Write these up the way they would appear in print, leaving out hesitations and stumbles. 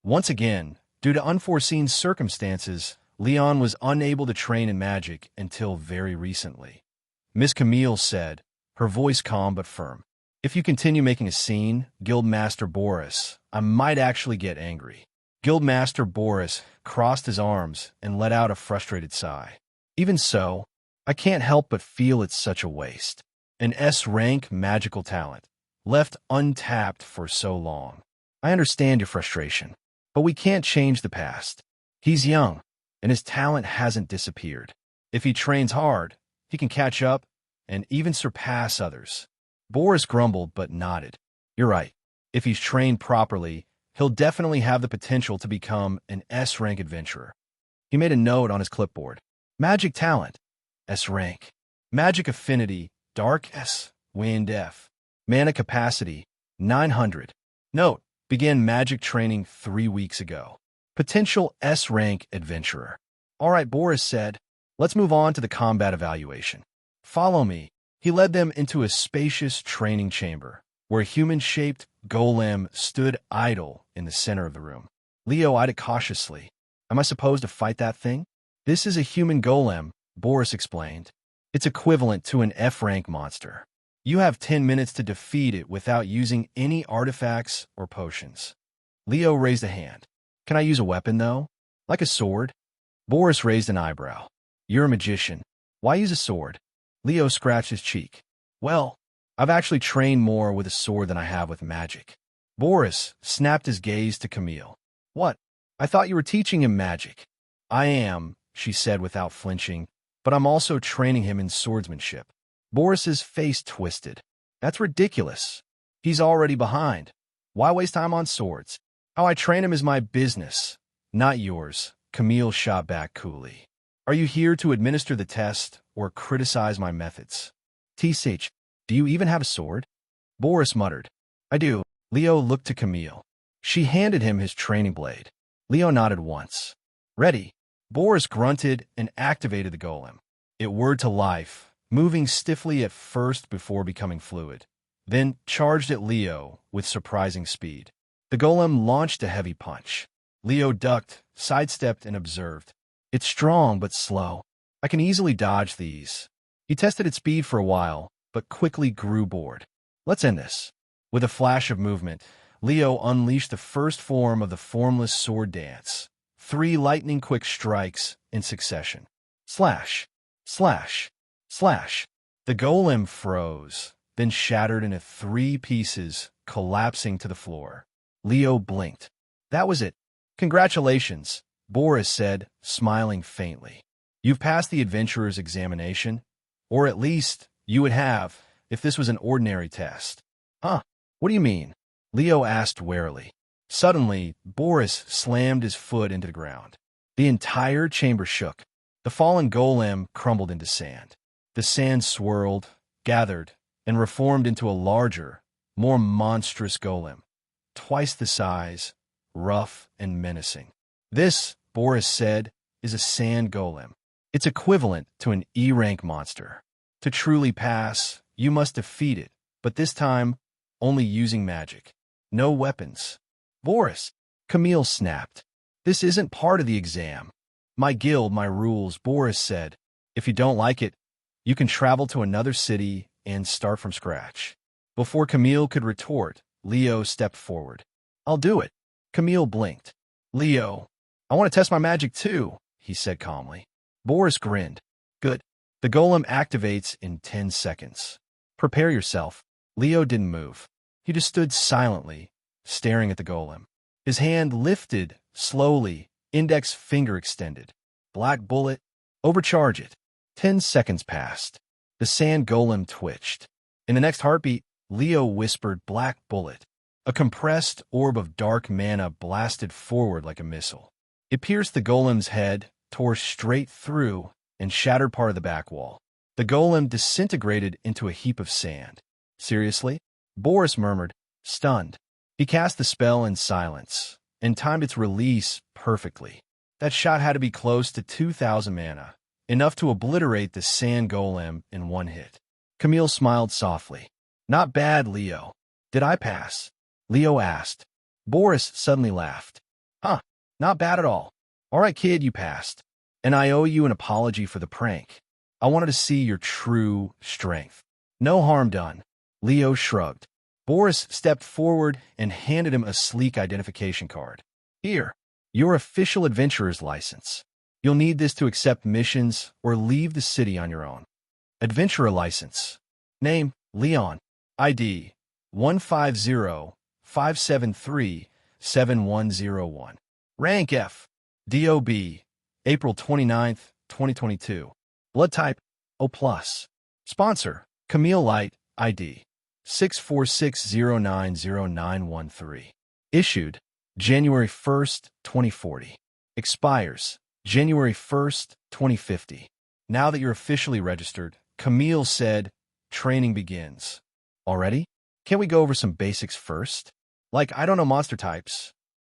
Once again, due to unforeseen circumstances, Leon was unable to train in magic until very recently. Miss Camille said, her voice calm but firm, "If you continue making a scene, Guildmaster Boris, I might actually get angry." Guildmaster Boris crossed his arms and let out a frustrated sigh. "Even so, I can't help but feel it's such a waste. An S-rank magical talent, left untapped for so long. I understand your frustration, but we can't change the past. He's young, and his talent hasn't disappeared. If he trains hard, he can catch up and even surpass others." Boris grumbled but nodded. "You're right. If he's trained properly, he'll definitely have the potential to become an S-rank adventurer." He made a note on his clipboard. Magic talent, S-rank. Magic affinity, dark S, wind F. Mana capacity, 900. Note, began magic training 3 weeks ago. Potential S-rank adventurer. "All right," Boris said. "Let's move on to the combat evaluation. Follow me." He led them into a spacious training chamber, where a human-shaped golem stood idle in the center of the room. Leo eyed it cautiously. "Am I supposed to fight that thing?" "This is a human golem," Boris explained. "It's equivalent to an F-rank monster. You have 10 minutes to defeat it without using any artifacts or potions." Leo raised a hand. "Can I use a weapon, though? Like a sword?" Boris raised an eyebrow. "You're a magician. Why use a sword?" Leo scratched his cheek. "Well, I've actually trained more with a sword than I have with magic." Boris snapped his gaze to Camille. "What? I thought you were teaching him magic." "I am," she said without flinching, "but I'm also training him in swordsmanship." Boris's face twisted. "That's ridiculous. He's already behind. Why waste time on swords? How I train him is my business, not yours," Camille shot back coolly. "Are you here to administer the test or criticize my methods?" "T-Sage, do you even have a sword?" Boris muttered. "I do." Leo looked to Camille. She handed him his training blade. Leo nodded once. "Ready." Boris grunted and activated the golem. It whirred to life, moving stiffly at first before becoming fluid, then charged at Leo with surprising speed. The golem launched a heavy punch. Leo ducked, sidestepped, and observed. "It's strong but slow. I can easily dodge these." He tested its speed for a while, but quickly grew bored. "Let's end this." With a flash of movement, Leo unleashed the first form of the formless sword dance. 3 lightning-quick strikes in succession. Slash, slash, slash. The golem froze, then shattered into 3 pieces, collapsing to the floor. Leo blinked. "That was it. Congratulations," Boris said, smiling faintly. "You've passed the adventurer's examination. Or at least, you would have, if this was an ordinary test." "Huh? What do you mean?" Leo asked warily. Suddenly, Boris slammed his foot into the ground. The entire chamber shook. The fallen golem crumbled into sand. The sand swirled, gathered, and reformed into a larger, more monstrous golem, twice the size, rough and menacing. "This," Boris said, "is a sand golem. It's equivalent to an E-rank monster. To truly pass, you must defeat it, but this time, only using magic. No weapons." "Boris," Camille snapped. "This isn't part of the exam." "My guild, my rules," Boris said. "If you don't like it, you can travel to another city and start from scratch." Before Camille could retort, Leo stepped forward. "I'll do it." Camille blinked. "Leo, I want to test my magic too," he said calmly. Boris grinned. "Good. The golem activates in 10 seconds. Prepare yourself." Leo didn't move. He just stood silently, staring at the golem. His hand lifted, slowly, index finger extended. "Black bullet, overcharge it." 10 seconds passed. The sand golem twitched. In the next heartbeat, Leo whispered, "Black bullet." A compressed orb of dark mana blasted forward like a missile. It pierced the golem's head, tore straight through, and shattered part of the back wall. The golem disintegrated into a heap of sand. "Seriously?" Boris murmured, stunned. He cast the spell in silence, and timed its release perfectly. That shot had to be close to 2,000 mana, enough to obliterate the sand golem in one hit. Camille smiled softly. "Not bad, Leo." "Did I pass?" Leo asked. Boris suddenly laughed. Huh, not bad at all. All right, kid, you passed. And I owe you an apology for the prank. I wanted to see your true strength. No harm done. Leo shrugged. Boris stepped forward and handed him a sleek identification card. Here, your official adventurer's license. You'll need this to accept missions or leave the city on your own. Adventurer license. Name, Leon. ID, 150-573-7101. Rank F. DOB, April 29th, 2022. Blood type, O+. Sponsor, Camille Light, ID, 646090913. Issued, January 1st, 2040. Expires, January 1st, 2050. Now that you're officially registered, Camille said, training begins. Already? Can't we go over some basics first? Like, I don't know monster types.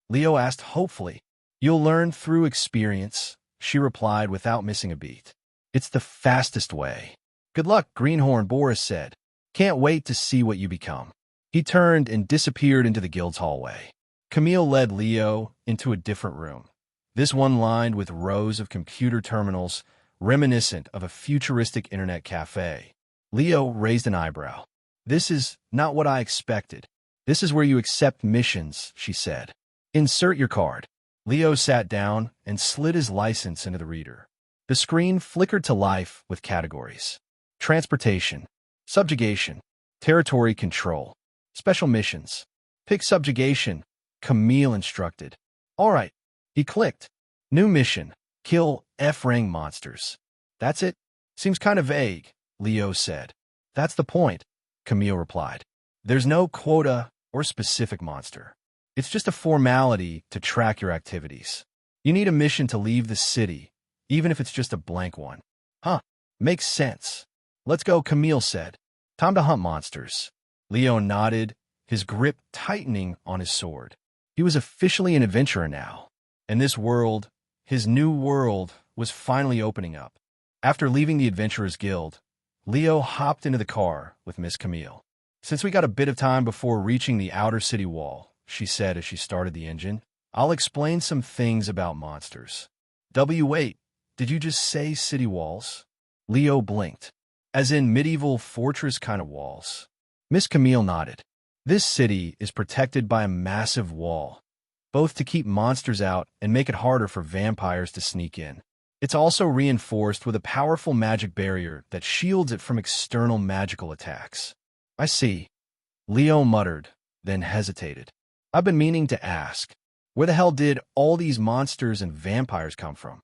Leo asked hopefully. You'll learn through experience, she replied without missing a beat. It's the fastest way. Good luck, Greenhorn, Boris said. Can't wait to see what you become. He turned and disappeared into the guild's hallway. Camille led Leo into a different room. This one lined with rows of computer terminals, reminiscent of a futuristic internet cafe. Leo raised an eyebrow. This is not what I expected. This is where you accept missions, she said. Insert your card. Leo sat down and slid his license into the reader. The screen flickered to life with categories. Transportation, subjugation, territory control, special missions. Pick subjugation, Camille instructed. All right, he clicked. New mission, kill F-rank monsters. That's it? Seems kind of vague, Leo said. That's the point, Camille replied. There's no quota or specific monster. It's just a formality to track your activities. You need a mission to leave the city, even if it's just a blank one. Huh, makes sense. Let's go, Camille said. Time to hunt monsters. Leo nodded, his grip tightening on his sword. He was officially an adventurer now, and this world, his new world, was finally opening up. After leaving the Adventurers Guild, Leo hopped into the car with Miss Camille. Since we got a bit of time before reaching the outer city wall, she said as she started the engine, I'll explain some things about monsters. Wait, did you just say city walls? Leo blinked. As in medieval fortress kind of walls. Miss Camille nodded. This city is protected by a massive wall, both to keep monsters out and make it harder for vampires to sneak in. It's also reinforced with a powerful magic barrier that shields it from external magical attacks. I see. Leo muttered, then hesitated. I've been meaning to ask, where the hell did all these monsters and vampires come from?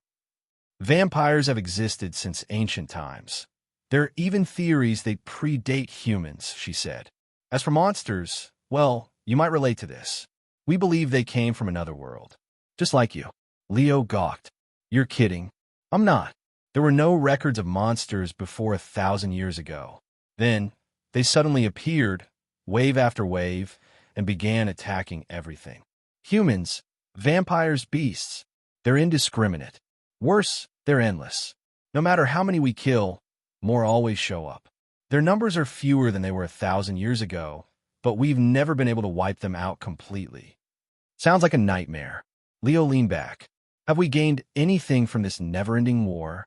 Vampires have existed since ancient times. There are even theories they predate humans, she said. As for monsters, well, you might relate to this. We believe they came from another world. Just like you. Leo gawked. You're kidding. I'm not. There were no records of monsters before 1,000 years ago. Then, they suddenly appeared, wave after wave, and began attacking everything. Humans, vampires, beasts. They're indiscriminate. Worse, they're endless. No matter how many we kill, more always show up. Their numbers are fewer than they were 1,000 years ago, but we've never been able to wipe them out completely. Sounds like a nightmare. Leo leaned back. Have we gained anything from this never-ending war?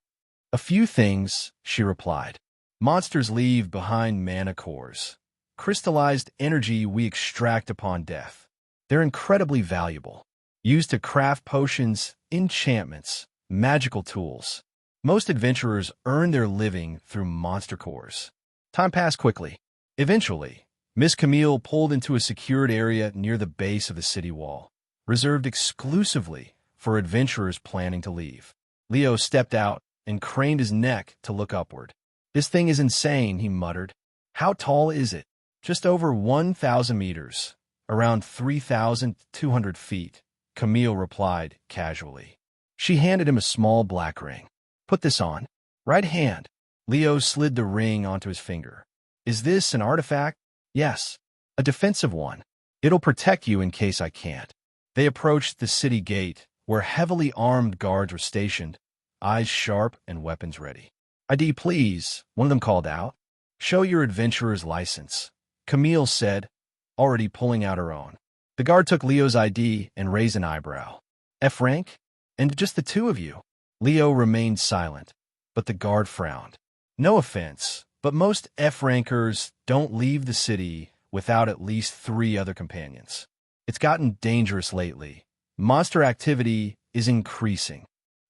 A few things, she replied. Monsters leave behind mana cores, crystallized energy we extract upon death. They're incredibly valuable, used to craft potions, enchantments, magical tools. Most adventurers earn their living through monster cores. Time passed quickly. Eventually, Miss Camille pulled into a secured area near the base of the city wall, reserved exclusively for adventurers planning to leave. Leo stepped out and craned his neck to look upward. This thing is insane, he muttered. How tall is it? Just over 1,000 meters, around 3,200 feet, Camille replied casually. She handed him a small black ring. Put this on. Right hand. Leo slid the ring onto his finger. Is this an artifact? Yes. A defensive one. It'll protect you in case I can't. They approached the city gate, where heavily armed guards were stationed, eyes sharp and weapons ready. ID, please, one of them called out. Show your adventurer's license, Camille said, already pulling out her own. The guard took Leo's ID and raised an eyebrow. F rank? And just the two of you? Leo remained silent, but the guard frowned. No offense, but most F-rankers don't leave the city without at least 3 other companions. It's gotten dangerous lately. Monster activity is increasing.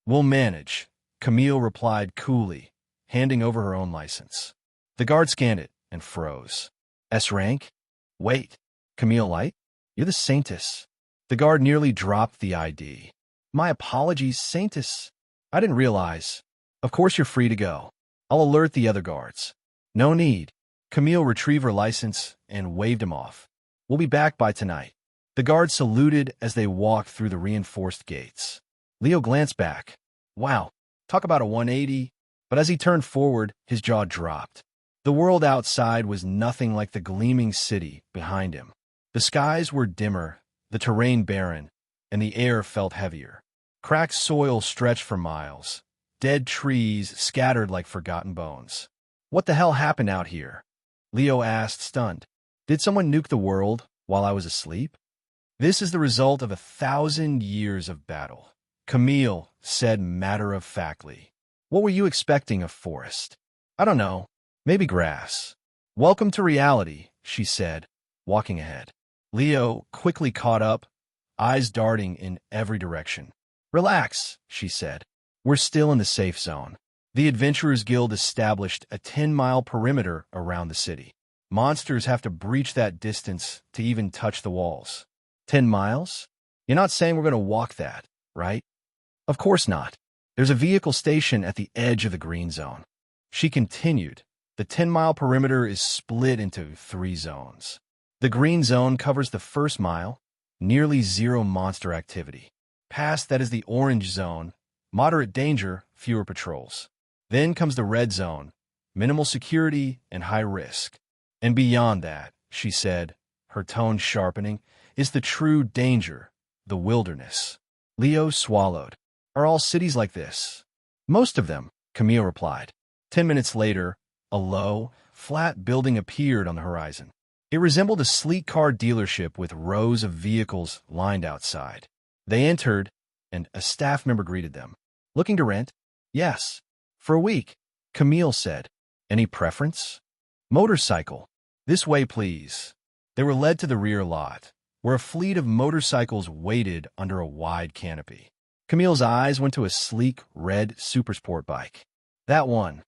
We'll manage, Camille replied coolly, handing over her own license. The guard scanned it and froze. S rank? Wait, Camille Light? You're the Saintess. The guard nearly dropped the ID. My apologies, Saintess. I didn't realize. Of course you're free to go. I'll alert the other guards. No need. Camille retrieved her license and waved him off. We'll be back by tonight. The guards saluted as they walked through the reinforced gates. Leo glanced back. Wow, talk about a 180. But as he turned forward, his jaw dropped. The world outside was nothing like the gleaming city behind him. The skies were dimmer, the terrain barren, and the air felt heavier. Cracked soil stretched for miles. Dead trees scattered like forgotten bones. What the hell happened out here? Leo asked, stunned. Did someone nuke the world while I was asleep? This is the result of 1,000 years of battle, Camille said matter-of-factly. What were you expecting, a forest? I don't know. Maybe grass. Welcome to reality, she said, walking ahead. Leo quickly caught up, eyes darting in every direction. Relax, she said. We're still in the safe zone. The Adventurers Guild established a 10-mile perimeter around the city. Monsters have to breach that distance to even touch the walls. 10 miles? You're not saying we're going to walk that, right? Of course not. There's a vehicle station at the edge of the green zone. She continued. The 10-mile perimeter is split into 3 zones. The green zone covers the first mile, nearly zero monster activity. Past that is the orange zone, moderate danger, fewer patrols. Then comes the red zone, minimal security and high risk. And beyond that, she said, her tone sharpening, is the true danger, the wilderness. Leo swallowed. Are all cities like this? Most of them, Camille replied. 10 minutes later, a low, flat building appeared on the horizon. It resembled a sleek car dealership with rows of vehicles lined outside. They entered, and a staff member greeted them. Looking to rent? Yes. For a week, Camille said. Any preference? Motorcycle. This way, please. They were led to the rear lot, where a fleet of motorcycles waited under a wide canopy. Camille's eyes went to a sleek, red Supersport bike. That one.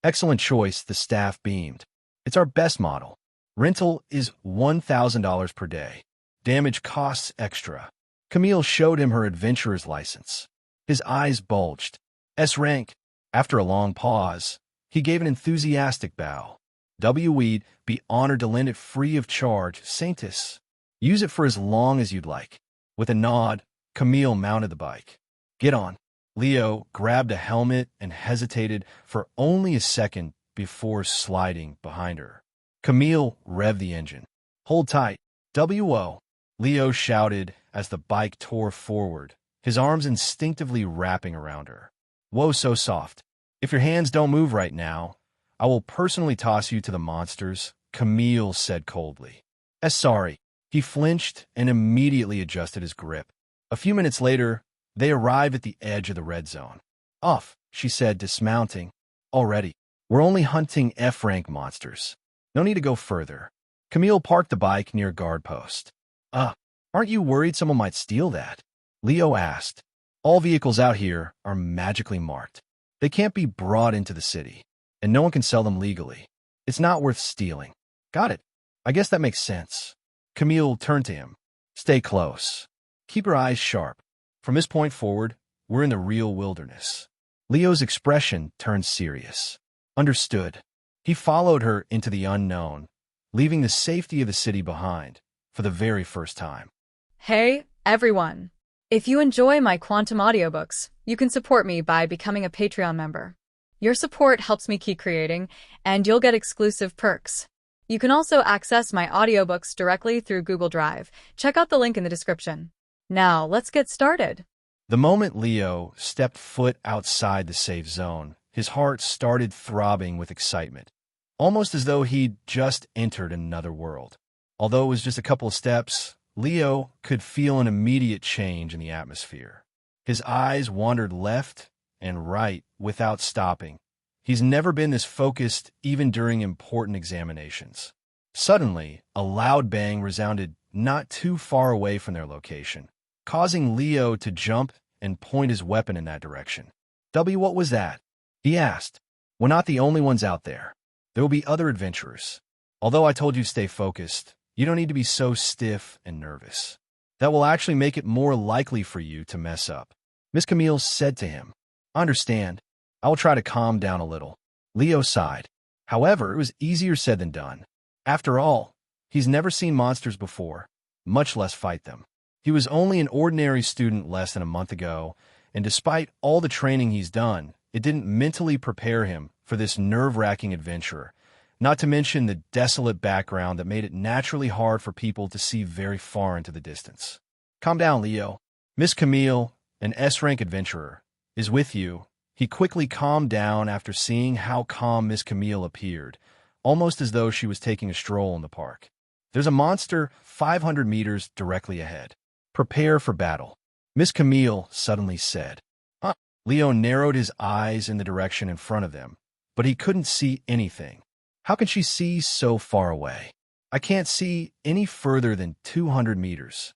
Excellent choice, the staff beamed. It's our best model. Rental is $1,000 per day. Damage costs extra. Camille showed him her adventurer's license. His eyes bulged. S rank. After a long pause, he gave an enthusiastic bow. We'd be honored to lend it free of charge, Saintess. Use it for as long as you'd like. With a nod, Camille mounted the bike. Get on. Leo grabbed a helmet and hesitated for only a second before sliding behind her. Camille revved the engine. Hold tight. W.O. Leo shouted as the bike tore forward, his arms instinctively wrapping around her. Whoa, so soft. If your hands don't move right now, I will personally toss you to the monsters, Camille said coldly. Sorry. He flinched and immediately adjusted his grip. A few minutes later, they arrived at the edge of the red zone. Off, she said, dismounting. Already. We're only hunting F-rank monsters. No need to go further. Camille parked the bike near a guard post. Aren't you worried someone might steal that? Leo asked. All vehicles out here are magically marked. They can't be brought into the city, and no one can sell them legally. It's not worth stealing. Got it. I guess that makes sense. Camille turned to him. Stay close. Keep your eyes sharp. From this point forward, we're in the real wilderness. Leo's expression turned serious. Understood. He followed her into the unknown, leaving the safety of the city behind for the very first time. Hey, everyone. If you enjoy my quantum audiobooks, you can support me by becoming a Patreon member. Your support helps me keep creating, and you'll get exclusive perks. You can also access my audiobooks directly through Google Drive. Check out the link in the description. Now, let's get started. The moment Leo stepped foot outside the safe zone, his heart started throbbing with excitement, almost as though he'd just entered another world. Although it was just a couple of steps, Leo could feel an immediate change in the atmosphere. His eyes wandered left and right without stopping. He's never been this focused even during important examinations. Suddenly, a loud bang resounded not too far away from their location, causing Leo to jump and point his weapon in that direction. What was that?" he asked. "We're not the only ones out there. There will be other adventurers. Although I told you to stay focused, you don't need to be so stiff and nervous. That will actually make it more likely for you to mess up," Miss Camille said to him. "I understand. I will try to calm down a little." Leo sighed. However, it was easier said than done. After all, he's never seen monsters before, much less fight them. He was only an ordinary student less than a month ago, and despite all the training he's done, it didn't mentally prepare him for this nerve-wracking adventure, not to mention the desolate background that made it naturally hard for people to see very far into the distance. "Calm down, Leo. Miss Camille, an S-rank adventurer, is with you." He quickly calmed down after seeing how calm Miss Camille appeared, almost as though she was taking a stroll in the park. "There's a monster 500 meters directly ahead. Prepare for battle," Miss Camille suddenly said. "Huh?" Leo narrowed his eyes in the direction in front of them, but he couldn't see anything. How can she see so far away? "I can't see any further than 200 meters.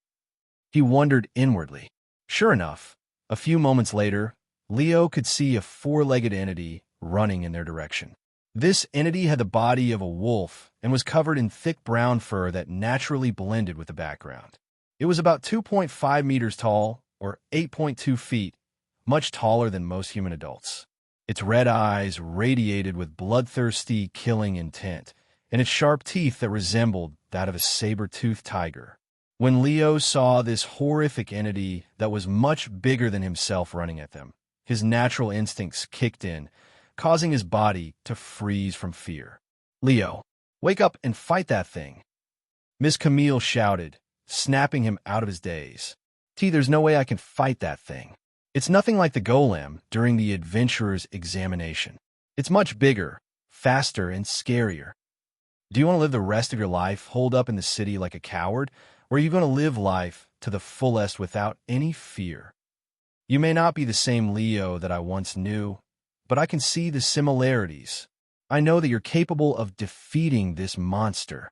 He wondered inwardly. Sure enough, a few moments later, Leo could see a four-legged entity running in their direction. This entity had the body of a wolf and was covered in thick brown fur that naturally blended with the background. It was about 2.5 meters tall, or 8.2 feet, much taller than most human adults. Its red eyes radiated with bloodthirsty, killing intent, and its sharp teeth that resembled that of a saber-toothed tiger. When Leo saw this horrific entity that was much bigger than himself running at them, his natural instincts kicked in, causing his body to freeze from fear. "Leo, wake up and fight that thing," Miss Camille shouted, snapping him out of his daze. "There's no way I can fight that thing. It's nothing like the golem during the adventurer's examination. It's much bigger, faster, and scarier. Do you want to live the rest of your life holed up in the city like a coward, or are you going to live life to the fullest without any fear? You may not be the same Leo that I once knew, but I can see the similarities. I know that you're capable of defeating this monster,"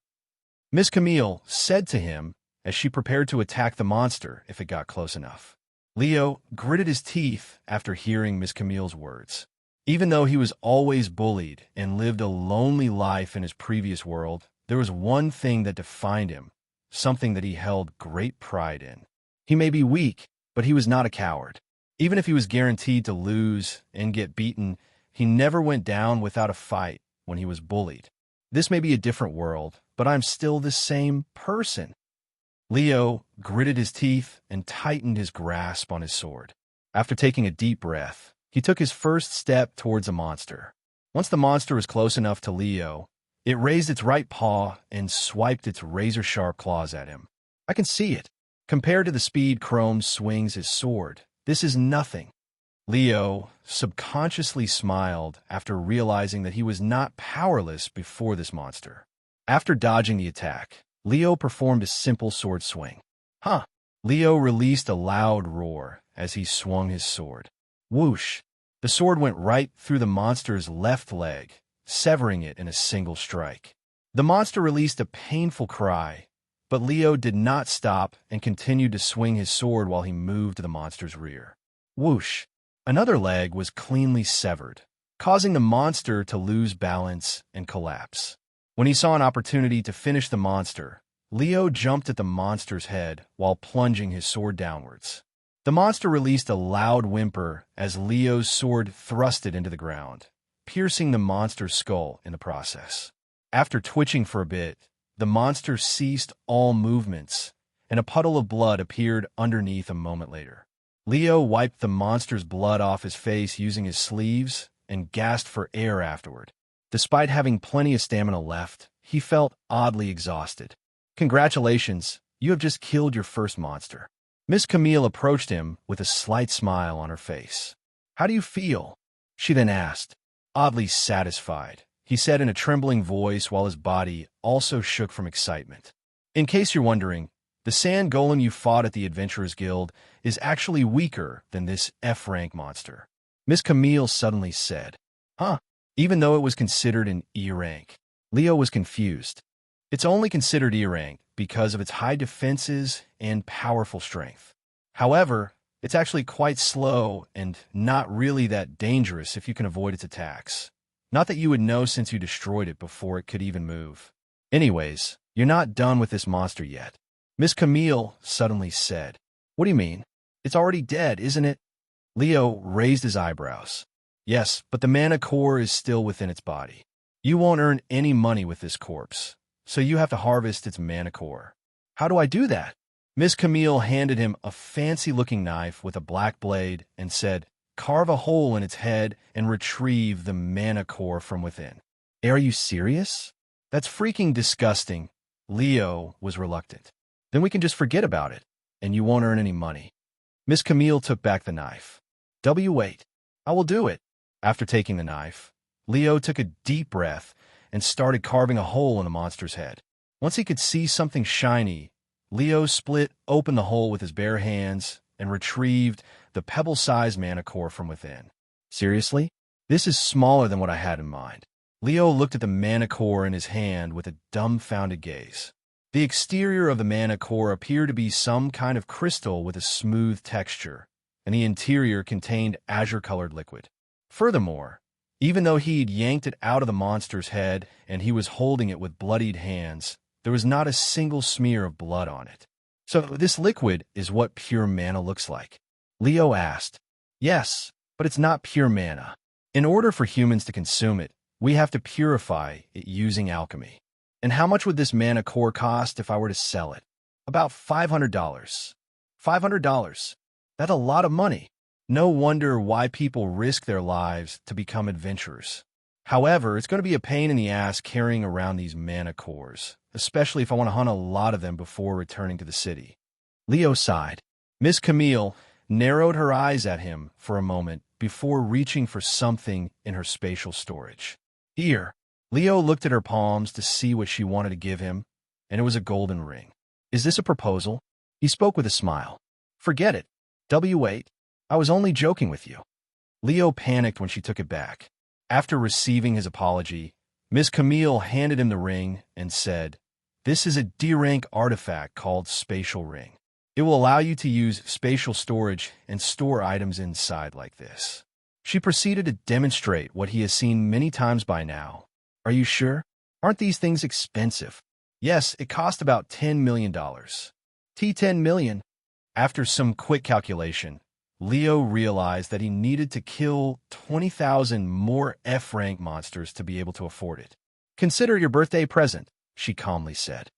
Miss Camille said to him as she prepared to attack the monster if it got close enough. Leo gritted his teeth after hearing Miss Camille's words. Even though he was always bullied and lived a lonely life in his previous world, there was one thing that defined him, something that he held great pride in. He may be weak, but he was not a coward. Even if he was guaranteed to lose and get beaten, he never went down without a fight when he was bullied. "This may be a different world, but I'm still the same person." Leo gritted his teeth and tightened his grasp on his sword. After taking a deep breath, he took his first step towards the monster. Once the monster was close enough to Leo, it raised its right paw and swiped its razor-sharp claws at him. "I can see it. Compared to the speed Chrome swings his sword, this is nothing." Leo subconsciously smiled after realizing that he was not powerless before this monster. After dodging the attack, Leo performed a simple sword swing. "Huh!" Leo released a loud roar as he swung his sword. Whoosh! The sword went right through the monster's left leg, severing it in a single strike. The monster released a painful cry, but Leo did not stop and continued to swing his sword while he moved to the monster's rear. Whoosh! Another leg was cleanly severed, causing the monster to lose balance and collapse. When he saw an opportunity to finish the monster, Leo jumped at the monster's head while plunging his sword downwards. The monster released a loud whimper as Leo's sword thrusted into the ground, piercing the monster's skull in the process. After twitching for a bit, the monster ceased all movements, and a puddle of blood appeared underneath a moment later. Leo wiped the monster's blood off his face using his sleeves and gasped for air afterward. Despite having plenty of stamina left, he felt oddly exhausted. "Congratulations, you have just killed your first monster." Miss Camille approached him with a slight smile on her face. "How do you feel?" she then asked. "Oddly satisfied," he said in a trembling voice while his body also shook from excitement. "In case you're wondering, The sand golem you fought at the Adventurers Guild is actually weaker than this F-rank monster. Miss Camille suddenly said. Huh? Even though it was considered an E rank. Leo was confused. It's only considered E rank because of its high defenses and powerful strength. However, it's actually quite slow and not really that dangerous if you can avoid its attacks. Not that you would know since you destroyed it before it could even move. Anyways, you're not done with this monster yet. Miss Camille suddenly said. What do you mean? It's already dead, isn't it? Leo raised his eyebrows. Yes, but the mana core is still within its body. You won't earn any money with this corpse, so you have to harvest its mana core. How do I do that? Miss Camille handed him a fancy-looking knife with a black blade and said, carve a hole in its head and retrieve the mana core from within. Are you serious? That's freaking disgusting. Leo was reluctant. Then we can just forget about it, and you won't earn any money. Miss Camille took back the knife. Wait. I will do it. After taking the knife, Leo took a deep breath and started carving a hole in the monster's head. Once he could see something shiny, Leo split open the hole with his bare hands and retrieved the pebble-sized mana core from within. Seriously? This is smaller than what I had in mind. Leo looked at the mana core in his hand with a dumbfounded gaze. The exterior of the mana core appeared to be some kind of crystal with a smooth texture, and the interior contained azure-colored liquid. Furthermore, even though he'd yanked it out of the monster's head and he was holding it with bloodied hands, there was not a single smear of blood on it. So this liquid is what pure mana looks like? Leo asked. Yes, but it's not pure mana. In order for humans to consume it, we have to purify it using alchemy. And how much would this mana core cost if I were to sell it? About $500. $500. That's a lot of money. No wonder why people risk their lives to become adventurers. However, it's going to be a pain in the ass carrying around these mana cores, especially if I want to hunt a lot of them before returning to the city. Leo sighed. Miss Camille narrowed her eyes at him for a moment before reaching for something in her spatial storage. Here, Leo looked at her palms to see what she wanted to give him, and it was a golden ring. Is this a proposal? He spoke with a smile. Forget it. Wait. I was only joking with you. Leo panicked when she took it back. After receiving his apology, Miss Camille handed him the ring and said, this is a D-rank artifact called Spatial Ring. It will allow you to use spatial storage and store items inside like this. She proceeded to demonstrate what he has seen many times by now. Are you sure? Aren't these things expensive? Yes, it cost about $10 million. $10 million. After some quick calculation, Leo realized that he needed to kill 20,000 more F-rank monsters to be able to afford it. Consider your birthday present, she calmly said.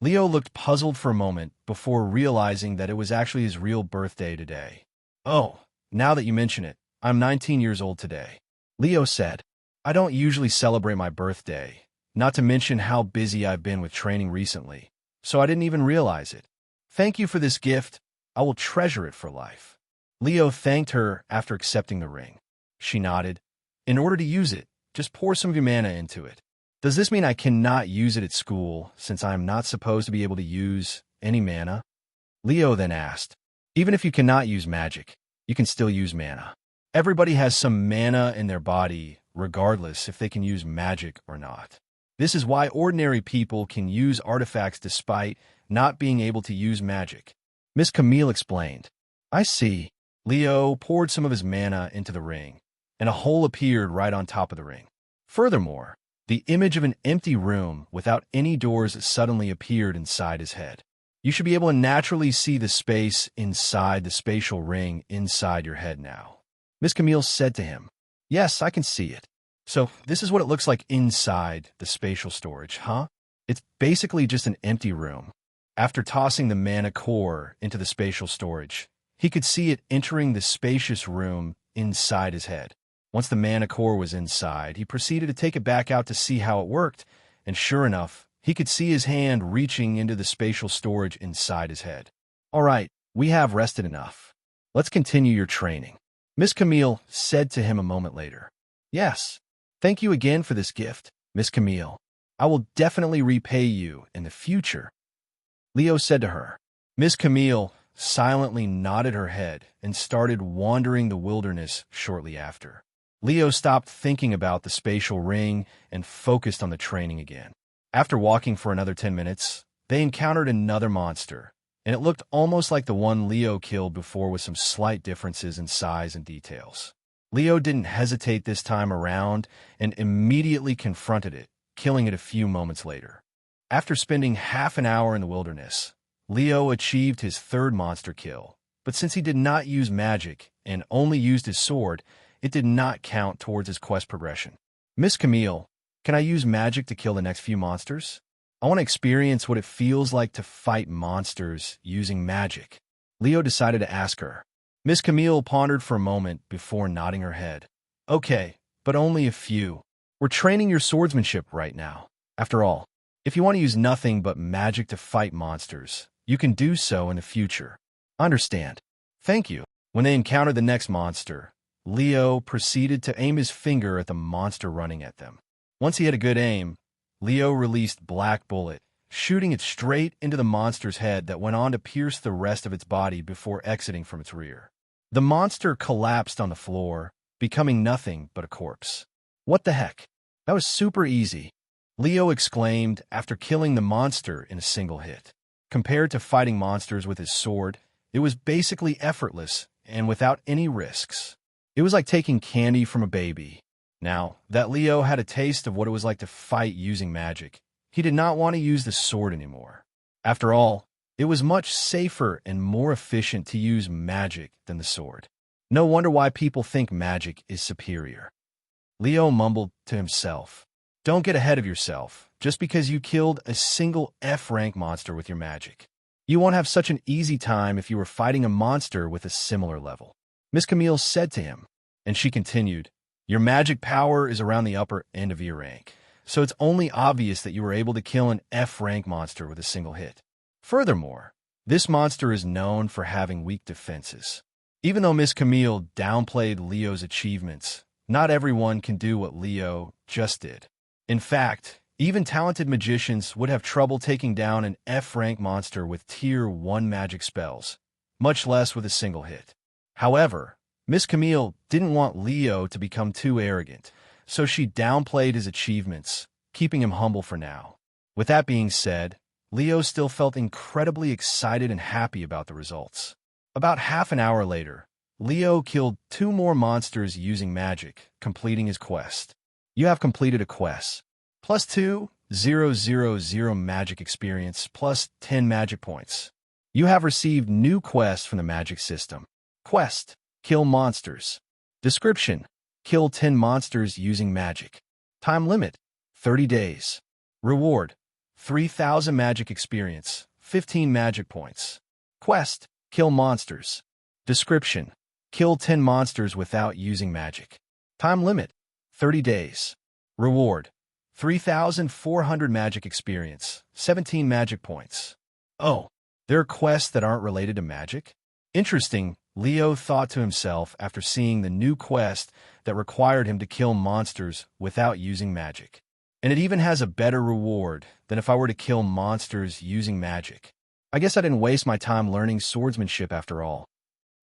Leo looked puzzled for a moment before realizing that it was actually his real birthday today. Oh, now that you mention it, I'm 19 years old today. Leo said, I don't usually celebrate my birthday, not to mention how busy I've been with training recently, so I didn't even realize it. Thank you for this gift. I will treasure it for life. Leo thanked her after accepting the ring. She nodded. In order to use it, just pour some of your mana into it. Does this mean I cannot use it at school since I am not supposed to be able to use any mana? Leo then asked, even if you cannot use magic, you can still use mana. Everybody has some mana in their body, regardless if they can use magic or not. This is why ordinary people can use artifacts despite not being able to use magic. Miss Camille explained. I see. Leo poured some of his mana into the ring, and a hole appeared right on top of the ring. Furthermore, the image of an empty room without any doors suddenly appeared inside his head. You should be able to naturally see the space inside the spatial ring inside your head now. Miss Camille said to him, yes, I can see it. So this is what it looks like inside the spatial storage, huh? It's basically just an empty room. After tossing the mana core into the spatial storage, he could see it entering the spacious room inside his head. Once the mana core was inside, he proceeded to take it back out to see how it worked, and sure enough, he could see his hand reaching into the spatial storage inside his head. All right, we have rested enough. Let's continue your training. Miss Camille said to him a moment later. Yes, thank you again for this gift, Miss Camille. I will definitely repay you in the future. Leo said to her. Miss Camille silently nodded her head and started wandering the wilderness shortly after. Leo stopped thinking about the spatial ring and focused on the training again. After walking for another 10 minutes, they encountered another monster, and it looked almost like the one Leo killed before with some slight differences in size and details. Leo didn't hesitate this time around and immediately confronted it, killing it a few moments later. After spending half an hour in the wilderness, Leo achieved his third monster kill, but since he did not use magic and only used his sword, it did not count towards his quest progression. Miss Camille, can I use magic to kill the next few monsters? I want to experience what it feels like to fight monsters using magic. Leo decided to ask her. Miss Camille pondered for a moment before nodding her head. Okay, but only a few. We're training your swordsmanship right now. After all, if you want to use nothing but magic to fight monsters, you can do so in the future. Understand. Thank you. When they encountered the next monster, Leo proceeded to aim his finger at the monster running at them. Once he had a good aim, Leo released Black Bullet, shooting it straight into the monster's head that went on to pierce the rest of its body before exiting from its rear. The monster collapsed on the floor, becoming nothing but a corpse. What the heck? That was super easy, Leo exclaimed after killing the monster in a single hit. Compared to fighting monsters with his sword, it was basically effortless and without any risks. It was like taking candy from a baby. Now that Leo had a taste of what it was like to fight using magic, he did not want to use the sword anymore. After all, it was much safer and more efficient to use magic than the sword. No wonder why people think magic is superior. Leo mumbled to himself. Don't get ahead of yourself just because you killed a single F-rank monster with your magic. You won't have such an easy time if you were fighting a monster with a similar level. Miss Camille said to him, and she continued, your magic power is around the upper end of your rank, so it's only obvious that you were able to kill an F-rank monster with a single hit. Furthermore, this monster is known for having weak defenses. Even though Miss Camille downplayed Leo's achievements, not everyone can do what Leo just did. In fact, even talented magicians would have trouble taking down an F-rank monster with Tier 1 magic spells, much less with a single hit. However, Miss Camille didn't want Leo to become too arrogant, so she downplayed his achievements, keeping him humble for now. With that being said, Leo still felt incredibly excited and happy about the results. About half an hour later, Leo killed 2 more monsters using magic, completing his quest. You have completed a quest. Plus 2,000 magic experience, plus 10 magic points. You have received new quests from the magic system. Quest: kill monsters. Description: kill 10 monsters using magic. Time limit: 30 days. Reward: 3,000 magic experience, 15 magic points. Quest: kill monsters. Description: kill 10 monsters without using magic. Time limit: 30 days. Reward: 3,400 magic experience, 17 magic points. Oh, there are quests that aren't related to magic? Interesting, Leo thought to himself after seeing the new quest that required him to kill monsters without using magic. And it even has a better reward than if I were to kill monsters using magic. I guess I didn't waste my time learning swordsmanship after all.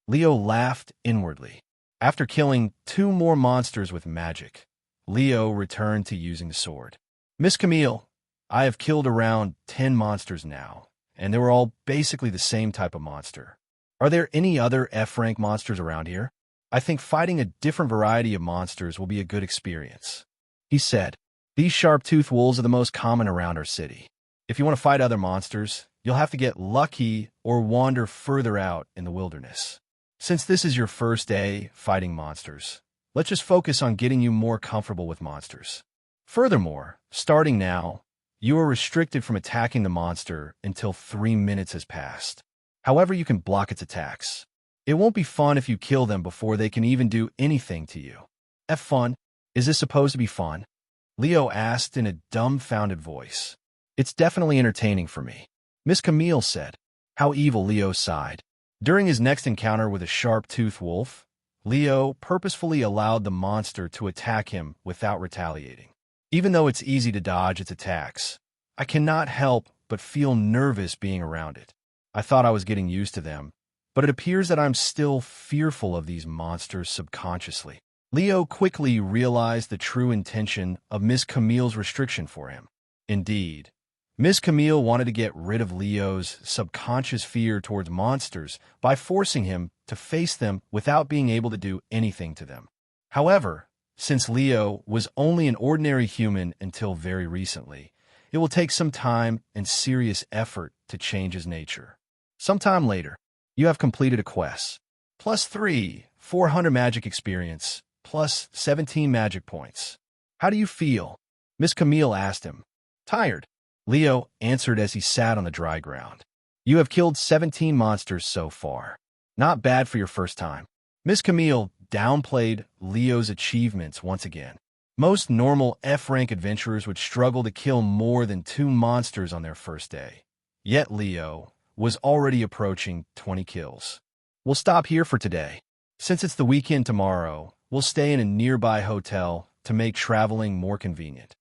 Leo laughed inwardly. After killing 2 more monsters with magic, Leo returned to using the sword. Miss Camille, I have killed around 10 monsters now, and they were all basically the same type of monster. Are there any other F-rank monsters around here? I think fighting a different variety of monsters will be a good experience. He said, these sharp-toothed wolves are the most common around our city. If you want to fight other monsters, you'll have to get lucky or wander further out in the wilderness. Since this is your first day fighting monsters, let's just focus on getting you more comfortable with monsters. Furthermore, starting now, you are restricted from attacking the monster until 3 minutes has passed. However, you can block its attacks. It won't be fun if you kill them before they can even do anything to you. F fun? Is this supposed to be fun? Leo asked in a dumbfounded voice. It's definitely entertaining for me, Miss Camille said. How evil, Leo sighed. During his next encounter with a sharp-toothed wolf, Leo purposefully allowed the monster to attack him without retaliating. Even though it's easy to dodge its attacks, I cannot help but feel nervous being around it. I thought I was getting used to them, but it appears that I'm still fearful of these monsters subconsciously. Leo quickly realized the true intention of Miss Camille's restriction for him. Indeed, Miss Camille wanted to get rid of Leo's subconscious fear towards monsters by forcing him to face them without being able to do anything to them. However, since Leo was only an ordinary human until very recently, it will take some time and serious effort to change his nature. Sometime later, you have completed a quest. +3, 400 magic experience, plus 17 magic points. How do you feel? Miss Camille asked him. Tired, Leo answered as he sat on the dry ground. You have killed 17 monsters so far. Not bad for your first time. Miss Camille downplayed Leo's achievements once again. Most normal F-rank adventurers would struggle to kill more than 2 monsters on their first day. Yet Leo was already approaching 20 kills. We'll stop here for today. Since it's the weekend tomorrow, we'll stay in a nearby hotel to make traveling more convenient.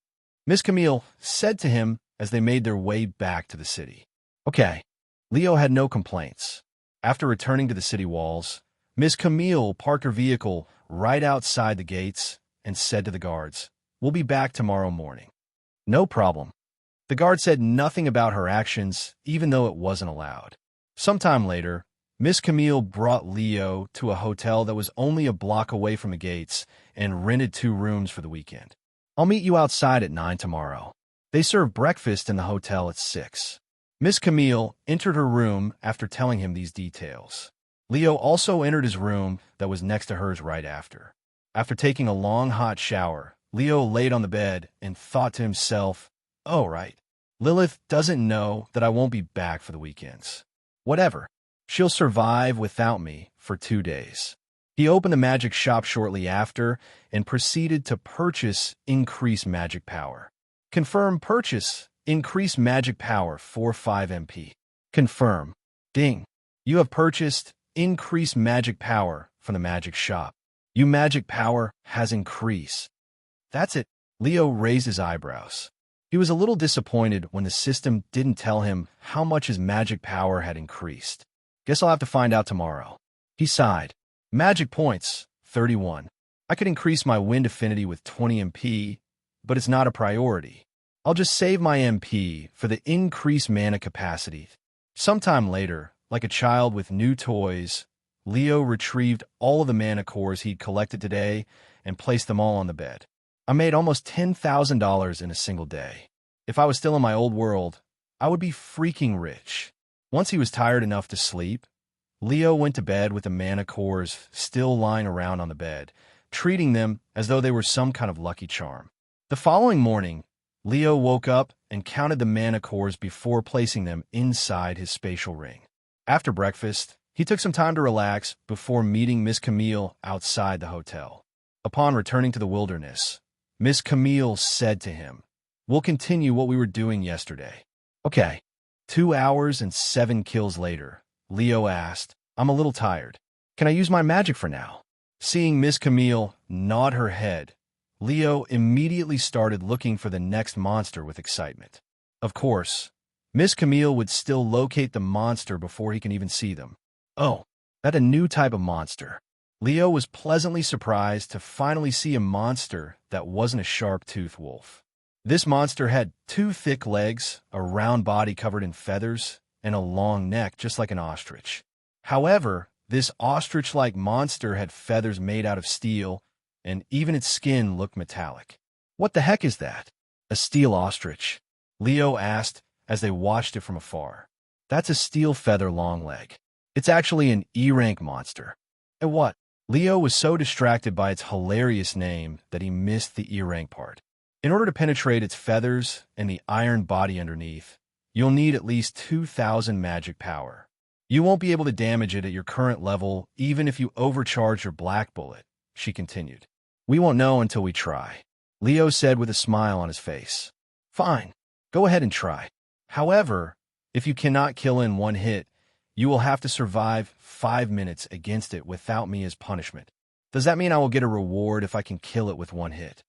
Miss Camille said to him as they made their way back to the city. Okay. Leo had no complaints. After returning to the city walls, Miss Camille parked her vehicle right outside the gates and said to the guards, We'll be back tomorrow morning. No problem. The guard said nothing about her actions, even though it wasn't allowed. Sometime later, Miss Camille brought Leo to a hotel that was only a block away from the gates and rented 2 rooms for the weekend. I'll meet you outside at 9 tomorrow. They serve breakfast in the hotel at 6. Miss Camille entered her room after telling him these details. Leo also entered his room that was next to hers right after. After taking a long hot shower, Leo laid on the bed and thought to himself, Oh, right. Lilith doesn't know that I won't be back for the weekends. Whatever. She'll survive without me for 2 days. He opened the magic shop shortly after and proceeded to purchase increased magic power. Confirm purchase. Increase magic power for 5 MP. Confirm. Ding. You have purchased increased magic power from the magic shop. Your magic power has increased. That's it. Leo raised his eyebrows. He was a little disappointed when the system didn't tell him how much his magic power had increased. Guess I'll have to find out tomorrow. He sighed. Magic points, 31. I could increase my wind affinity with 20 MP, but it's not a priority. I'll just save my MP for the increased mana capacity. Sometime later, like a child with new toys, Leo retrieved all of the mana cores he'd collected today and placed them all on the bed. I made almost $10,000 in a single day. If I was still in my old world, I would be freaking rich. Once he was tired enough to sleep, Leo went to bed with the mana cores still lying around on the bed, treating them as though they were some kind of lucky charm. The following morning, Leo woke up and counted the mana cores before placing them inside his spatial ring. After breakfast, he took some time to relax before meeting Miss Camille outside the hotel. Upon returning to the wilderness, Miss Camille said to him, We'll continue what we were doing yesterday. Okay. 2 hours and 7 kills later, Leo asked, I'm a little tired. Can I use my magic for now? Seeing Miss Camille nod her head, Leo immediately started looking for the next monster with excitement. Of course, Miss Camille would still locate the monster before he can even see them. Oh, that's a new type of monster. Leo was pleasantly surprised to finally see a monster that wasn't a sharp-toothed wolf. This monster had 2 thick legs, a round body covered in feathers, and a long neck just like an ostrich. However, this ostrich-like monster had feathers made out of steel, and even its skin looked metallic. What the heck is that? A steel ostrich? Leo asked as they watched it from afar. That's a steel feather longleg. It's actually an E-rank monster. And what? Leo was so distracted by its hilarious name that he missed the E-rank part. In order to penetrate its feathers and the iron body underneath, you'll need at least 2,000 magic power. You won't be able to damage it at your current level even if you overcharge your black bullet, she continued. We won't know until we try, Leo said with a smile on his face. Fine, go ahead and try. However, if you cannot kill in 1 hit, you will have to survive 5 minutes against it without me as punishment. Does that mean I will get a reward if I can kill it with 1 hit?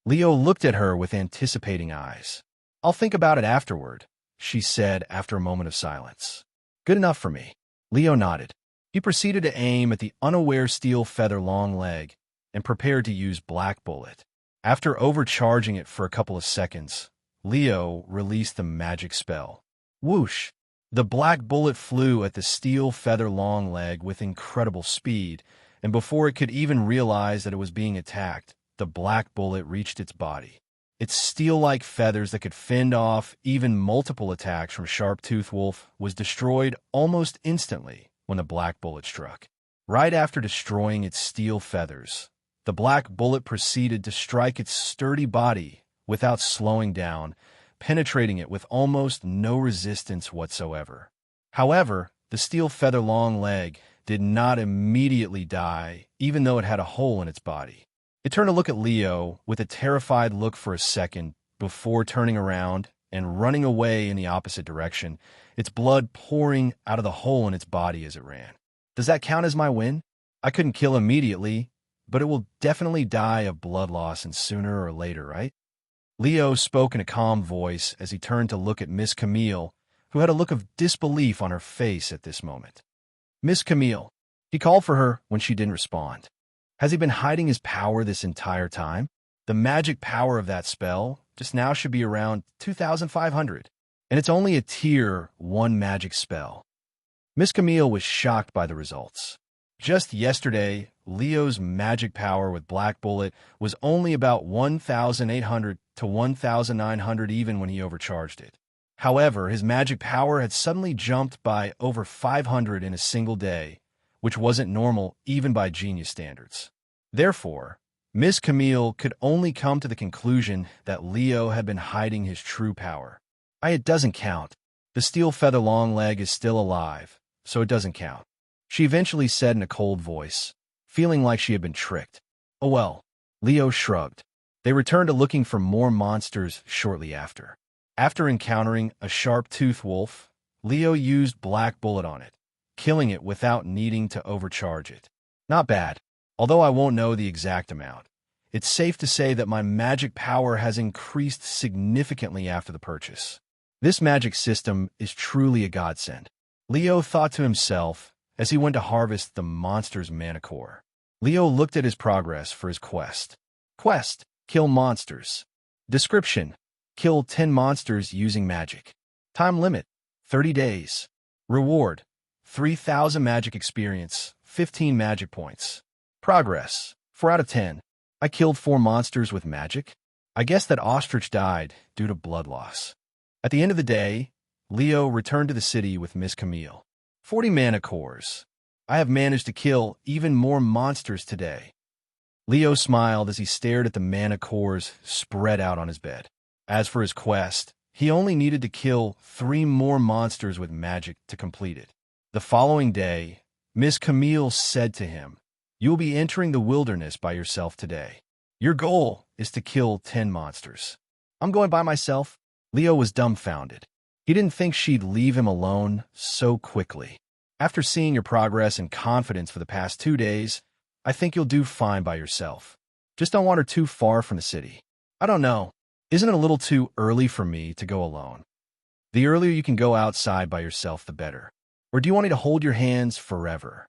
Leo looked at her with anticipating eyes. I'll think about it afterward, she said after a moment of silence. Good enough for me. Leo nodded. He proceeded to aim at the unaware steel feather long leg and prepared to use Black Bullet. After overcharging it for a couple of seconds, Leo released the magic spell. Whoosh! The Black Bullet flew at the steel feather long leg with incredible speed, and before it could even realize that it was being attacked, the Black Bullet reached its body. Its steel-like feathers that could fend off even multiple attacks from Sharp-Toothed Wolf was destroyed almost instantly when the Black Bullet struck. Right after destroying its steel feathers, the Black Bullet proceeded to strike its sturdy body without slowing down, penetrating it with almost no resistance whatsoever. However, the steel feather long leg did not immediately die, even though it had a hole in its body. It turned to look at Leo with a terrified look for a second before turning around and running away in the opposite direction, its blood pouring out of the hole in its body as it ran. Does that count as my win? I couldn't kill immediately, but it will definitely die of blood loss and sooner or later, right? Leo spoke in a calm voice as he turned to look at Miss Camille, who had a look of disbelief on her face at this moment. Miss Camille. He called for her when she didn't respond. Has he been hiding his power this entire time? The magic power of that spell just now should be around 2,500, and it's only a tier 1 magic spell. Miss Camille was shocked by the results. Just yesterday, Leo's magic power with Black Bullet was only about 1,800 to 1,900 even when he overcharged it. However, his magic power had suddenly jumped by over 500 in a single day, which wasn't normal even by genius standards. Therefore, Miss Camille could only come to the conclusion that Leo had been hiding his true power. It doesn't count. The steel feather long leg is still alive, so it doesn't count. She eventually said in a cold voice, feeling like she had been tricked. Oh well. Leo shrugged. They returned to looking for more monsters shortly after. After encountering a Sharp-Toothed Wolf, Leo used Black Bullet on it, killing it without needing to overcharge it. Not bad. Although I won't know the exact amount, it's safe to say that my magic power has increased significantly after the purchase. This magic system is truly a godsend. Leo thought to himself as he went to harvest the monster's mana core. Leo looked at his progress for his quest. Quest: kill monsters. Description: kill 10 monsters using magic. Time limit: 30 days. Reward: 3,000 magic experience, 15 magic points. Progress: 4 out of 10. I killed 4 monsters with magic. I guess that ostrich died due to blood loss. At the end of the day, Leo returned to the city with Miss Camille. 40 mana cores. I have managed to kill even more monsters today. Leo smiled as he stared at the mana cores spread out on his bed. As for his quest, he only needed to kill 3 more monsters with magic to complete it. The following day, Miss Camille said to him, "You will be entering the wilderness by yourself today. Your goal is to kill 10 monsters." "I'm going by myself?" Leo was dumbfounded. He didn't think she'd leave him alone so quickly. "After seeing your progress and confidence for the past 2 days, I think you'll do fine by yourself. Just don't want her too far from the city." "I don't know. Isn't it a little too early for me to go alone?" "The earlier you can go outside by yourself, the better. Or do you want me to hold your hands forever?"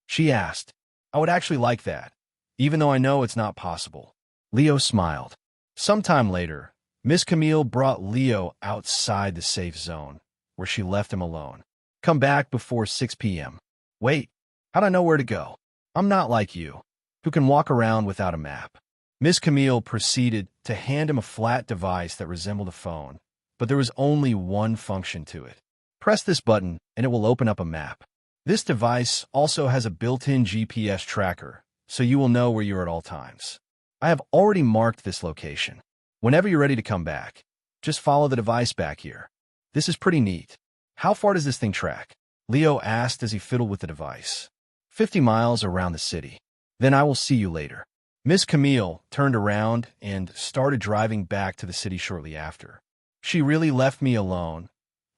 she asked. "I would actually like that, even though I know it's not possible." Leo smiled. Sometime later, Miss Camille brought Leo outside the safe zone, where she left him alone. "Come back before 6 p.m. "Wait, how'd I know where to go? I'm not like you, who can walk around without a map." Miss Camille proceeded to hand him a flat device that resembled a phone, but there was only one function to it. "Press this button and it will open up a map. This device also has a built-in GPS tracker, so you will know where you are at all times. I have already marked this location. Whenever you're ready to come back, just follow the device back here. This is pretty neat." "How far does this thing track?" Leo asked as he fiddled with the device. 50 miles around the city. "Then I will see you later." Miss Camille turned around and started driving back to the city shortly after. "She really left me alone,"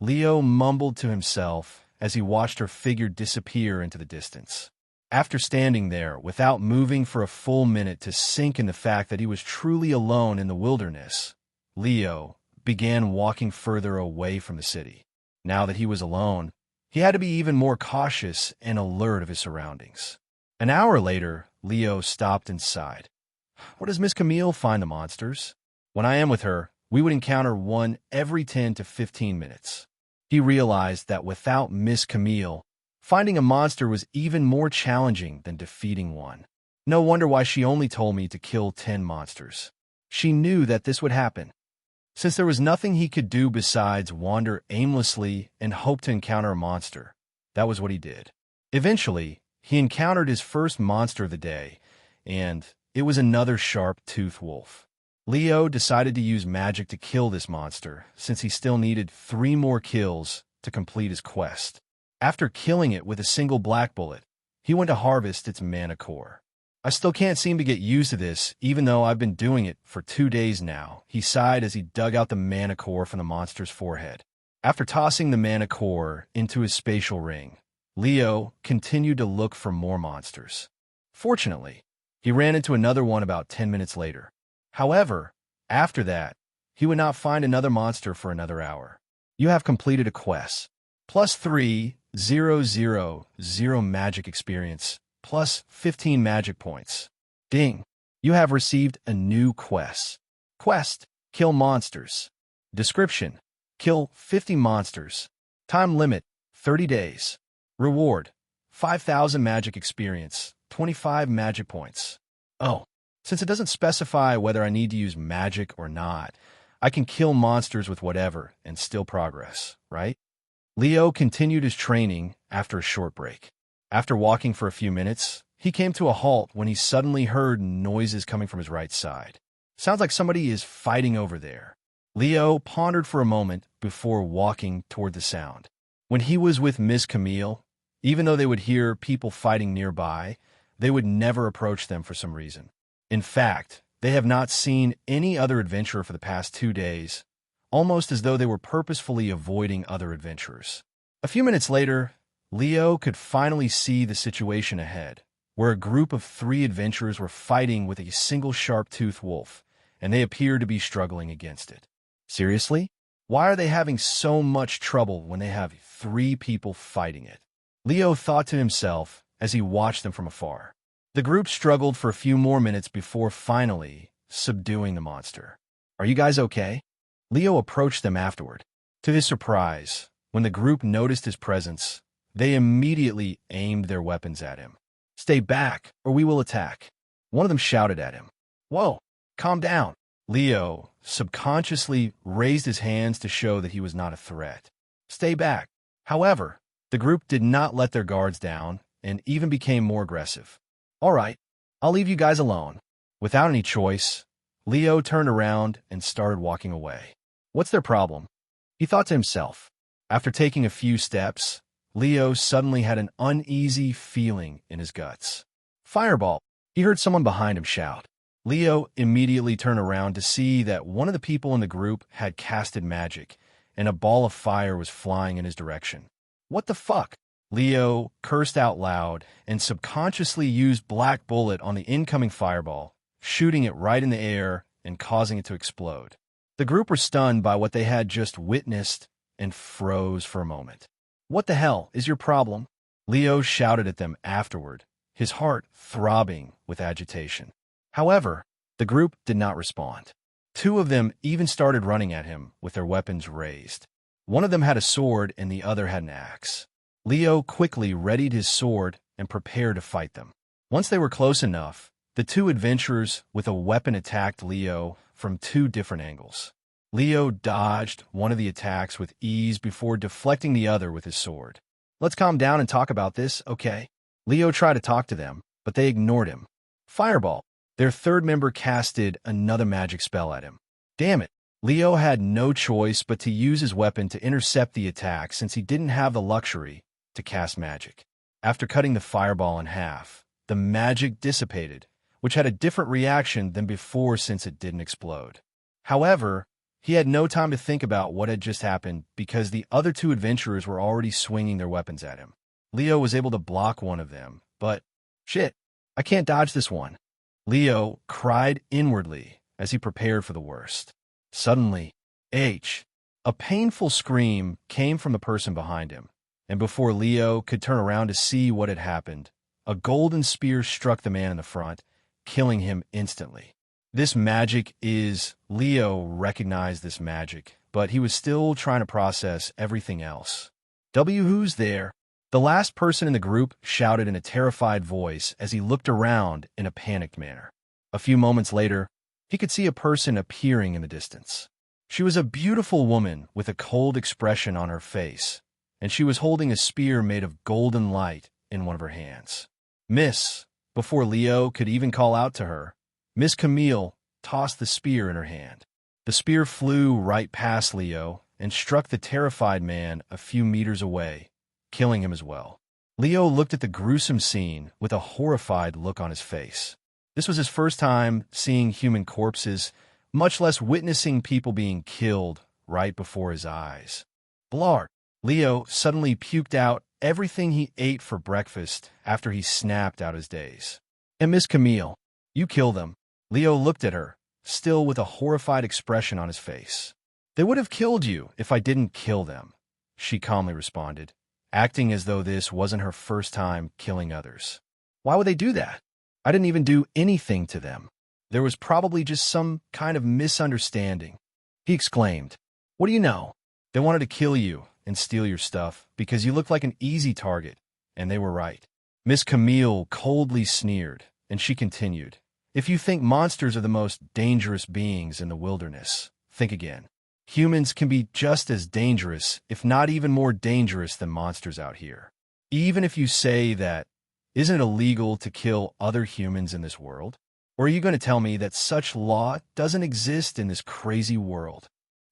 Leo mumbled to himself as he watched her figure disappear into the distance. After standing there without moving for a full minute to sink in the fact that he was truly alone in the wilderness, Leo began walking further away from the city. Now that he was alone, he had to be even more cautious and alert of his surroundings. An hour later, Leo stopped and sighed. Where does Miss Camille find the monsters? When I am with her, we would encounter one every 10 to 15 minutes. He realized that without Miss Camille, finding a monster was even more challenging than defeating one. No wonder why she only told me to kill 10 monsters. She knew that this would happen. Since there was nothing he could do besides wander aimlessly and hope to encounter a monster, that was what he did. Eventually, he encountered his first monster of the day, and it was another sharp-toothed wolf. Leo decided to use magic to kill this monster, since he still needed 3 more kills to complete his quest. After killing it with a single black bullet, he went to harvest its mana core. I still can't seem to get used to this, even though I've been doing it for 2 days now, he sighed as he dug out the mana core from the monster's forehead. After tossing the mana core into his spatial ring, Leo continued to look for more monsters. Fortunately, he ran into another one about 10 minutes later. However, after that, he would not find another monster for another hour. You have completed a quest. Plus 3,000 magic experience. Plus 15 magic points. Ding! You have received a new quest. Quest: kill monsters. Description: kill 50 monsters. Time limit: 30 days. Reward: 5,000 magic experience, 25 magic points. Oh, since it doesn't specify whether I need to use magic or not, I can kill monsters with whatever and still progress, right? Leo continued his training after a short break. After walking for a few minutes, he came to a halt when he suddenly heard noises coming from his right side. Sounds like somebody is fighting over there. Leo pondered for a moment before walking toward the sound. When he was with Miss Camille, even though they would hear people fighting nearby, they would never approach them for some reason. In fact, they have not seen any other adventurer for the past 2 days, almost as though they were purposefully avoiding other adventurers. A few minutes later, Leo could finally see the situation ahead, where a group of 3 adventurers were fighting with a single sharp-toothed wolf, and they appeared to be struggling against it. Seriously? Why are they having so much trouble when they have 3 people fighting it? Leo thought to himself as he watched them from afar. The group struggled for a few more minutes before finally subduing the monster. Are you guys okay? Leo approached them afterward. To his surprise, when the group noticed his presence, they immediately aimed their weapons at him. Stay back, or we will attack. One of them shouted at him. Whoa, calm down. Leo subconsciously raised his hands to show that he was not a threat. Stay back. However, the group did not let their guards down and even became more aggressive. All right, I'll leave you guys alone. Without any choice, Leo turned around and started walking away. What's their problem? He thought to himself. After taking a few steps, Leo suddenly had an uneasy feeling in his guts. Fireball! He heard someone behind him shout. Leo immediately turned around to see that one of the people in the group had casted magic, and a ball of fire was flying in his direction. What the fuck? Leo cursed out loud and subconsciously used Black Bullet on the incoming fireball, shooting it right in the air and causing it to explode. The group were stunned by what they had just witnessed and froze for a moment. What the hell is your problem? Leo shouted at them afterward, his heart throbbing with agitation. However, the group did not respond. 2 of them even started running at him with their weapons raised. One of them had a sword and the other had an axe. Leo quickly readied his sword and prepared to fight them. Once they were close enough, the 2 adventurers with a weapon attacked Leo from 2 different angles. Leo dodged one of the attacks with ease before deflecting the other with his sword. Let's calm down and talk about this, okay? Leo tried to talk to them, but they ignored him. Fireball! Their 3rd member casted another magic spell at him. Damn it! Leo had no choice but to use his weapon to intercept the attack since he didn't have the luxury to cast magic. After cutting the fireball in half, the magic dissipated, which had a different reaction than before since it didn't explode. However, he had no time to think about what had just happened because the other 2 adventurers were already swinging their weapons at him. Leo was able to block one of them, but, shit, I can't dodge this one. Leo cried inwardly as he prepared for the worst. Suddenly, H. A painful scream came from the person behind him, and before Leo could turn around to see what had happened, a golden spear struck the man in the front, killing him instantly. This magic is... Leo recognized this magic, but he was still trying to process everything else. Who's there? The last person in the group shouted in a terrified voice as he looked around in a panicked manner. A few moments later, he could see a person appearing in the distance. She was a beautiful woman with a cold expression on her face, and she was holding a spear made of golden light in one of her hands. Miss, before Leo could even call out to her, Miss Camille tossed the spear in her hand. The spear flew right past Leo and struck the terrified man a few meters away, killing him as well. Leo looked at the gruesome scene with a horrified look on his face. This was his first time seeing human corpses, much less witnessing people being killed right before his eyes. Blart! Leo suddenly puked out everything he ate for breakfast after he snapped out his days. And Miss Camille, you kill them. Leo looked at her, still with a horrified expression on his face. They would have killed you if I didn't kill them, she calmly responded, acting as though this wasn't her first time killing others. Why would they do that? I didn't even do anything to them. There was probably just some kind of misunderstanding. He exclaimed, What do you know? They wanted to kill you and steal your stuff because you looked like an easy target, and they were right. Miss Camille coldly sneered, and she continued, If you think monsters are the most dangerous beings in the wilderness, think again. Humans can be just as dangerous, if not even more dangerous than monsters out here. Even if you say that, isn't it illegal to kill other humans in this world? Or are you going to tell me that such law doesn't exist in this crazy world?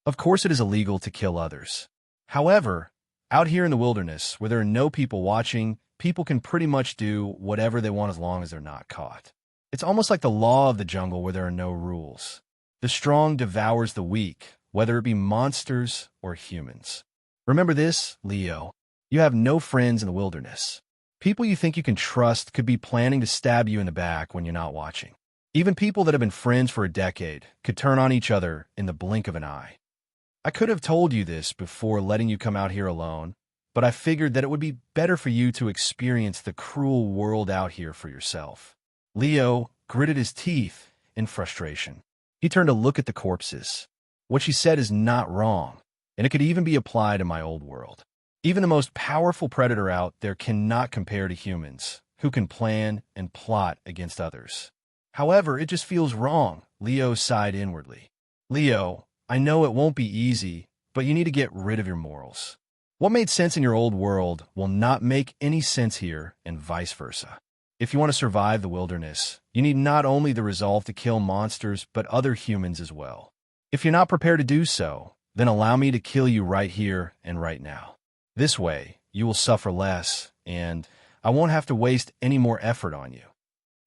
Of course it is illegal to kill others. However, out here in the wilderness, where there are no people watching, people can pretty much do whatever they want as long as they're not caught. It's almost like the law of the jungle where there are no rules. The strong devours the weak, whether it be monsters or humans. Remember this, Leo. You have no friends in the wilderness. People you think you can trust could be planning to stab you in the back when you're not watching. Even people that have been friends for a decade could turn on each other in the blink of an eye. I could have told you this before letting you come out here alone, but I figured that it would be better for you to experience the cruel world out here for yourself. Leo gritted his teeth in frustration. He turned to look at the corpses. What she said is not wrong, and it could even be applied in my old world. Even the most powerful predator out there cannot compare to humans, who can plan and plot against others. However, it just feels wrong, Leo sighed inwardly. Leo, I know it won't be easy, but you need to get rid of your morals. What made sense in your old world will not make any sense here, and vice versa. If you want to survive the wilderness, you need not only the resolve to kill monsters, but other humans as well. If you're not prepared to do so, then allow me to kill you right here and right now. This way, you will suffer less, and I won't have to waste any more effort on you.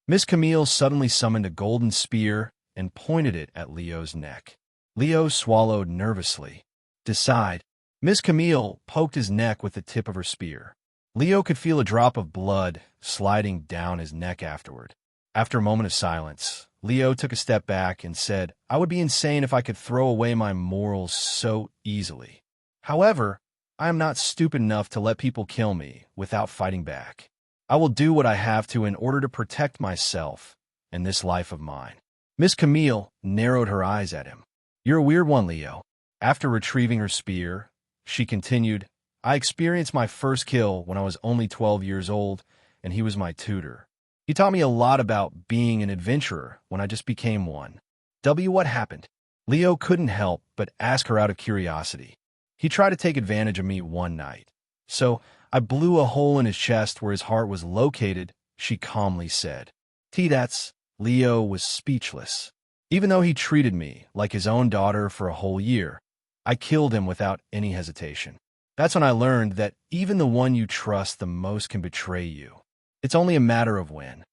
Miss Camille suddenly summoned a golden spear and pointed it at Leo's neck. Leo swallowed nervously. Decide. Miss Camille poked his neck with the tip of her spear. Leo could feel a drop of blood sliding down his neck afterward. After a moment of silence, Leo took a step back and said, I would be insane if I could throw away my morals so easily. However, I am not stupid enough to let people kill me without fighting back. I will do what I have to in order to protect myself and this life of mine. Miss Camille narrowed her eyes at him. You're a weird one, Leo. After retrieving her spear, she continued, I experienced my first kill when I was only 12 years old, and he was my tutor. He taught me a lot about being an adventurer when I just became one. What happened? Leo couldn't help but ask her out of curiosity. He tried to take advantage of me one night. So I blew a hole in his chest where his heart was located, she calmly said. That's... Leo was speechless. Even though he treated me like his own daughter for a whole year, I killed him without any hesitation. That's when I learned that even the one you trust the most can betray you. It's only a matter of when.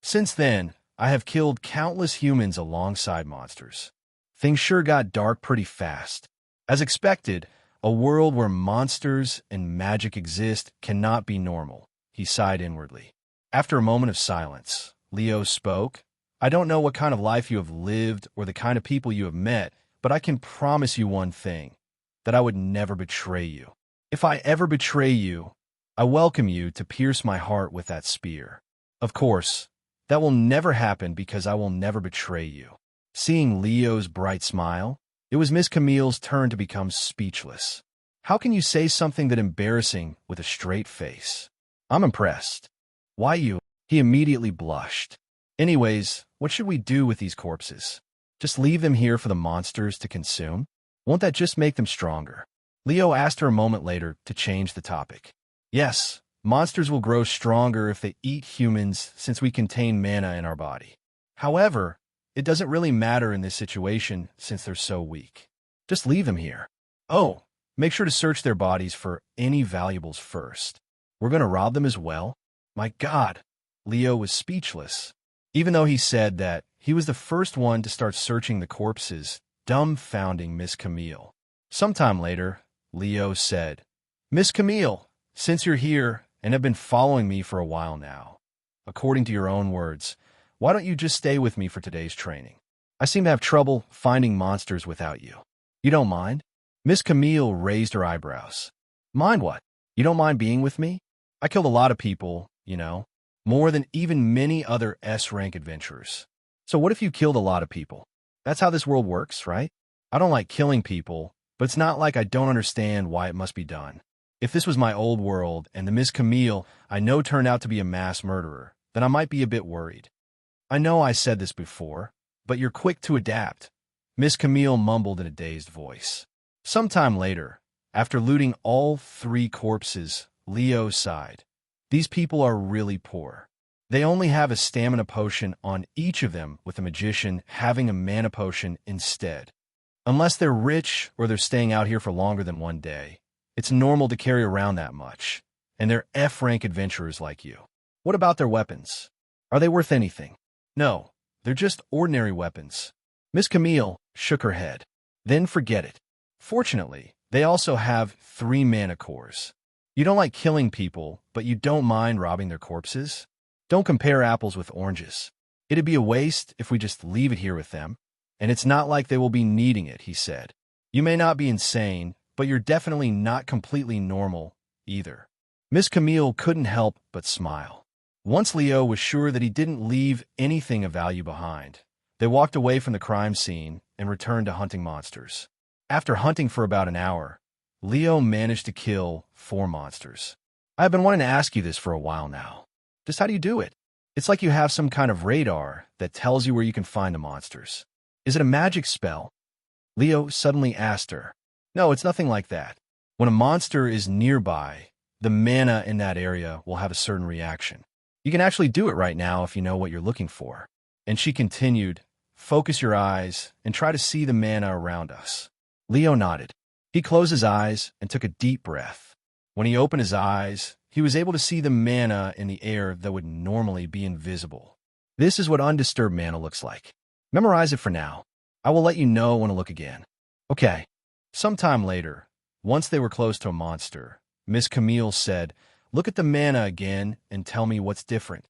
Since then, I have killed countless humans alongside monsters. Things sure got dark pretty fast. As expected, a world where monsters and magic exist cannot be normal, he sighed inwardly. After a moment of silence, Leo spoke. I don't know what kind of life you have lived or the kind of people you have met, but I can promise you one thing, that I would never betray you. If I ever betray you, I welcome you to pierce my heart with that spear. Of course, that will never happen because I will never betray you." Seeing Leo's bright smile, it was Miss Camille's turn to become speechless. "How can you say something that embarrassing with a straight face? I'm impressed." "Why you?" He immediately blushed. "Anyways, what should we do with these corpses? Just leave them here for the monsters to consume? Won't that just make them stronger?" Leo asked her a moment later to change the topic. "Yes, monsters will grow stronger if they eat humans since we contain mana in our body. However, it doesn't really matter in this situation since they're so weak. Just leave them here. Oh, make sure to search their bodies for any valuables first. We're going to rob them as well?" My God, Leo was speechless. Even though he said that he was the first one to start searching the corpses, dumbfounding Miss Camille. Sometime later, Leo said, "Miss Camille, since you're here and have been following me for a while now, according to your own words, why don't you just stay with me for today's training? I seem to have trouble finding monsters without you. You don't mind?" Miss Camille raised her eyebrows. "Mind what? You don't mind being with me? I killed a lot of people, you know, more than even many other S-rank adventurers. So what if you killed a lot of people? That's how this world works, right? I don't like killing people, but it's not like I don't understand why it must be done. If this was my old world and the Miss Camille I know turned out to be a mass murderer, then I might be a bit worried. I know I said this before, but you're quick to adapt," Miss Camille mumbled in a dazed voice. Sometime later, after looting all 3 corpses, Leo sighed. "These people are really poor. They only have a stamina potion on each of them, with a magician having a mana potion instead. Unless they're rich or they're staying out here for longer than one day, it's normal to carry around that much, and they're F-rank adventurers like you. What about their weapons? Are they worth anything?" "No, they're just ordinary weapons." Miss Camille shook her head. "Then forget it. Fortunately, they also have 3 mana cores. You don't like killing people, but you don't mind robbing their corpses? Don't compare apples with oranges. It'd be a waste if we just leave it here with them, and it's not like they will be needing it," he said. "You may not be insane, but you're definitely not completely normal either." Miss Camille couldn't help but smile. Once Leo was sure that he didn't leave anything of value behind, they walked away from the crime scene and returned to hunting monsters. After hunting for about an hour, Leo managed to kill 4 monsters. "I've been wanting to ask you this for a while now. Just how do you do it? It's like you have some kind of radar that tells you where you can find the monsters. Is it a magic spell?" Leo suddenly asked her. "No, it's nothing like that. When a monster is nearby, the mana in that area will have a certain reaction. You can actually do it right now if you know what you're looking for." And she continued, "Focus your eyes and try to see the mana around us." Leo nodded. He closed his eyes and took a deep breath. When he opened his eyes, he was able to see the mana in the air that would normally be invisible. This is what undisturbed mana looks like. Memorize it for now. I will let you know when to look again. Okay. Sometime later, once they were close to a monster, Miss Camille said, "Look at the mana again and tell me what's different."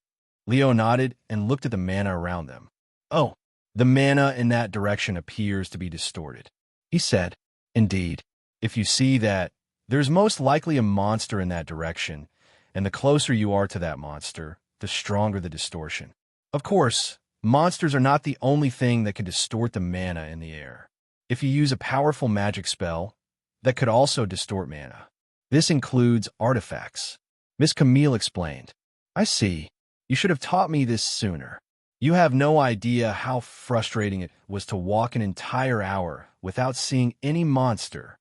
Leo nodded and looked at the mana around them. "Oh, the mana in that direction appears to be distorted," he said. "Indeed, if you see that, there's most likely a monster in that direction, and the closer you are to that monster, the stronger the distortion. Of course, monsters are not the only thing that can distort the mana in the air. If you use a powerful magic spell, that could also distort mana. This includes artifacts," Miss Camille explained. "I see. You should have taught me this sooner. You have no idea how frustrating it was to walk an entire hour without seeing any monster."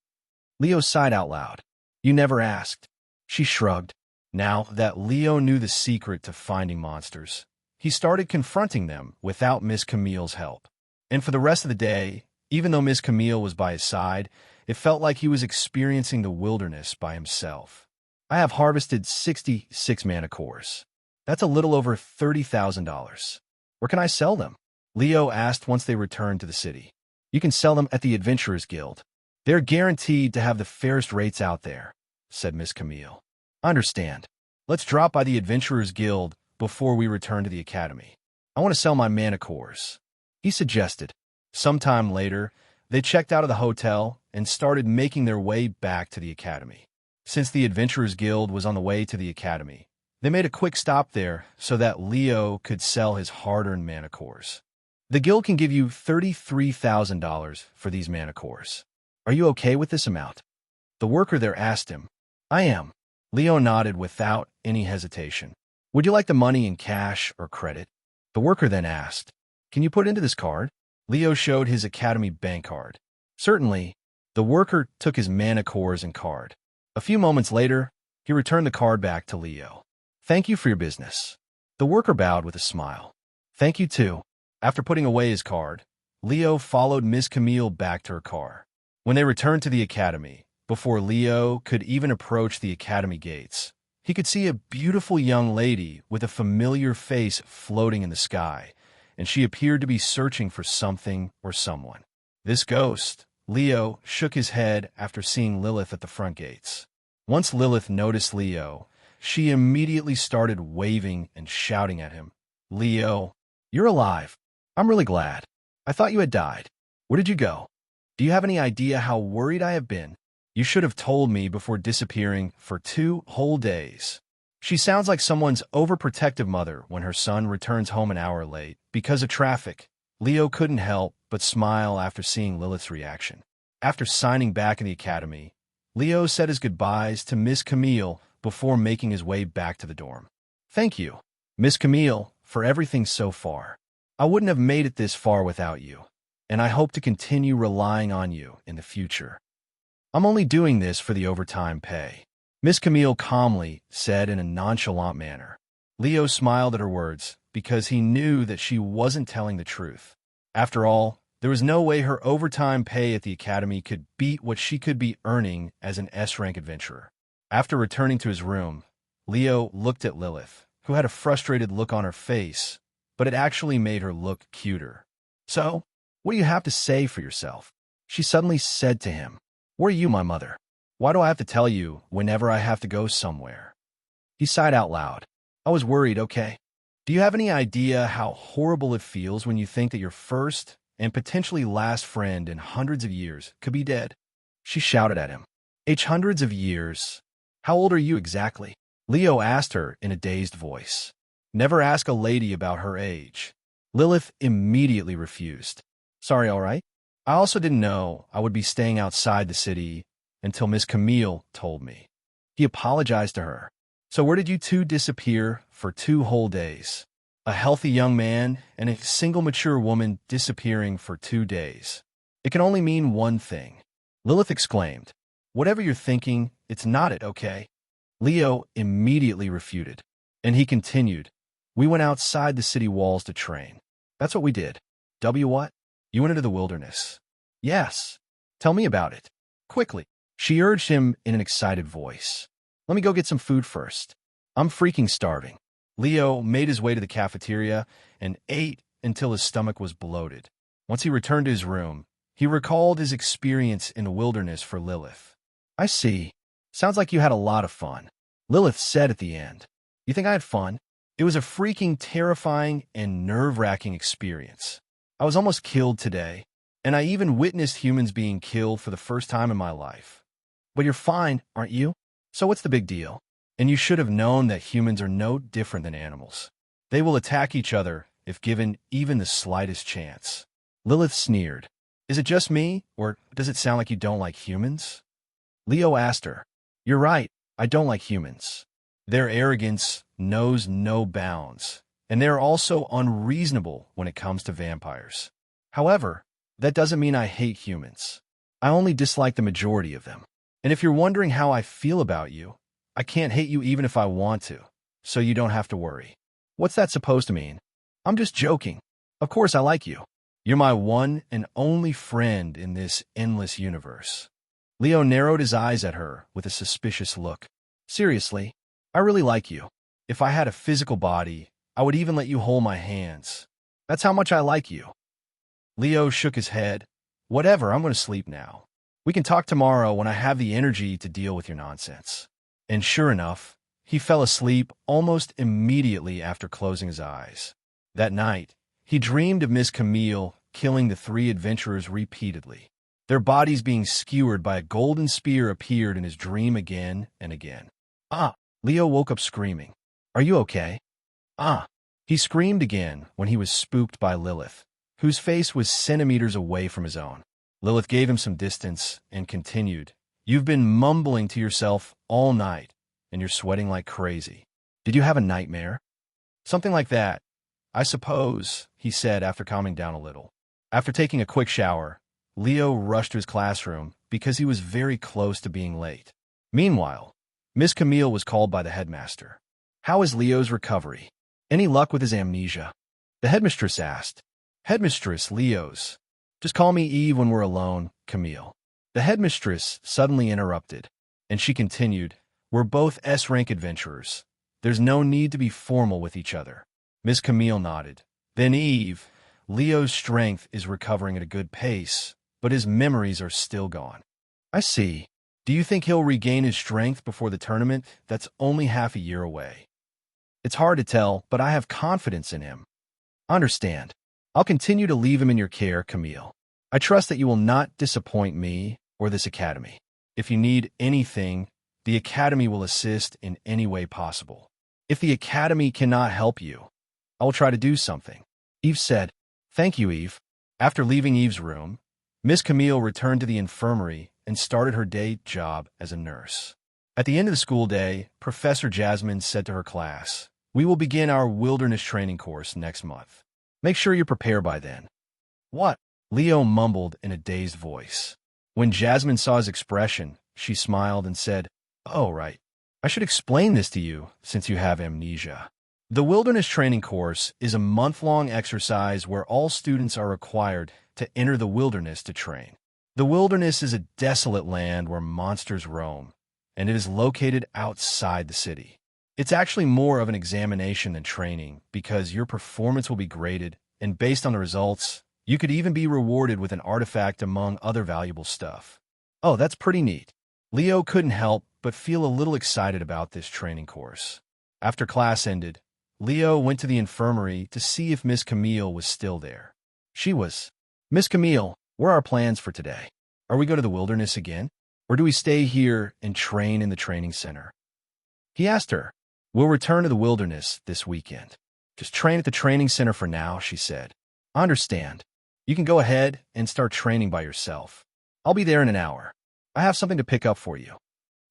Leo sighed out loud. "You never asked." She shrugged. Now that Leo knew the secret to finding monsters, he started confronting them without Miss Camille's help. And for the rest of the day, even though Miss Camille was by his side, it felt like he was experiencing the wilderness by himself. "I have harvested 66 mana cores. That's a little over $30,000. Where can I sell them?" Leo asked once they returned to the city. "You can sell them at the Adventurers Guild. They're guaranteed to have the fairest rates out there," said Miss Camille. "I understand. Let's drop by the Adventurers Guild before we return to the academy. I want to sell my mana cores," he suggested. Sometime later, They checked out of the hotel and started making their way back to the academy. Since the Adventurers Guild was on the way to the academy, they made a quick stop there so that Leo could sell his hard-earned mana cores. The guild can give you $33,000 for these mana cores. Are you okay with this amount? The worker there asked him. I am. Leo nodded without any hesitation. Would you like the money in cash or credit? The worker then asked. Can you put into this card? Leo showed his academy bank card. Certainly. The worker took his mana cores and card. A few moments later, he returned the card back to Leo. Thank you for your business. The worker bowed with a smile. Thank you too. After putting away his card, Leo followed Miss Camille back to her car. When they returned to the academy, before Leo could even approach the academy gates, he could see a beautiful young lady with a familiar face floating in the sky, and she appeared to be searching for something or someone. This ghost, Leo shook his head after seeing Lilith at the front gates. Once Lilith noticed Leo, she immediately started waving and shouting at him. Leo, you're alive. I'm really glad. I thought you had died. Where did you go? Do you have any idea how worried I have been? You should have told me before disappearing for 2 whole days. She sounds like someone's overprotective mother when her son returns home an hour late because of traffic. Leo couldn't help but smile after seeing Lilith's reaction. After signing back in the academy, Leo said his goodbyes to Miss Camille before making his way back to the dorm. Thank you, Miss Camille, for everything so far. I wouldn't have made it this far without you, and I hope to continue relying on you in the future. I'm only doing this for the overtime pay, Miss Camille calmly said in a nonchalant manner. Leo smiled at her words because he knew that she wasn't telling the truth. After all, there was no way her overtime pay at the academy could beat what she could be earning as an S-rank adventurer. After returning to his room, Leo looked at Lilith, who had a frustrated look on her face, but it actually made her look cuter. So, what do you have to say for yourself? She suddenly said to him. Where are you, my mother? Why do I have to tell you whenever I have to go somewhere? He sighed out loud. I was worried, okay? Do you have any idea how horrible it feels when you think that your first and potentially last friend in hundreds of years could be dead? She shouted at him. Hundreds of years? How old are you exactly? Leo asked her in a dazed voice. Never ask a lady about her age. Lilith immediately refused. Sorry, all right? I also didn't know I would be staying outside the city until Miss Camille told me. He apologized to her. So where did you two disappear for 2 whole days? A healthy young man and a single mature woman disappearing for 2 days. It can only mean one thing. Lilith exclaimed. Whatever you're thinking, it's not it, okay? Leo immediately refuted. And he continued. We went outside the city walls to train. That's what we did. What? You went into the wilderness. Yes. Tell me about it. Quickly. She urged him in an excited voice. Let me go get some food first. I'm freaking starving. Leo made his way to the cafeteria and ate until his stomach was bloated. Once he returned to his room, he recalled his experience in the wilderness for Lilith. I see. Sounds like you had a lot of fun. Lilith said at the end. You think I had fun? It was a freaking terrifying and nerve-wracking experience. I was almost killed today, and I even witnessed humans being killed for the first time in my life. But you're fine, aren't you? So what's the big deal? And you should have known that humans are no different than animals. They will attack each other if given even the slightest chance. Lilith sneered. Is it just me, or does it sound like you don't like humans? Leo asked her. You're right, I don't like humans. Their arrogance knows no bounds, and they are also unreasonable when it comes to vampires. However, that doesn't mean I hate humans. I only dislike the majority of them. And if you're wondering how I feel about you, I can't hate you even if I want to, so you don't have to worry. What's that supposed to mean? I'm just joking. Of course I like you. You're my one and only friend in this endless universe. Leo narrowed his eyes at her with a suspicious look. Seriously, I really like you. If I had a physical body, I would even let you hold my hands. That's how much I like you. Leo shook his head. Whatever, I'm going to sleep now. We can talk tomorrow when I have the energy to deal with your nonsense. And sure enough, he fell asleep almost immediately after closing his eyes. That night, he dreamed of Miss Camille killing the 3 adventurers repeatedly. Their bodies being skewered by a golden spear appeared in his dream again and again. Ah! Leo woke up screaming. Are you okay? Ah! He screamed again when he was spooked by Lilith, whose face was centimeters away from his own. Lilith gave him some distance and continued. You've been mumbling to yourself all night, and you're sweating like crazy. Did you have a nightmare? Something like that, I suppose, he said after calming down a little. After taking a quick shower, Leo rushed to his classroom because he was very close to being late. Meanwhile, Miss Camille was called by the headmaster. How is Leo's recovery? Any luck with his amnesia? The headmistress asked. Headmistress, Leo's. Just call me Eve when we're alone, Camille. The headmistress suddenly interrupted, and she continued, We're both S-rank adventurers. There's no need to be formal with each other. Miss Camille nodded. Then Eve, Leo's strength is recovering at a good pace, but his memories are still gone. I see. Do you think he'll regain his strength before the tournament? That's only half a year away. It's hard to tell, but I have confidence in him. Understand. I'll continue to leave him in your care, Camille. I trust that you will not disappoint me or this academy. If you need anything, the academy will assist in any way possible. If the academy cannot help you, I will try to do something. Eve said, Thank you, Eve. After leaving Eve's room, Miss Camille returned to the infirmary and started her day job as a nurse. At the end of the school day, Professor Jasmine said to her class, We will begin our wilderness training course next month. Make sure you're prepared by then. What? Leo mumbled in a dazed voice. When Jasmine saw his expression, she smiled and said, Oh, right. I should explain this to you since you have amnesia. The wilderness training course is a month-long exercise where all students are required to enter the wilderness to train. The wilderness is a desolate land where monsters roam, and it is located outside the city. It's actually more of an examination than training because your performance will be graded, and based on the results, you could even be rewarded with an artifact among other valuable stuff. Oh, that's pretty neat. Leo couldn't help but feel a little excited about this training course. After class ended, Leo went to the infirmary to see if Miss Camille was still there. She was. Miss Camille, what are our plans for today? Are we going to the wilderness again? Or do we stay here and train in the training center? He asked her. We'll return to the wilderness this weekend. Just train at the training center for now, she said. I understand. You can go ahead and start training by yourself. I'll be there in an hour. I have something to pick up for you.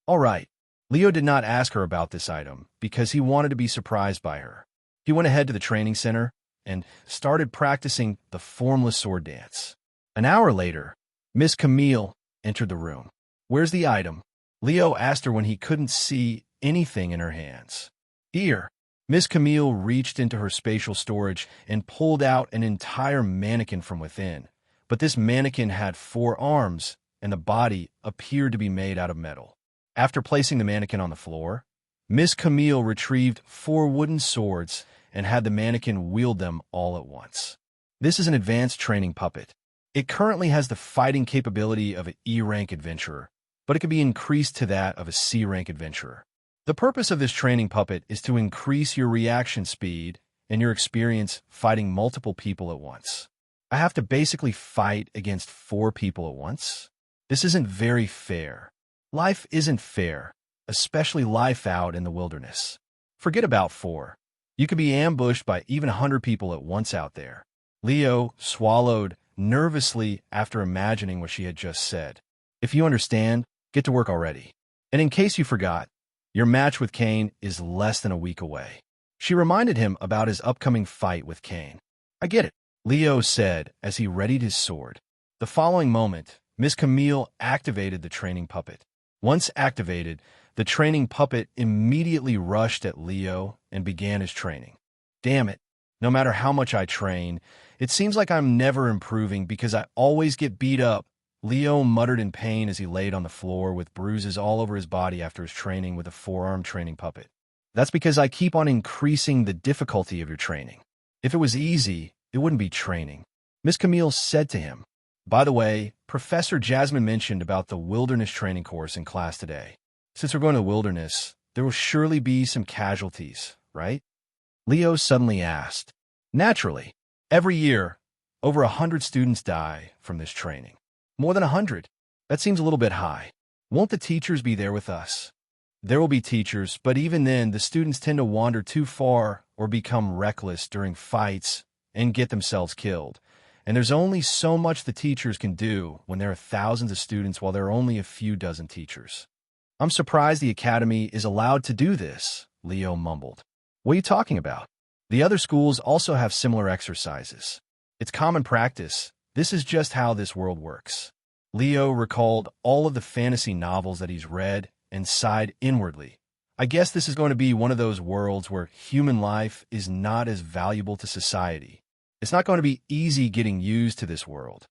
All right. Leo did not ask her about this item because he wanted to be surprised by her. He went ahead to the training center and started practicing the formless sword dance. An hour later, Miss Camille entered the room. Where's the item? Leo asked her when he couldn't see anything in her hands. Here, Miss Camille reached into her spatial storage and pulled out an entire mannequin from within. But this mannequin had 4 arms, and the body appeared to be made out of metal. After placing the mannequin on the floor, Miss Camille retrieved 4 wooden swords and had the mannequin wield them all at once. This is an advanced training puppet. It currently has the fighting capability of an E-rank adventurer, but it can be increased to that of a C-rank adventurer. The purpose of this training puppet is to increase your reaction speed and your experience fighting multiple people at once. I have to basically fight against 4 people at once? This isn't very fair. Life isn't fair, especially life out in the wilderness. Forget about 4. You could be ambushed by even 100 people at once out there. Leo swallowed nervously after imagining what she had just said. If you understand, get to work already. And in case you forgot, your match with Cain is less than a week away. She reminded him about his upcoming fight with Cain. I get it, Leo said as he readied his sword. The following moment, Miss Camille activated the training puppet. Once activated, the training puppet immediately rushed at Leo and began his training. Damn it, no matter how much I train, it seems like I'm never improving because I always get beat up. Leo muttered in pain as he laid on the floor with bruises all over his body after his training with a 4-arm training puppet. That's because I keep on increasing the difficulty of your training. If it was easy, it wouldn't be training. Miss Camille said to him. By the way, Professor Jasmine mentioned about the wilderness training course in class today. Since we're going to the wilderness, there will surely be some casualties, right? Leo suddenly asked. Naturally, every year, over 100 students die from this training. More than 100? That seems a little bit high. Won't the teachers be there with us? There will be teachers, but even then, the students tend to wander too far or become reckless during fights and get themselves killed. And there's only so much the teachers can do when there are thousands of students while there are only a few dozen teachers. I'm surprised the academy is allowed to do this, Leo mumbled. What are you talking about? The other schools also have similar exercises. It's common practice. This is just how this world works. Leo recalled all of the fantasy novels that he's read and sighed inwardly. I guess this is going to be one of those worlds where human life is not as valuable to society. It's not going to be easy getting used to this world.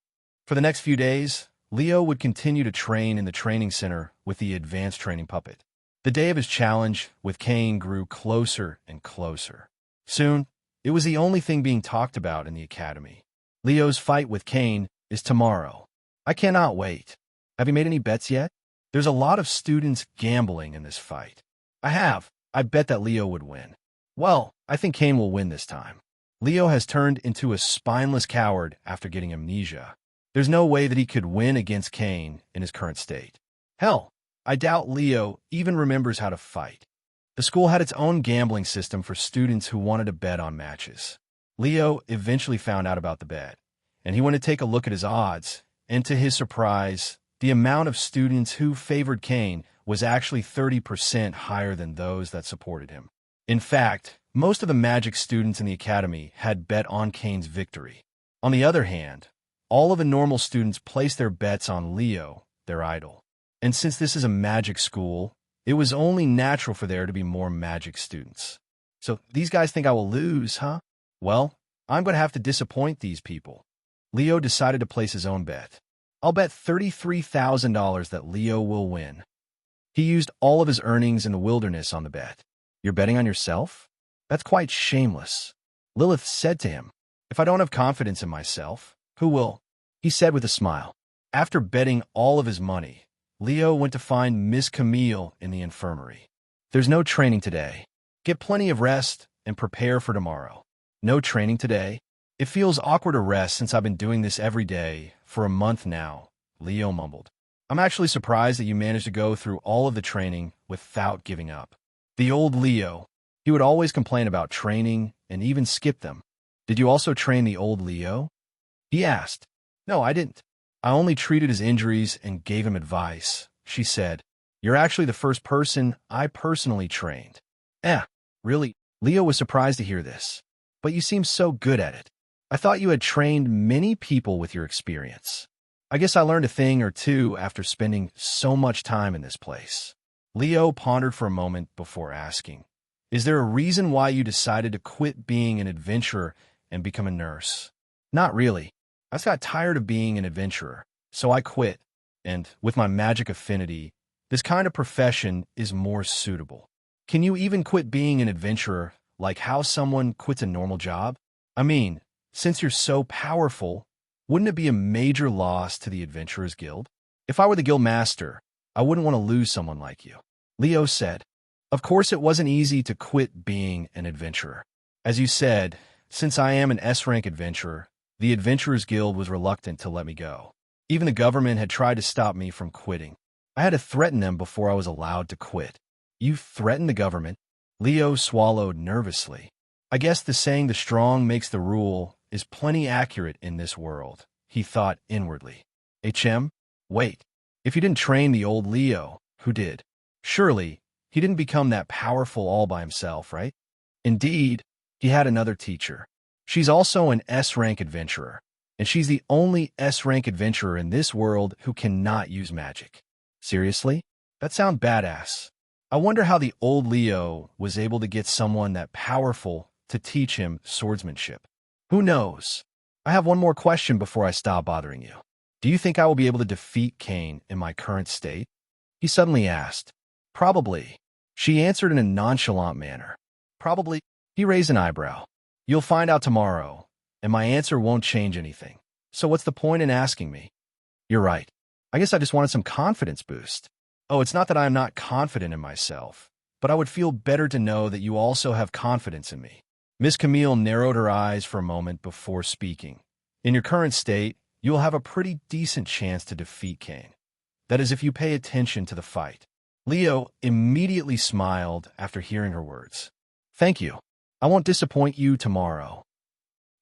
For the next few days, Leo would continue to train in the training center with the advanced training puppet. The day of his challenge with Cain grew closer and closer. Soon, it was the only thing being talked about in the academy. Leo's fight with Cain is tomorrow. I cannot wait. Have you made any bets yet? There's a lot of students gambling in this fight. I have. I bet that Leo would win. Well, I think Cain will win this time. Leo has turned into a spineless coward after getting amnesia. There's no way that he could win against Cain in his current state. Hell, I doubt Leo even remembers how to fight. The school had its own gambling system for students who wanted to bet on matches. Leo eventually found out about the bet, and he went to take a look at his odds, and to his surprise, the amount of students who favored Cain was actually 30% higher than those that supported him. In fact, most of the magic students in the academy had bet on Cain's victory. On the other hand, all of the normal students placed their bets on Leo, their idol. And since this is a magic school, it was only natural for there to be more magic students. So these guys think I will lose, huh? Well, I'm going to have to disappoint these people. Leo decided to place his own bet. I'll bet $33,000 that Leo will win. He used all of his earnings in the wilderness on the bet. You're betting on yourself? That's quite shameless. Lilith said to him, if I don't have confidence in myself, who will? He said with a smile. After betting all of his money, Leo went to find Miss Camille in the infirmary. There's no training today. Get plenty of rest and prepare for tomorrow. No training today? It feels awkward to rest since I've been doing this every day for a month now, Leo mumbled. I'm actually surprised that you managed to go through all of the training without giving up. The old Leo. He would always complain about training and even skip them. Did you also train the old Leo? He asked. No, I didn't. I only treated his injuries and gave him advice, she said. You're actually the first person I personally trained. Really? Leo was surprised to hear this. But you seem so good at it. I thought you had trained many people with your experience. I guess I learned a thing or two after spending so much time in this place. Leo pondered for a moment before asking, is there a reason why you decided to quit being an adventurer and become a nurse? Not really. I just got tired of being an adventurer, so I quit. And with my magic affinity, this kind of profession is more suitable. Can you even quit being an adventurer like how someone quits a normal job? I mean, since you're so powerful, wouldn't it be a major loss to the Adventurers Guild? If I were the guild master, I wouldn't want to lose someone like you. Leo said, of course it wasn't easy to quit being an adventurer. As you said, since I am an S-rank adventurer, the Adventurers Guild was reluctant to let me go. Even the government had tried to stop me from quitting. I had to threaten them before I was allowed to quit. You threatened the government? Leo swallowed nervously. I guess the saying the strong makes the rule is plenty accurate in this world, he thought inwardly. Wait. If you didn't train the old Leo, who did? Surely, he didn't become that powerful all by himself, right? Indeed, he had another teacher. She's also an S-rank adventurer, and she's the only S-rank adventurer in this world who cannot use magic. Seriously? That sounds badass. I wonder how the old Leo was able to get someone that powerful to teach him swordsmanship. Who knows? I have one more question before I stop bothering you. Do you think I will be able to defeat Cain in my current state? He suddenly asked. Probably. She answered in a nonchalant manner. Probably. He raised an eyebrow. You'll find out tomorrow, and my answer won't change anything. So what's the point in asking me? You're right. I guess I just wanted some confidence boost. Oh, it's not that I am not confident in myself, but I would feel better to know that you also have confidence in me. Miss Camille narrowed her eyes for a moment before speaking. In your current state, you'll have a pretty decent chance to defeat Cain. That is, if you pay attention to the fight. Leo immediately smiled after hearing her words. Thank you. I won't disappoint you tomorrow,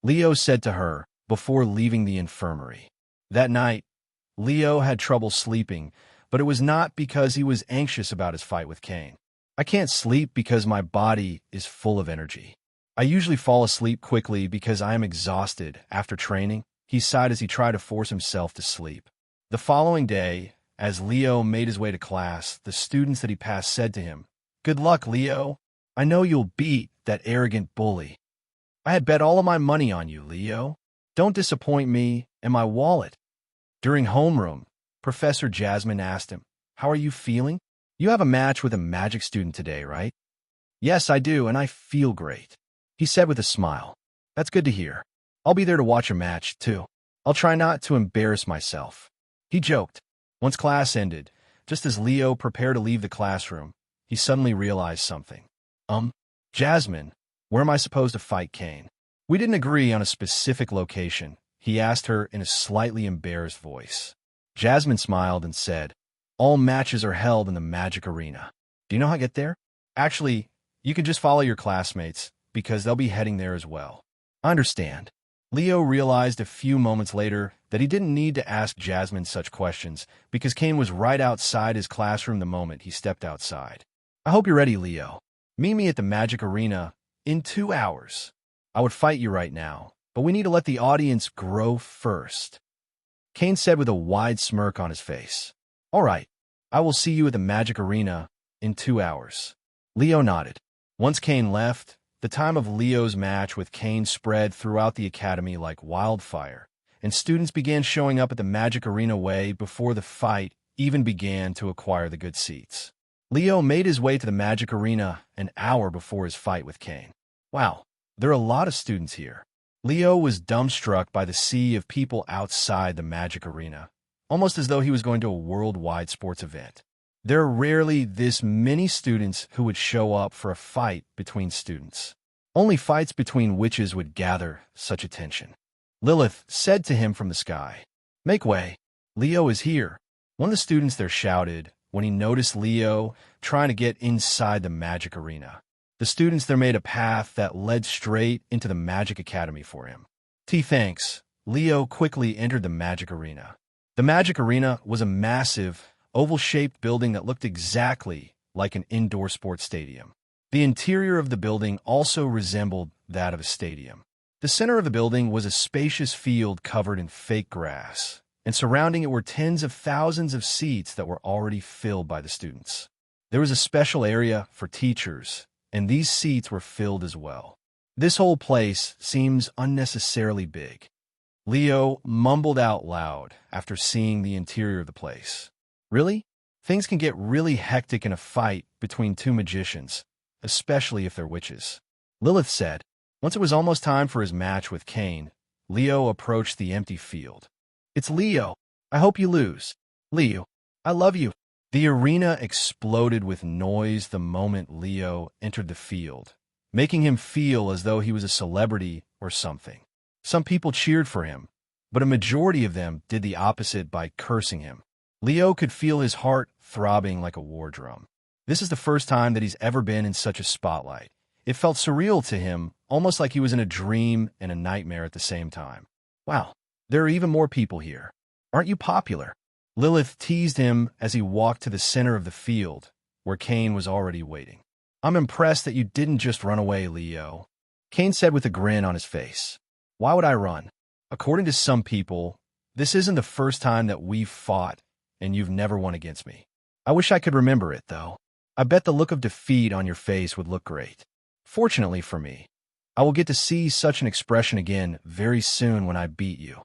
Leo said to her before leaving the infirmary. That night, Leo had trouble sleeping, but it was not because he was anxious about his fight with Cain. I can't sleep because my body is full of energy. I usually fall asleep quickly because I am exhausted after training, he sighed as he tried to force himself to sleep. The following day, as Leo made his way to class, the students that he passed said to him, "Good luck, Leo. I know you'll beat that arrogant bully. I had bet all of my money on you, Leo. Don't disappoint me and my wallet." During homeroom, Professor Jasmine asked him, "How are you feeling? You have a match with a magic student today, right?" "Yes, I do, and I feel great," he said with a smile. "That's good to hear. I'll be there to watch your match, too. I'll try not to embarrass myself," he joked. Once class ended, just as Leo prepared to leave the classroom, he suddenly realized something. Jasmine, where am I supposed to fight Cain?" "We didn't agree on a specific location," he asked her in a slightly embarrassed voice. Jasmine smiled and said, "All matches are held in the magic arena. Do you know how to get there?" "Actually, you can just follow your classmates, because they'll be heading there as well." "I understand." Leo realized a few moments later that he didn't need to ask Jasmine such questions because Cain was right outside his classroom the moment he stepped outside. "I hope you're ready, Leo. Meet me at the magic arena in 2 hours. I would fight you right now, but we need to let the audience grow first," Cain said with a wide smirk on his face. "All right, I will see you at the magic arena in 2 hours." Leo nodded. Once Cain left, the time of Leo's match with Cain spread throughout the academy like wildfire, and students began showing up at the magic arena way before the fight even began to acquire the good seats. Leo made his way to the magic arena an hour before his fight with Cain. Wow, there are a lot of students here. Leo was dumbstruck by the sea of people outside the magic arena, almost as though he was going to a worldwide sports event. There are rarely this many students who would show up for a fight between students. Only fights between witches would gather such attention. Lilith said to him from the sky, "Make way. Leo is here." One of the students there shouted when he noticed Leo trying to get inside the magic arena. The students there made a path that led straight into the magic academy for him. Thanks. Leo quickly entered the magic arena. The magic arena was a massive, oval-shaped building that looked exactly like an indoor sports stadium. The interior of the building also resembled that of a stadium. The center of the building was a spacious field covered in fake grass, and surrounding it were tens of thousands of seats that were already filled by the students. There was a special area for teachers, and these seats were filled as well. This whole place seems unnecessarily big. Leo mumbled out loud after seeing the interior of the place. Really? Things can get really hectic in a fight between two magicians, especially if they're witches. Lilith said. Once it was almost time for his match with Cain, Leo approached the empty field. "It's Leo. I hope you lose. Leo, I love you." The arena exploded with noise the moment Leo entered the field, making him feel as though he was a celebrity or something. Some people cheered for him, but a majority of them did the opposite by cursing him. Leo could feel his heart throbbing like a war drum. This is the first time that he's ever been in such a spotlight. It felt surreal to him, almost like he was in a dream and a nightmare at the same time. "Wow, there are even more people here. Aren't you popular?" Lilith teased him as he walked to the center of the field, where Cain was already waiting. "I'm impressed that you didn't just run away, Leo," Cain said with a grin on his face. "Why would I run? According to some people, this isn't the first time that we've fought, and you've never won against me. I wish I could remember it, though. I bet the look of defeat on your face would look great. Fortunately for me, I will get to see such an expression again very soon when I beat you."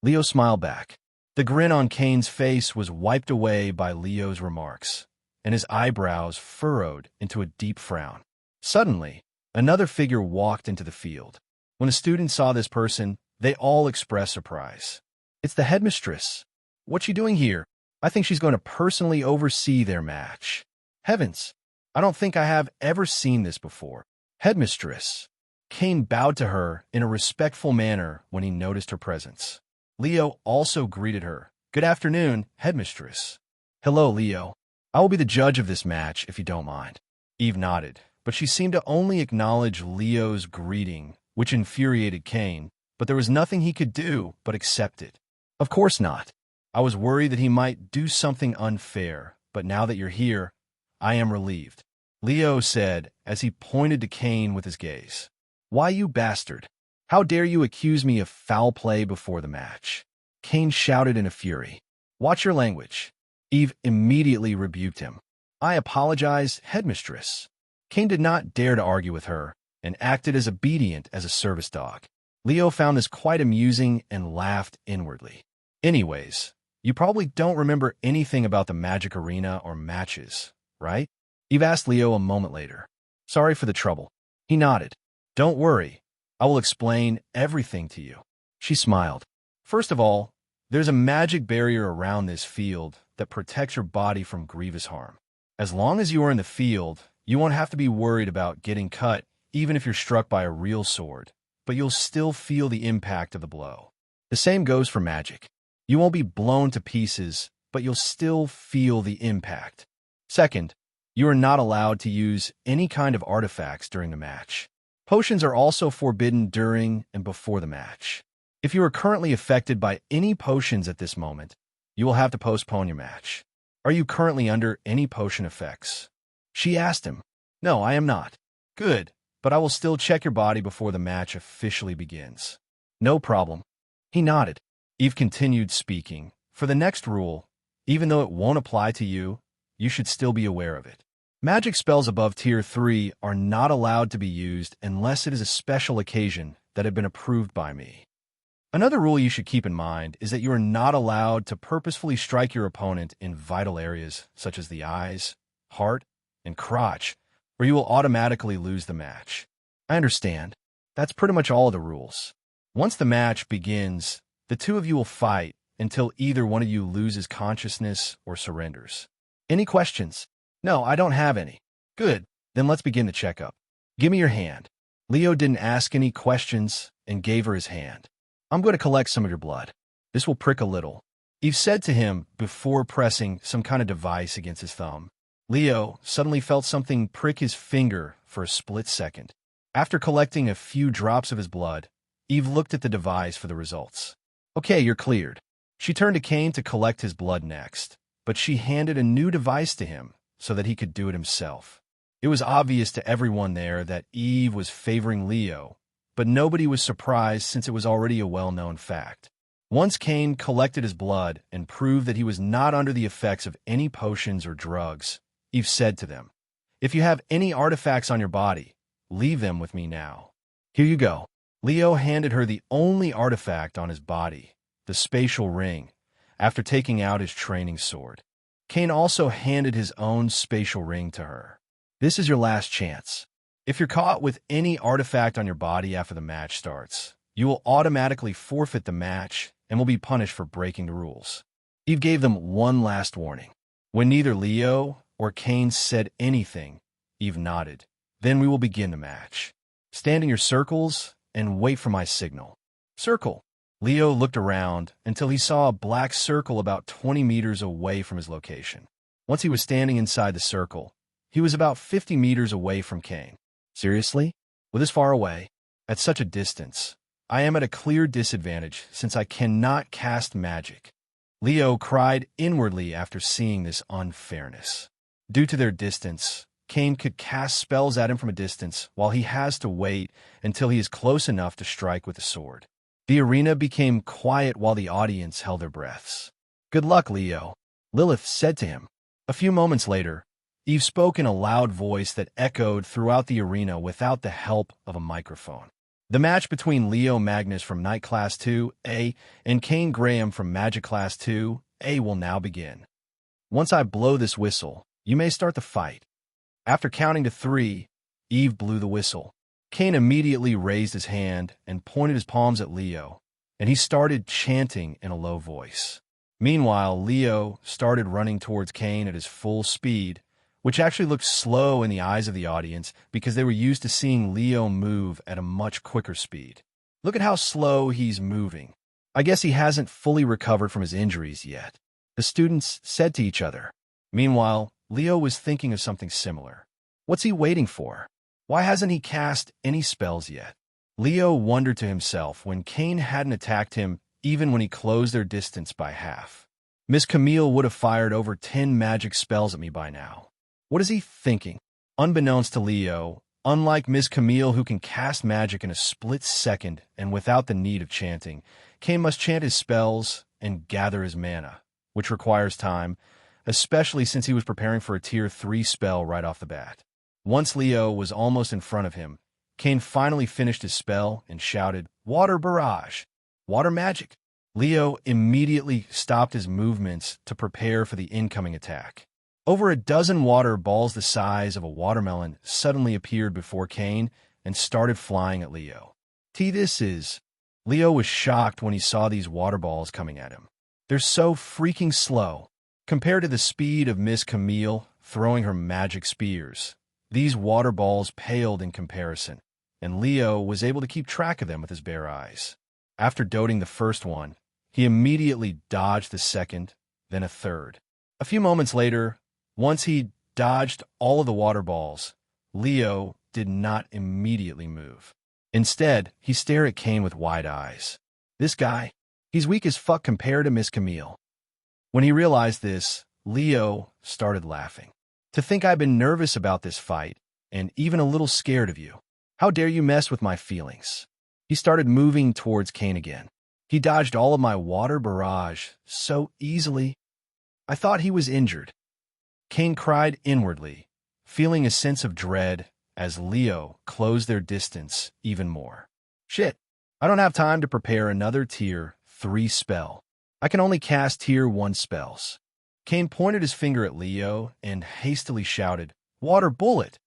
Leo smiled back. The grin on Cain's face was wiped away by Leo's remarks, and his eyebrows furrowed into a deep frown. Suddenly, another figure walked into the field. When the students saw this person, they all expressed surprise. "It's the headmistress. What's she doing here? I think she's going to personally oversee their match. Heavens, I don't think I have ever seen this before." "Headmistress." Cain bowed to her in a respectful manner when he noticed her presence. Leo also greeted her. "Good afternoon, headmistress." "Hello, Leo. I will be the judge of this match, if you don't mind." Eve nodded, but she seemed to only acknowledge Leo's greeting, which infuriated Cain, but there was nothing he could do but accept it. "Of course not. I was worried that he might do something unfair, but now that you're here, I am relieved," Leo said as he pointed to Cain with his gaze. "Why, you bastard! How dare you accuse me of foul play before the match?" Cain shouted in a fury. "Watch your language." Eve immediately rebuked him. "I apologize, headmistress." Cain did not dare to argue with her and acted as obedient as a service dog. Leo found this quite amusing and laughed inwardly. "Anyways, you probably don't remember anything about the magic arena or matches, right?" Eve asked Leo a moment later. "Sorry for the trouble." He nodded. "Don't worry. I will explain everything to you." She smiled. "First of all, there's a magic barrier around this field that protects your body from grievous harm. As long as you are in the field, you won't have to be worried about getting cut, even if you're struck by a real sword, but you'll still feel the impact of the blow. The same goes for magic. You won't be blown to pieces, but you'll still feel the impact. Second, you are not allowed to use any kind of artifacts during the match. Potions are also forbidden during and before the match. If you are currently affected by any potions at this moment, you will have to postpone your match. Are you currently under any potion effects?" She asked him. "No, I am not." "Good, but I will still check your body before the match officially begins." "No problem." He nodded. Eve continued speaking. "For the next rule, even though it won't apply to you, you should still be aware of it. Magic spells above Tier 3 are not allowed to be used unless it is a special occasion that have been approved by me. Another rule you should keep in mind is that you are not allowed to purposefully strike your opponent in vital areas such as the eyes, heart, and crotch, or you will automatically lose the match." "I understand. That's pretty much all of the rules. Once the match begins, the two of you will fight until either one of you loses consciousness or surrenders. Any questions?" "No, I don't have any." "Good. Then let's begin the checkup. Give me your hand." Leo didn't ask any questions and gave her his hand. "I'm going to collect some of your blood. This will prick a little," Eve said to him before pressing some kind of device against his thumb. Leo suddenly felt something prick his finger for a split second. After collecting a few drops of his blood, Eve looked at the device for the results. "Okay, you're cleared." She turned to Cain to collect his blood next, but she handed a new device to him so that he could do it himself. It was obvious to everyone there that Eve was favoring Leo, but nobody was surprised since it was already a well-known fact. Once Cain collected his blood and proved that he was not under the effects of any potions or drugs, Eve said to them, "If you have any artifacts on your body, leave them with me now. Here you go." Leo handed her the only artifact on his body, the spatial ring, after taking out his training sword. Cain also handed his own spatial ring to her. "This is your last chance. If you're caught with any artifact on your body after the match starts, you will automatically forfeit the match and will be punished for breaking the rules." Eve gave them one last warning. When neither Leo or Cain said anything, Eve nodded. "Then we will begin the match. Stand in your circles and wait for my signal." "Circle." Leo looked around until he saw a black circle about 20 meters away from his location. Once he was standing inside the circle, he was about 50 meters away from Cain. "Seriously? With this far away? At such a distance? I am at a clear disadvantage since I cannot cast magic." Leo cried inwardly after seeing this unfairness. Due to their distance, Cain could cast spells at him from a distance, while he has to wait until he is close enough to strike with the sword. The arena became quiet while the audience held their breaths. "Good luck, Leo," Lilith said to him. A few moments later, Eve spoke in a loud voice that echoed throughout the arena without the help of a microphone. "The match between Leo Magnus from Knight Class 2A and Cain Graham from Magic Class 2A will now begin. Once I blow this whistle, you may start the fight." After counting to 3, Eve blew the whistle. Cain immediately raised his hand and pointed his palms at Leo, and he started chanting in a low voice. Meanwhile, Leo started running towards Cain at his full speed, which actually looked slow in the eyes of the audience because they were used to seeing Leo move at a much quicker speed. "Look at how slow he's moving." I guess he hasn't fully recovered from his injuries yet, the students said to each other. Meanwhile, Leo was thinking of something similar. What's he waiting for? Why hasn't he cast any spells yet? Leo wondered to himself when Cain hadn't attacked him even when he closed their distance by half. Miss Camille would have fired over 10 magic spells at me by now. What is he thinking? Unbeknownst to Leo, unlike Miss Camille who can cast magic in a split second and without the need of chanting, Cain must chant his spells and gather his mana, which requires time, especially since he was preparing for a Tier 3 spell right off the bat. Once Leo was almost in front of him, Cain finally finished his spell and shouted, "Water barrage! Water magic!" Leo immediately stopped his movements to prepare for the incoming attack. Over a dozen water balls the size of a watermelon suddenly appeared before Cain and started flying at Leo. Leo was shocked when he saw these water balls coming at him. They're so freaking slow. Compared to the speed of Miss Camille throwing her magic spears, these water balls paled in comparison, and Leo was able to keep track of them with his bare eyes. After dodging the first one, he immediately dodged the second, then a third. A few moments later, once he dodged all of the water balls, Leo did not immediately move. Instead, he stared at Cain with wide eyes. This guy, he's weak as fuck compared to Miss Camille. When he realized this, Leo started laughing. To think I've been nervous about this fight, and even a little scared of you. How dare you mess with my feelings? He started moving towards Cain again. He dodged all of my water barrage so easily. I thought he was injured. Cain cried inwardly, feeling a sense of dread as Leo closed their distance even more. Shit, I don't have time to prepare another Tier 3 spell. I can only cast Tier 1 spells. Cain pointed his finger at Leo and hastily shouted, "Water bullet!"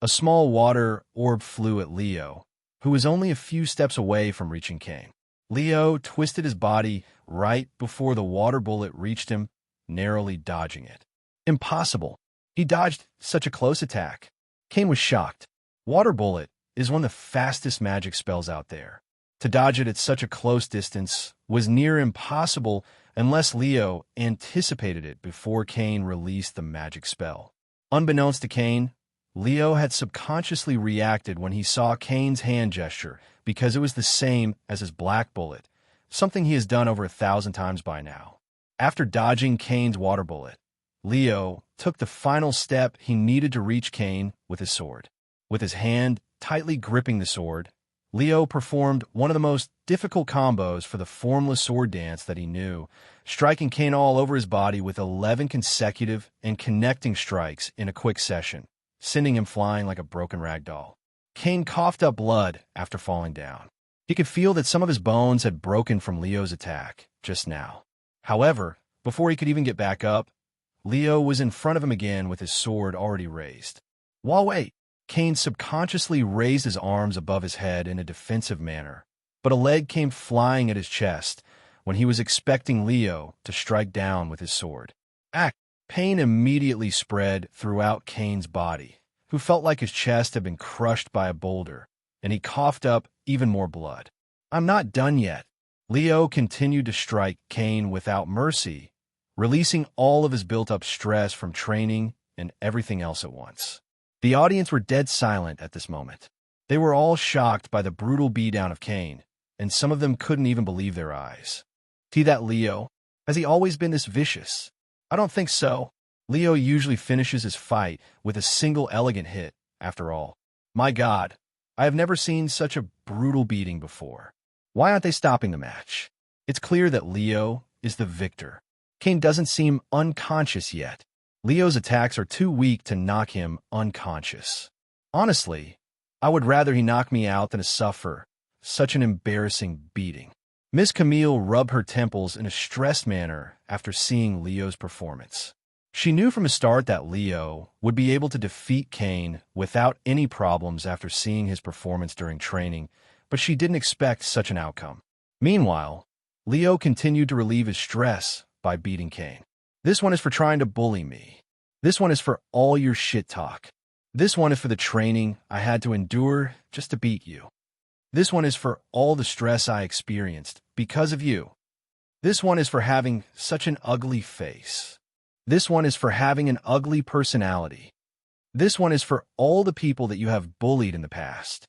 A small water orb flew at Leo, who was only a few steps away from reaching Cain. Leo twisted his body right before the water bullet reached him, narrowly dodging it. Impossible. He dodged such a close attack. Cain was shocked. Water bullet is one of the fastest magic spells out there. To dodge it at such a close distance was near impossible unless Leo anticipated it before Cain released the magic spell. Unbeknownst to Cain, Leo had subconsciously reacted when he saw Cain's hand gesture because it was the same as his black bullet, something he has done over 1,000 times by now. After dodging Cain's water bullet, Leo took the final step he needed to reach Cain with his sword. With his hand tightly gripping the sword, Leo performed one of the most difficult combos for the formless sword dance that he knew, striking Cain all over his body with 11 consecutive and connecting strikes in a quick session, sending him flying like a broken rag doll. Cain coughed up blood after falling down. He could feel that some of his bones had broken from Leo's attack just now. However, before he could even get back up, Leo was in front of him again with his sword already raised. Wait! Cain subconsciously raised his arms above his head in a defensive manner, but a leg came flying at his chest when he was expecting Leo to strike down with his sword. Pain immediately spread throughout Cain's body, who felt like his chest had been crushed by a boulder, and he coughed up even more blood. I'm not done yet. Leo continued to strike Cain without mercy, releasing all of his built-up stress from training and everything else at once. The audience were dead silent at this moment. They were all shocked by the brutal beatdown of Cain, and some of them couldn't even believe their eyes. See that Leo? Has he always been this vicious? I don't think so. Leo usually finishes his fight with a single elegant hit, after all. My God, I have never seen such a brutal beating before. Why aren't they stopping the match? It's clear that Leo is the victor. Cain doesn't seem unconscious yet. Leo's attacks are too weak to knock him unconscious. Honestly, I would rather he knock me out than to suffer such an embarrassing beating. Miss Camille rubbed her temples in a stressed manner after seeing Leo's performance. She knew from the start that Leo would be able to defeat Cain without any problems after seeing his performance during training, but she didn't expect such an outcome. Meanwhile, Leo continued to relieve his stress by beating Cain. This one is for trying to bully me. This one is for all your shit talk. This one is for the training I had to endure just to beat you. This one is for all the stress I experienced because of you. This one is for having such an ugly face. This one is for having an ugly personality. This one is for all the people that you have bullied in the past.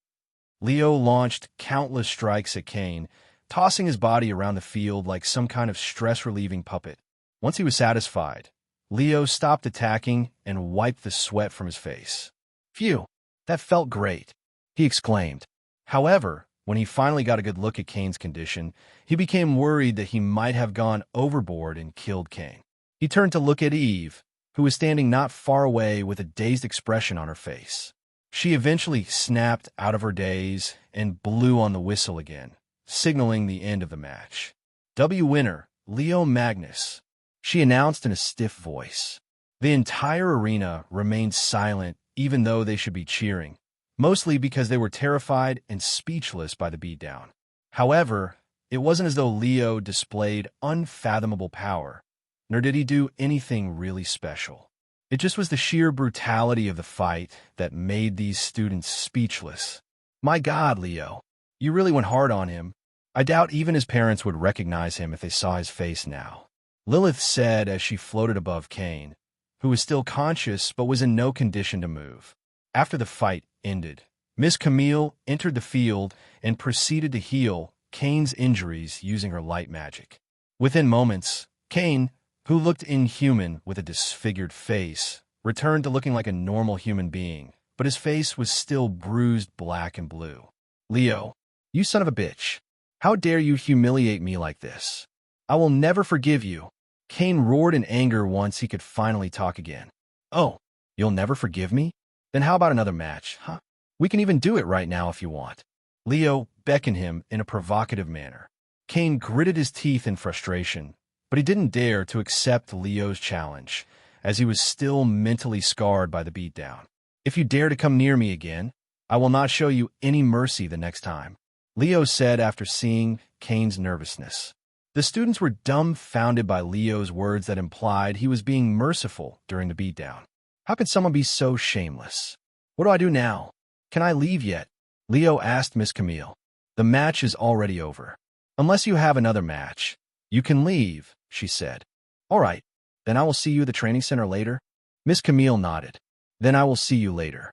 Leo launched countless strikes at Cain, tossing his body around the field like some kind of stress-relieving puppet. Once he was satisfied, Leo stopped attacking and wiped the sweat from his face. "Phew, that felt great," he exclaimed. However, when he finally got a good look at Cain's condition, he became worried that he might have gone overboard and killed Cain. He turned to look at Eve, who was standing not far away with a dazed expression on her face. She eventually snapped out of her daze and blew on the whistle again, signaling the end of the match. Winner, Leo Magnus, she announced in a stiff voice. The entire arena remained silent, even though they should be cheering, mostly because they were terrified and speechless by the beatdown. However, it wasn't as though Leo displayed unfathomable power, nor did he do anything really special. It just was the sheer brutality of the fight that made these students speechless. My God, Leo, you really went hard on him. I doubt even his parents would recognize him if they saw his face now, Lilith said as she floated above Cain, who was still conscious but was in no condition to move. After the fight ended, Miss Camille entered the field and proceeded to heal Cain's injuries using her light magic. Within moments, Cain, who looked inhuman with a disfigured face, returned to looking like a normal human being, but his face was still bruised black and blue. Leo, you son of a bitch. How dare you humiliate me like this? I will never forgive you. Cain roared in anger once he could finally talk again. Oh, you'll never forgive me? Then how about another match, huh? We can even do it right now if you want. Leo beckoned him in a provocative manner. Cain gritted his teeth in frustration, but he didn't dare to accept Leo's challenge, as he was still mentally scarred by the beatdown. If you dare to come near me again, I will not show you any mercy the next time, Leo said after seeing Cain's nervousness. The students were dumbfounded by Leo's words that implied he was being merciful during the beatdown. How could someone be so shameless? What do I do now? Can I leave yet? Leo asked Miss Camille. The match is already over. Unless you have another match, you can leave, she said. All right, then I will see you at the training center later. Miss Camille nodded. Then I will see you later.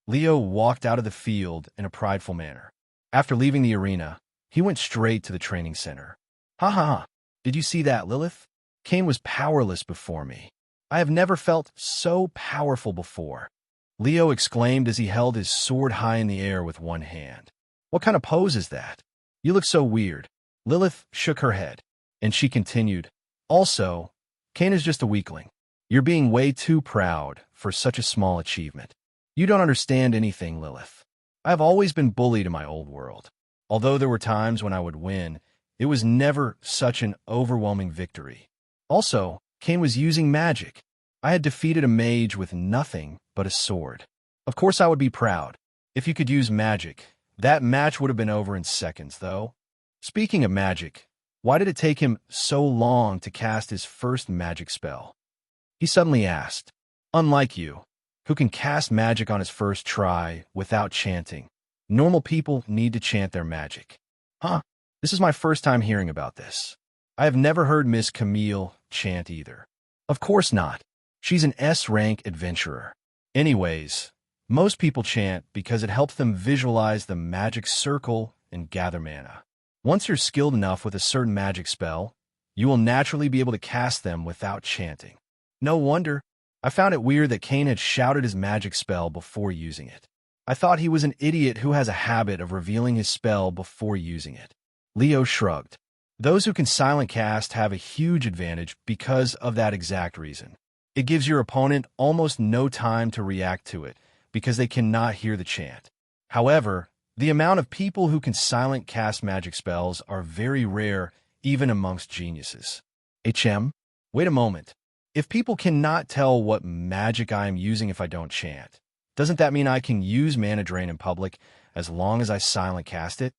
Leo walked out of the field in a prideful manner. After leaving the arena, he went straight to the training center. Ha ha ha, did you see that, Lilith? Cain was powerless before me. I have never felt so powerful before, Leo exclaimed as he held his sword high in the air with one hand. What kind of pose is that? You look so weird. Lilith shook her head, and she continued, Also, Cain is just a weakling. You're being way too proud for such a small achievement. You don't understand anything, Lilith. I have always been bullied in my old world. Although there were times when I would win, it was never such an overwhelming victory. Also, Cain was using magic. I had defeated a mage with nothing but a sword. Of course I would be proud. If you could use magic, that match would have been over in seconds, though. Speaking of magic, why did it take him so long to cast his first magic spell? He suddenly asked. Unlike you, who can cast magic on his first try without chanting, normal people need to chant their magic. Huh? This is my first time hearing about this. I have never heard Miss Camille chant either. Of course not. She's an S-rank adventurer. Anyways, most people chant because it helps them visualize the magic circle and gather mana. Once you're skilled enough with a certain magic spell, you will naturally be able to cast them without chanting. No wonder. I found it weird that Cain had shouted his magic spell before using it. I thought he was an idiot who has a habit of revealing his spell before using it. Leo shrugged. Those who can silent cast have a huge advantage because of that exact reason. It gives your opponent almost no time to react to it because they cannot hear the chant. However, the amount of people who can silent cast magic spells are very rare even amongst geniuses. Wait a moment. If people cannot tell what magic I am using if I don't chant, doesn't that mean I can use mana drain in public as long as I silent cast it?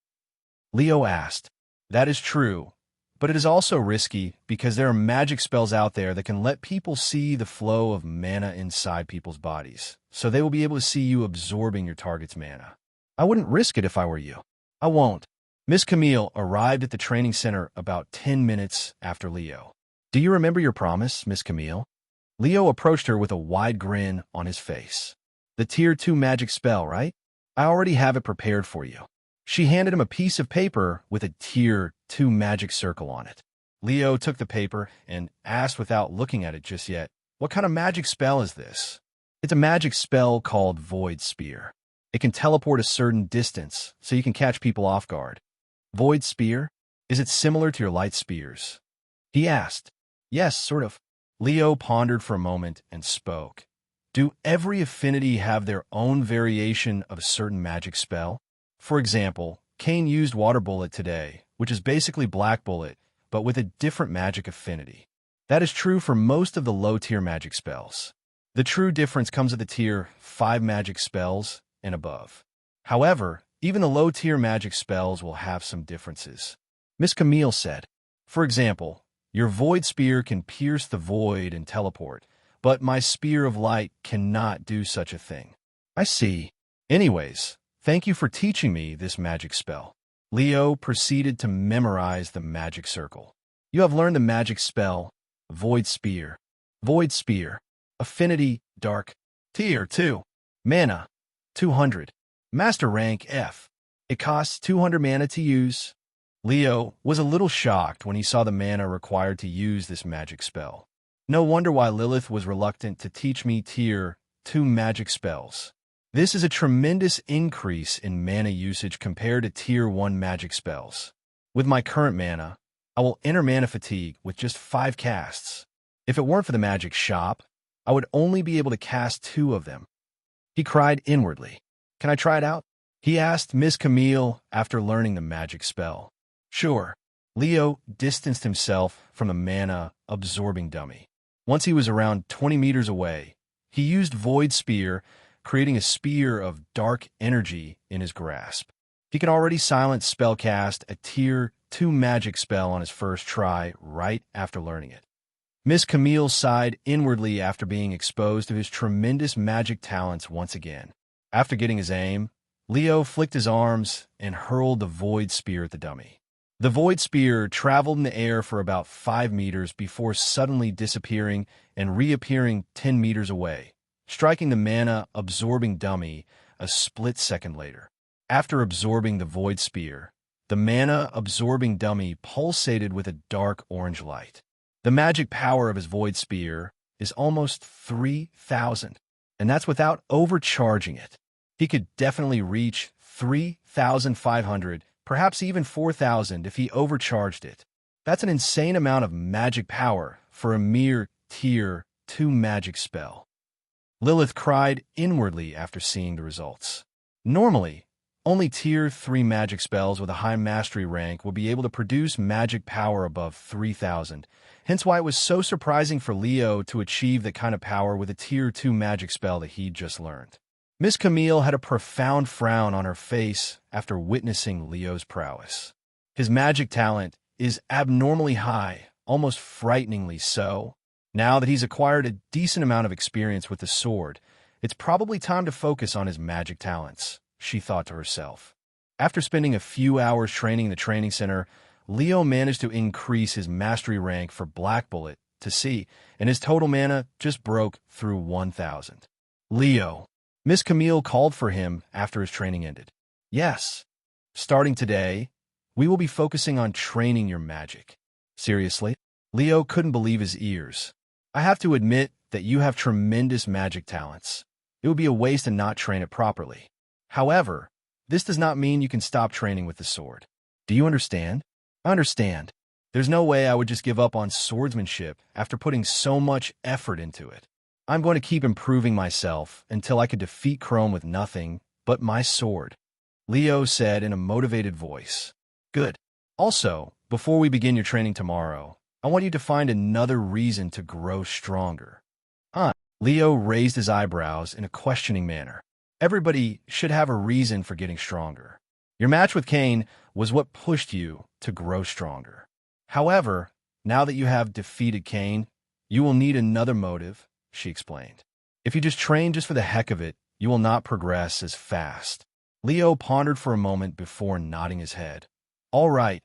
Leo asked. That is true, but it is also risky because there are magic spells out there that can let people see the flow of mana inside people's bodies, so they will be able to see you absorbing your target's mana. I wouldn't risk it if I were you. I won't. Miss Camille arrived at the training center about 10 minutes after Leo. Do you remember your promise, Miss Camille? Leo approached her with a wide grin on his face. The Tier 2 magic spell, right? I already have it prepared for you. She handed him a piece of paper with a Tier 2 magic circle on it. Leo took the paper and asked without looking at it just yet, what kind of magic spell is this? It's a magic spell called Void Spear. It can teleport a certain distance, so you can catch people off guard. Void Spear? Is it similar to your light spears? He asked. Yes, sort of. Leo pondered for a moment and spoke. Do every affinity have their own variation of a certain magic spell? For example, Cain used Water Bullet today, which is basically Black Bullet, but with a different magic affinity. That is true for most of the low-tier magic spells. The true difference comes at the Tier 5 magic spells and above. However, even the low-tier magic spells will have some differences. Miss Camille said, for example, your Void Spear can pierce the void and teleport, but my Spear of Light cannot do such a thing. I see. Anyways, thank you for teaching me this magic spell. Leo proceeded to memorize the magic circle. You have learned the magic spell, Void Spear. Void Spear. Affinity, Dark. Tier 2. Mana, 200. Master Rank F. It costs 200 mana to use. Leo was a little shocked when he saw the mana required to use this magic spell. No wonder why Lilith was reluctant to teach me Tier 2 magic spells. This is a tremendous increase in mana usage compared to Tier 1 magic spells. With my current mana, I will enter mana fatigue with just 5 casts. If it weren't for the magic shop, I would only be able to cast 2 of them. He cried inwardly. Can I try it out? He asked Miss Camille after learning the magic spell. Sure. Leo distanced himself from the mana-absorbing dummy. Once he was around 20 meters away, he used Void Spear, creating a spear of dark energy in his grasp. He could already silence spellcast a Tier 2 magic spell on his first try right after learning it. Miss Camille sighed inwardly after being exposed to his tremendous magic talents once again. After getting his aim, Leo flicked his arms and hurled the Void Spear at the dummy. The Void Spear traveled in the air for about 5 meters before suddenly disappearing and reappearing 10 meters away, striking the mana-absorbing dummy a split second later. After absorbing the Void Spear, the mana-absorbing dummy pulsated with a dark orange light. The magic power of his Void Spear is almost 3,000, and that's without overcharging it. He could definitely reach 3,500, perhaps even 4,000 if he overcharged it. That's an insane amount of magic power for a mere Tier 2 magic spell. Lilith cried inwardly after seeing the results. Normally, only Tier 3 magic spells with a high mastery rank would be able to produce magic power above 3,000, hence why it was so surprising for Leo to achieve that kind of power with a Tier 2 magic spell that he'd just learned. Miss Camille had a profound frown on her face after witnessing Leo's prowess. His magic talent is abnormally high, almost frighteningly so. Now that he's acquired a decent amount of experience with the sword, it's probably time to focus on his magic talents, she thought to herself. After spending a few hours training in the training center, Leo managed to increase his mastery rank for Black Bullet to C, and his total mana just broke through 1,000. Leo. Miss Camille called for him after his training ended. Yes. Starting today, we will be focusing on training your magic. Seriously? Leo couldn't believe his ears. I have to admit that you have tremendous magic talents. It would be a waste to not train it properly. However, this does not mean you can stop training with the sword. Do you understand? I understand. There's no way I would just give up on swordsmanship after putting so much effort into it. I'm going to keep improving myself until I could defeat Chrome with nothing but my sword, Leo said in a motivated voice. Good. Also, before we begin your training tomorrow, I want you to find another reason to grow stronger. Leo raised his eyebrows in a questioning manner. Everybody should have a reason for getting stronger. Your match with Cain was what pushed you to grow stronger. However, now that you have defeated Cain, you will need another motive, she explained. If you just train just for the heck of it, you will not progress as fast. Leo pondered for a moment before nodding his head. All right,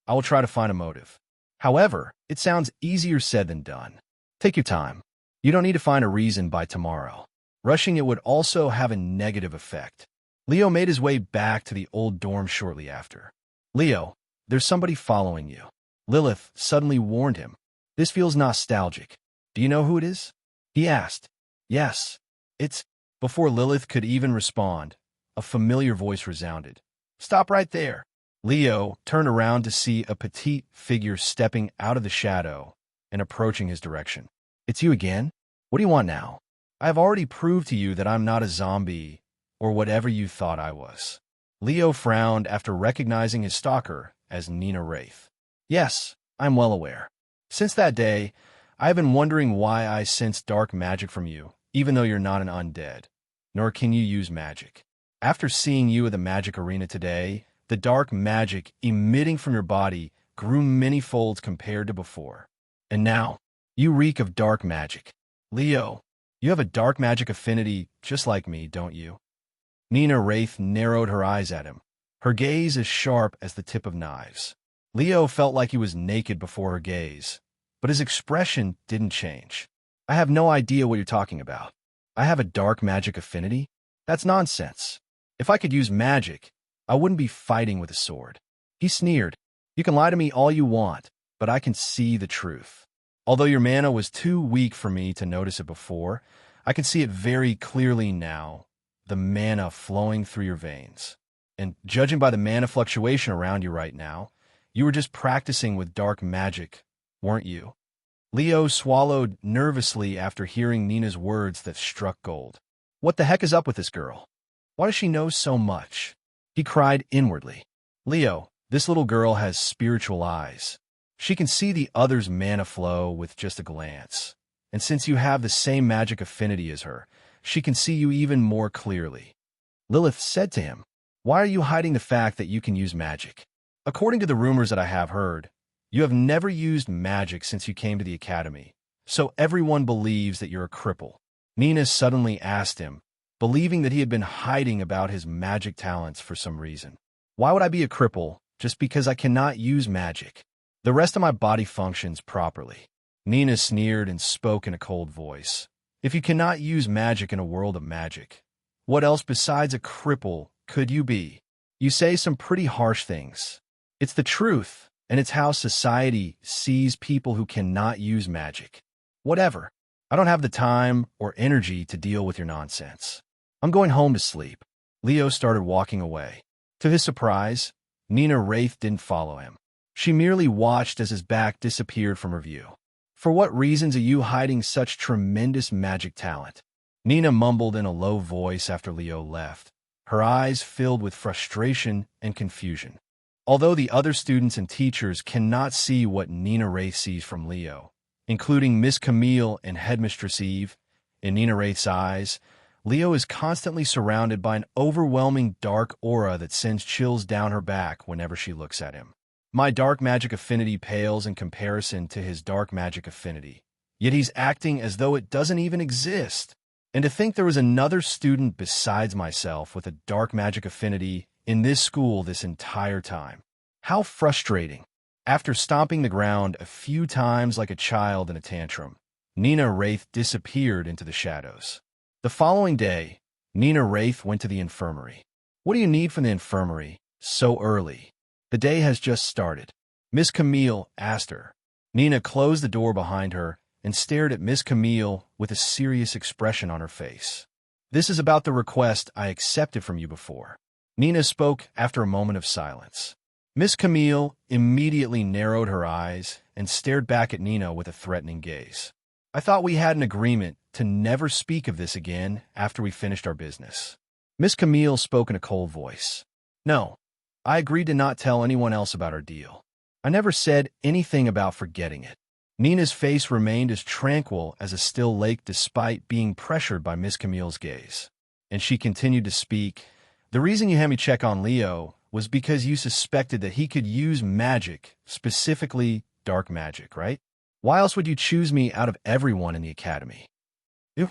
I will try to find a motive. However, it sounds easier said than done. Take your time. You don't need to find a reason by tomorrow. Rushing it would also have a negative effect. Leo made his way back to the old dorm shortly after. Leo, there's somebody following you. Lilith suddenly warned him. This feels nostalgic. Do you know who it is? He asked. Yes, it's... Before Lilith could even respond, a familiar voice resounded. Stop right there. Leo turned around to see a petite figure stepping out of the shadow and approaching his direction. It's you again? What do you want now? I have already proved to you that I'm not a zombie or whatever you thought I was. Leo frowned after recognizing his stalker as Nina Wraith. Yes, I'm well aware. Since that day, I have been wondering why I sense dark magic from you, even though you're not an undead, nor can you use magic. After seeing you at the magic arena today, the dark magic emitting from your body grew many folds compared to before. And now, you reek of dark magic. Leo, you have a dark magic affinity just like me, don't you? Nina Wraith narrowed her eyes at him, her gaze as sharp as the tip of knives. Leo felt like he was naked before her gaze, but his expression didn't change. I have no idea what you're talking about. I have a dark magic affinity? That's nonsense. If I could use magic, I wouldn't be fighting with a sword. He sneered. You can lie to me all you want, but I can see the truth. Although your mana was too weak for me to notice it before, I can see it very clearly now, the mana flowing through your veins. And judging by the mana fluctuation around you right now, you were just practicing with dark magic, weren't you? Leo swallowed nervously after hearing Nina's words that struck gold. What the heck is up with this girl? Why does she know so much? He cried inwardly. Leo, this little girl has spiritual eyes. She can see the other's mana flow with just a glance. And since you have the same magic affinity as her, she can see you even more clearly. Lilith said to him, Why are you hiding the fact that you can use magic? According to the rumors that I have heard, you have never used magic since you came to the academy, so everyone believes that you're a cripple. Nina suddenly asked him, believing that he had been hiding about his magic talents for some reason. Why would I be a cripple just because I cannot use magic? The rest of my body functions properly. Nina sneered and spoke in a cold voice. If you cannot use magic in a world of magic, what else besides a cripple could you be? You say some pretty harsh things. It's the truth, and it's how society sees people who cannot use magic. Whatever. I don't have the time or energy to deal with your nonsense. I'm going home to sleep. Leo started walking away. To his surprise, Nina Wraith didn't follow him. She merely watched as his back disappeared from her view. For what reasons are you hiding such tremendous magic talent? Nina mumbled in a low voice after Leo left, her eyes filled with frustration and confusion. Although the other students and teachers cannot see what Nina Wraith sees from Leo, including Miss Camille and Headmistress Eve, in Nina Wraith's eyes, Leo is constantly surrounded by an overwhelming dark aura that sends chills down her back whenever she looks at him. My dark magic affinity pales in comparison to his dark magic affinity, yet he's acting as though it doesn't even exist. And to think there was another student besides myself with a dark magic affinity in this school this entire time. How frustrating. After stomping the ground a few times like a child in a tantrum, Nina Wraith disappeared into the shadows. The following day, Nina Wraith went to the infirmary. What do you need from the infirmary so early? The day has just started. Miss Camille asked her. Nina closed the door behind her and stared at Miss Camille with a serious expression on her face. This is about the request I accepted from you before. Nina spoke after a moment of silence. Miss Camille immediately narrowed her eyes and stared back at Nina with a threatening gaze. I thought we had an agreement to never speak of this again after we finished our business. Miss Camille spoke in a cold voice. No, I agreed to not tell anyone else about our deal. I never said anything about forgetting it. Nina's face remained as tranquil as a still lake despite being pressured by Miss Camille's gaze. And she continued to speak. The reason you had me check on Leo was because you suspected that he could use magic, specifically dark magic, right? Why else would you choose me out of everyone in the academy? Ew.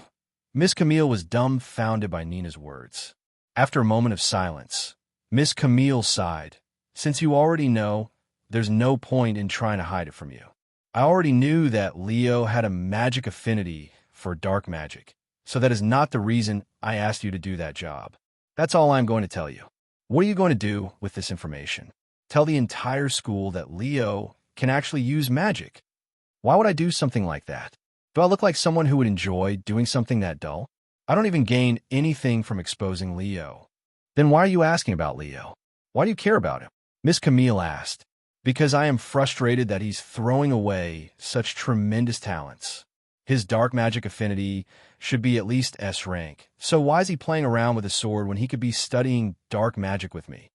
Miss Camille was dumbfounded by Nina's words. After a moment of silence, Miss Camille sighed, Since you already know, there's no point in trying to hide it from you. I already knew that Leo had a magic affinity for dark magic, so that is not the reason I asked you to do that job. That's all I'm going to tell you. What are you going to do with this information? Tell the entire school that Leo can actually use magic. Why would I do something like that? Do I look like someone who would enjoy doing something that dull? I don't even gain anything from exposing Leo. Then why are you asking about Leo? Why do you care about him? Miss Camille asked. Because I am frustrated that he's throwing away such tremendous talents. His dark magic affinity should be at least S rank, so why is he playing around with a sword when he could be studying dark magic with me?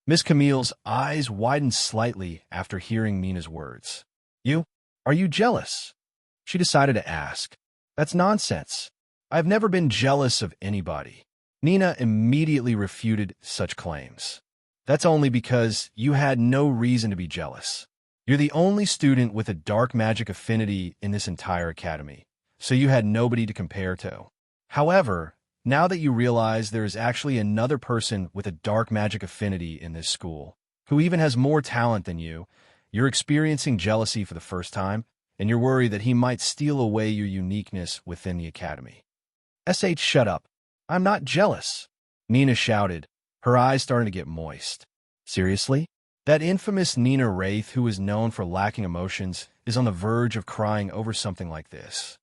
Miss Camille's eyes widened slightly after hearing Nina's words. Are you jealous? She decided to ask. That's nonsense. I've never been jealous of anybody. Nina immediately refuted such claims. That's only because you had no reason to be jealous. You're the only student with a dark magic affinity in this entire academy, so you had nobody to compare to. However, now that you realize there is actually another person with a dark magic affinity in this school, who even has more talent than you, you're experiencing jealousy for the first time, and you're worried that he might steal away your uniqueness within the academy. Shut up. I'm not jealous, Nina shouted, her eyes starting to get moist. Seriously? That infamous Nina Wraith, who is known for lacking emotions, is on the verge of crying over something like this.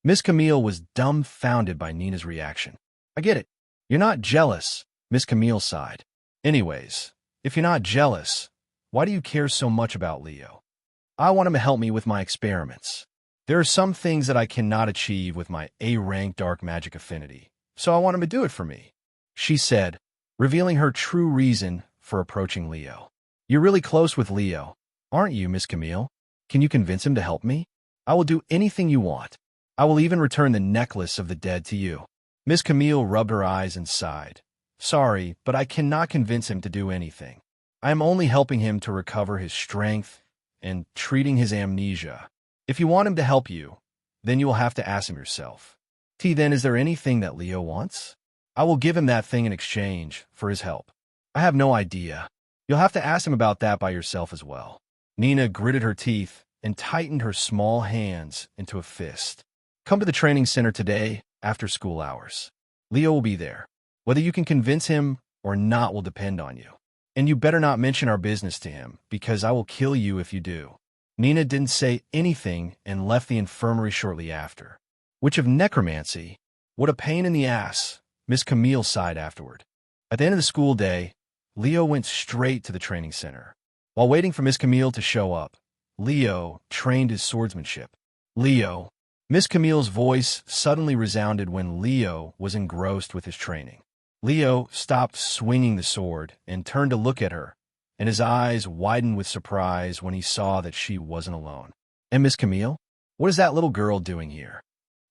Miss Camille was dumbfounded by Nina's reaction. I get it. You're not jealous, Miss Camille sighed. Anyways, if you're not jealous, why do you care so much about Leo? I want him to help me with my experiments. There are some things that I cannot achieve with my A-rank dark magic affinity, so I want him to do it for me, she said, revealing her true reason for approaching Leo. You're really close with Leo, aren't you, Miss Camille? Can you convince him to help me? I will do anything you want. I will even return the necklace of the dead to you. Miss Camille rubbed her eyes and sighed. Sorry, but I cannot convince him to do anything. I am only helping him to recover his strength and treating his amnesia. If you want him to help you, then you will have to ask him yourself. Then is there anything that Leo wants? I will give him that thing in exchange for his help. I have no idea. You'll have to ask him about that by yourself as well. Nina gritted her teeth and tightened her small hands into a fist. Come to the training center today after school hours. Leo will be there. Whether you can convince him or not will depend on you. And you better not mention our business to him, because I will kill you if you do. Nina didn't say anything and left the infirmary shortly after. Which of necromancy? What a pain in the ass, Miss Camille sighed afterward. At the end of the school day, Leo went straight to the training center. While waiting for Miss Camille to show up, Leo trained his swordsmanship. Leo. Miss Camille's voice suddenly resounded when Leo was engrossed with his training. Leo stopped swinging the sword and turned to look at her, and his eyes widened with surprise when he saw that she wasn't alone. And Miss Camille? What is that little girl doing here?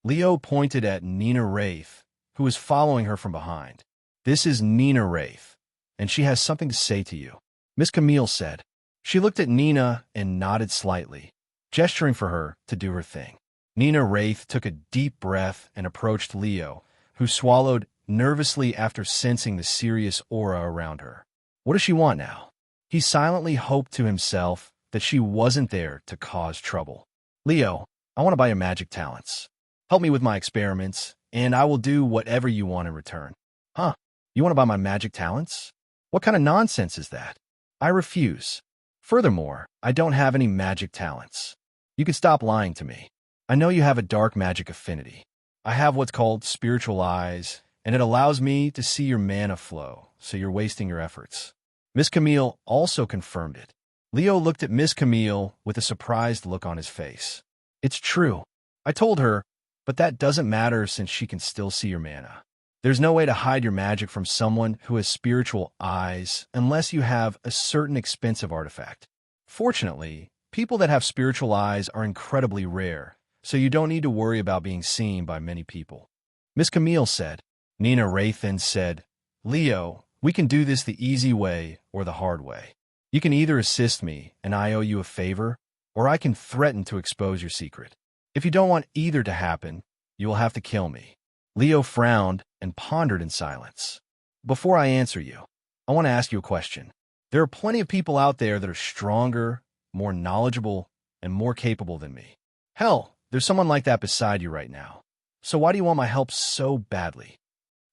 Leo pointed at Nina Wraith, who was following her from behind. This is Nina Wraith, and she has something to say to you, Miss Camille said. She looked at Nina and nodded slightly, gesturing for her to do her thing. Nina Wraith took a deep breath and approached Leo, who swallowed nervously after sensing the serious aura around her. What does she want now? He silently hoped to himself that she wasn't there to cause trouble. Leo, I want to buy your magic talents. Help me with my experiments, and I will do whatever you want in return. Huh? You want to buy my magic talents? What kind of nonsense is that? I refuse. Furthermore, I don't have any magic talents. You can stop lying to me. I know you have a dark magic affinity. I have what's called spiritual eyes, and it allows me to see your mana flow, so you're wasting your efforts. Miss Camille also confirmed it. Leo looked at Miss Camille with a surprised look on his face. It's true. I told her, but that doesn't matter since she can still see your mana. There's no way to hide your magic from someone who has spiritual eyes unless you have a certain expensive artifact. Fortunately, people that have spiritual eyes are incredibly rare, so you don't need to worry about being seen by many people. Miss Camille said. Nina Wraith then said, Leo, we can do this the easy way or the hard way. You can either assist me and I owe you a favor, or I can threaten to expose your secret. If you don't want either to happen, you will have to kill me. Leo frowned and pondered in silence. Before I answer you, I want to ask you a question. There are plenty of people out there that are stronger, more knowledgeable, and more capable than me. Hell, there's someone like that beside you right now. So why do you want my help so badly?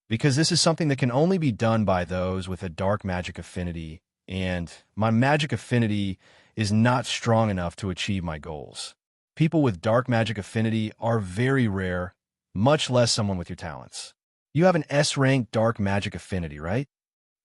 Because this is something that can only be done by those with a dark magic affinity, and my magic affinity is not strong enough to achieve my goals. People with dark magic affinity are very rare, much less someone with your talents. You have an S-rank dark magic affinity, right?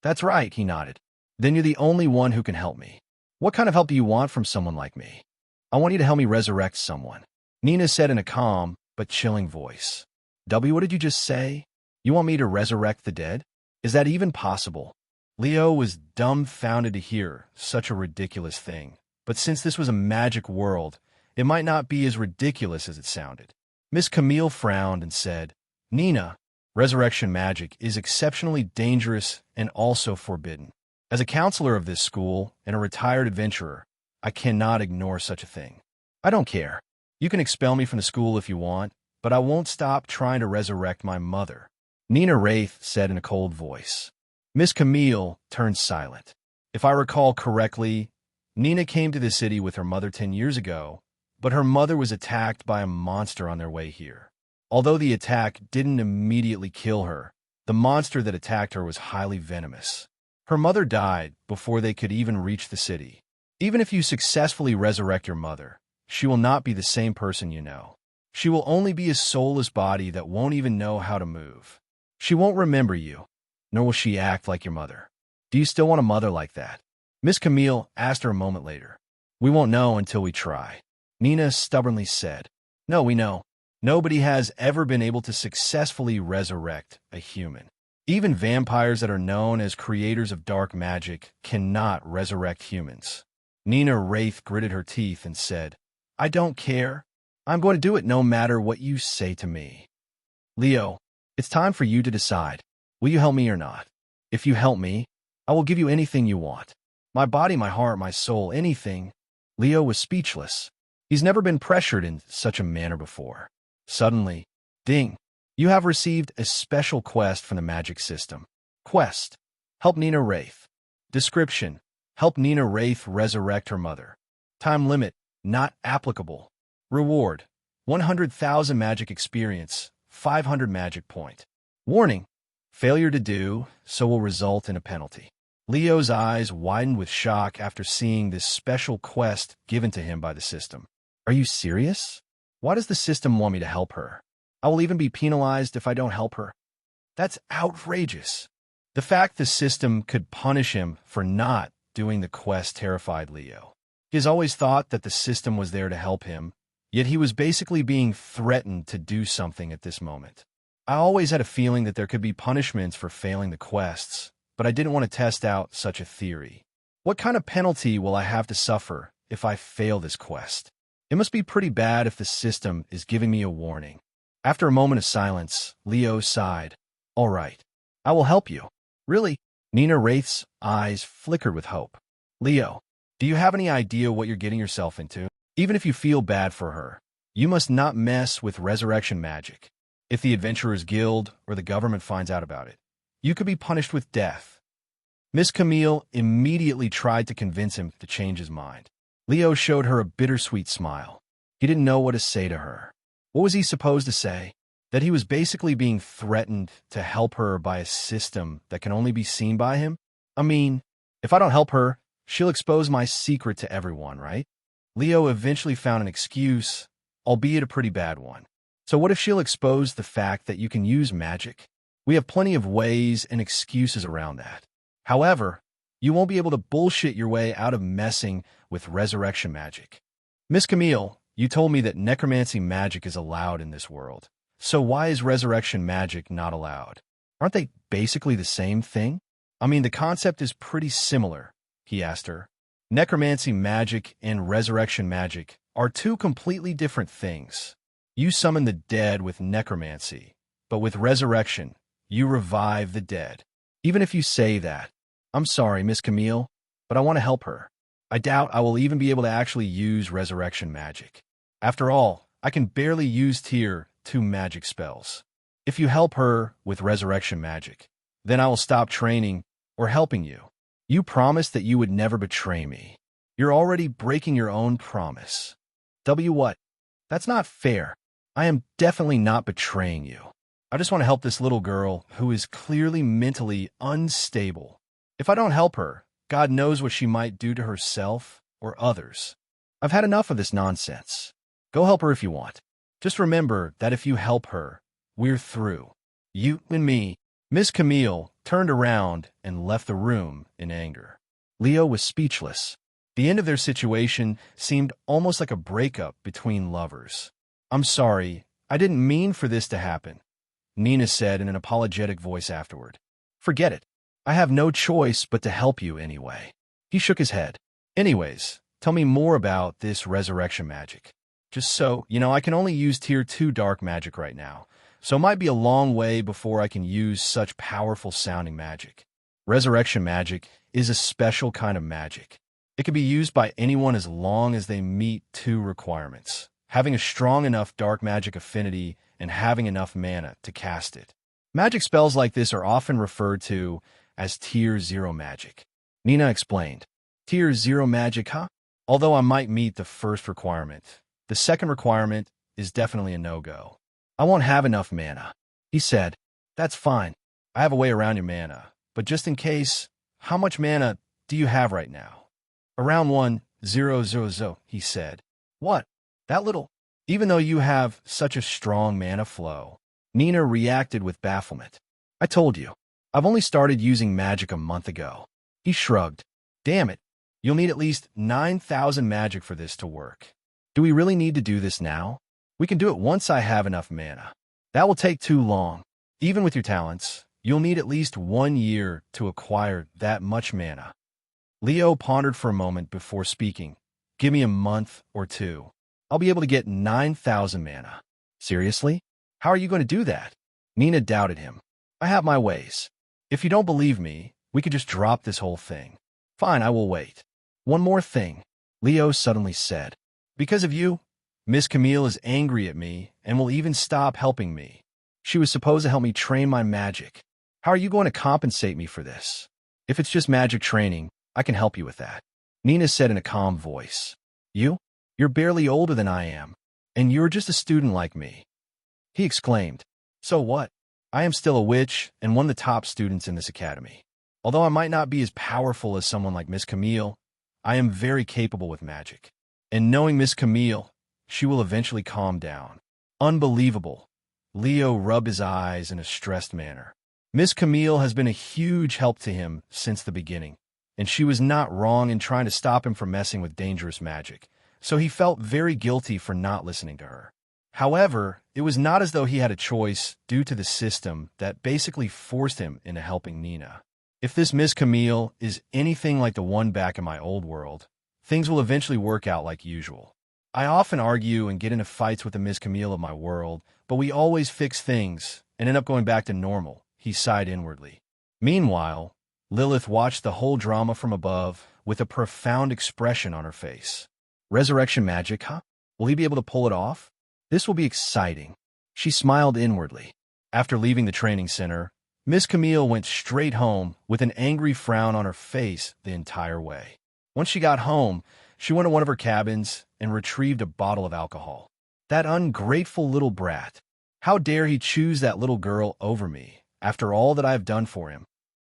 That's right, he nodded. Then you're the only one who can help me. What kind of help do you want from someone like me? I want you to help me resurrect someone, Nina said in a calm but chilling voice. W, what did you just say? You want me to resurrect the dead? Is that even possible? Leo was dumbfounded to hear such a ridiculous thing, but since this was a magic world, it might not be as ridiculous as it sounded. Miss Camille frowned and said, Nina, resurrection magic is exceptionally dangerous and also forbidden. As a counselor of this school and a retired adventurer, I cannot ignore such a thing. I don't care. You can expel me from the school if you want, but I won't stop trying to resurrect my mother, Nina Wraith said in a cold voice. Miss Camille turned silent. If I recall correctly, Nina came to the city with her mother 10 years ago, but her mother was attacked by a monster on their way here. Although the attack didn't immediately kill her, the monster that attacked her was highly venomous. Her mother died before they could even reach the city. Even if you successfully resurrect your mother, she will not be the same person you know. She will only be a soulless body that won't even know how to move. She won't remember you, nor will she act like your mother. Do you still want a mother like that? Miss Camille asked her a moment later. We won't know until we try, Nina stubbornly said. No, we know. Nobody has ever been able to successfully resurrect a human. Even vampires that are known as creators of dark magic cannot resurrect humans. Nina Wraith gritted her teeth and said, I don't care. I'm going to do it no matter what you say to me. Leo, it's time for you to decide. Will you help me or not? If you help me, I will give you anything you want. My body, my heart, my soul, anything. Leo was speechless. He's never been pressured in such a manner before. Suddenly, ding, you have received a special quest from the magic system. Quest, help Nina Wraith. Description, help Nina Wraith resurrect her mother. Time limit, not applicable. Reward, 100,000 magic experience, 500 magic point. Warning, failure to do so will result in a penalty. Leo's eyes widened with shock after seeing this special quest given to him by the system. Are you serious? Why does the system want me to help her? I will even be penalized if I don't help her. That's outrageous. The fact the system could punish him for not doing the quest terrified Leo. He has always thought that the system was there to help him, yet he was basically being threatened to do something at this moment. I always had a feeling that there could be punishments for failing the quests, but I didn't want to test out such a theory. What kind of penalty will I have to suffer if I fail this quest? It must be pretty bad if the system is giving me a warning. After a moment of silence, Leo sighed. All right, I will help you. Really? Nina Wraith's eyes flickered with hope. Leo, do you have any idea what you're getting yourself into? Even if you feel bad for her, you must not mess with resurrection magic. If the Adventurers Guild or the government finds out about it, you could be punished with death. Miss Camille immediately tried to convince him to change his mind. Leo showed her a bittersweet smile. He didn't know what to say to her. What was he supposed to say? That he was basically being threatened to help her by a system that can only be seen by him? I mean, if I don't help her, she'll expose my secret to everyone, right? Leo eventually found an excuse, albeit a pretty bad one. So what if she'll expose the fact that you can use magic? We have plenty of ways and excuses around that. However, you won't be able to bullshit your way out of messing with resurrection magic. Miss Camille, you told me that necromancy magic is allowed in this world. So why is resurrection magic not allowed? Aren't they basically the same thing? I mean, the concept is pretty similar, he asked her. Necromancy magic and resurrection magic are two completely different things. You summon the dead with necromancy, but with resurrection, you revive the dead. Even if you say that, I'm sorry, Miss Camille, but I want to help her. I doubt I will even be able to actually use resurrection magic. After all, I can barely use Tier 2 magic spells. If you help her with resurrection magic, then I will stop training or helping you. You promised that you would never betray me. You're already breaking your own promise. What? That's not fair. I am definitely not betraying you. I just want to help this little girl who is clearly mentally unstable. If I don't help her, God knows what she might do to herself or others. I've had enough of this nonsense. Go help her if you want. Just remember that if you help her, we're through. You and me. Miss Camille turned around and left the room in anger. Leo was speechless. The end of their situation seemed almost like a breakup between lovers. I'm sorry, I didn't mean for this to happen, Nina said in an apologetic voice afterward. Forget it. I have no choice but to help you anyway. He shook his head. Anyways, tell me more about this resurrection magic. Just so, I can only use Tier 2 dark magic right now, so it might be a long way before I can use such powerful sounding magic. Resurrection magic is a special kind of magic. It can be used by anyone as long as they meet 2 requirements: having a strong enough dark magic affinity and having enough mana to cast it. Magic spells like this are often referred to as Tier 0 magic. Nina explained. Tier 0 magic, huh? Although I might meet the first requirement, the second requirement is definitely a no-go. I won't have enough mana. He said, That's fine. I have a way around your mana, but just in case, how much mana do you have right now? Around 1,000, he said. What? That little? Even though you have such a strong mana flow. Nina reacted with bafflement. I told you. I've only started using magic a month ago. He shrugged. Damn it. You'll need at least 9,000 magic for this to work. Do we really need to do this now? We can do it once I have enough mana. That will take too long. Even with your talents, you'll need at least 1 year to acquire that much mana. Leo pondered for a moment before speaking. Give me a month or 2. I'll be able to get 9,000 mana. Seriously? How are you going to do that? Nina doubted him. I have my ways. If you don't believe me, we could just drop this whole thing. Fine, I will wait. One more thing, Leo suddenly said. Because of you, Miss Camille is angry at me and will even stop helping me. She was supposed to help me train my magic. How are you going to compensate me for this? If it's just magic training, I can help you with that. Nina said in a calm voice. You're barely older than I am, and you're just a student like me. He exclaimed. So what? I am still a witch and one of the top students in this academy. Although I might not be as powerful as someone like Miss Camille, I am very capable with magic. And knowing Miss Camille, she will eventually calm down. Unbelievable. Leo rubbed his eyes in a stressed manner. Miss Camille has been a huge help to him since the beginning, and she was not wrong in trying to stop him from messing with dangerous magic, so he felt very guilty for not listening to her. However, it was not as though he had a choice due to the system that basically forced him into helping Nina. If this Miss Camille is anything like the one back in my old world, things will eventually work out like usual. I often argue and get into fights with the Miss Camille of my world, but we always fix things and end up going back to normal, he sighed inwardly. Meanwhile, Lilith watched the whole drama from above with a profound expression on her face. Resurrection magic, huh? Will he be able to pull it off? This will be exciting. She smiled inwardly. After leaving the training center, Miss Camille went straight home with an angry frown on her face the entire way. Once she got home, she went to one of her cabins and retrieved a bottle of alcohol. That ungrateful little brat. How dare he choose that little girl over me, after all that I have done for him?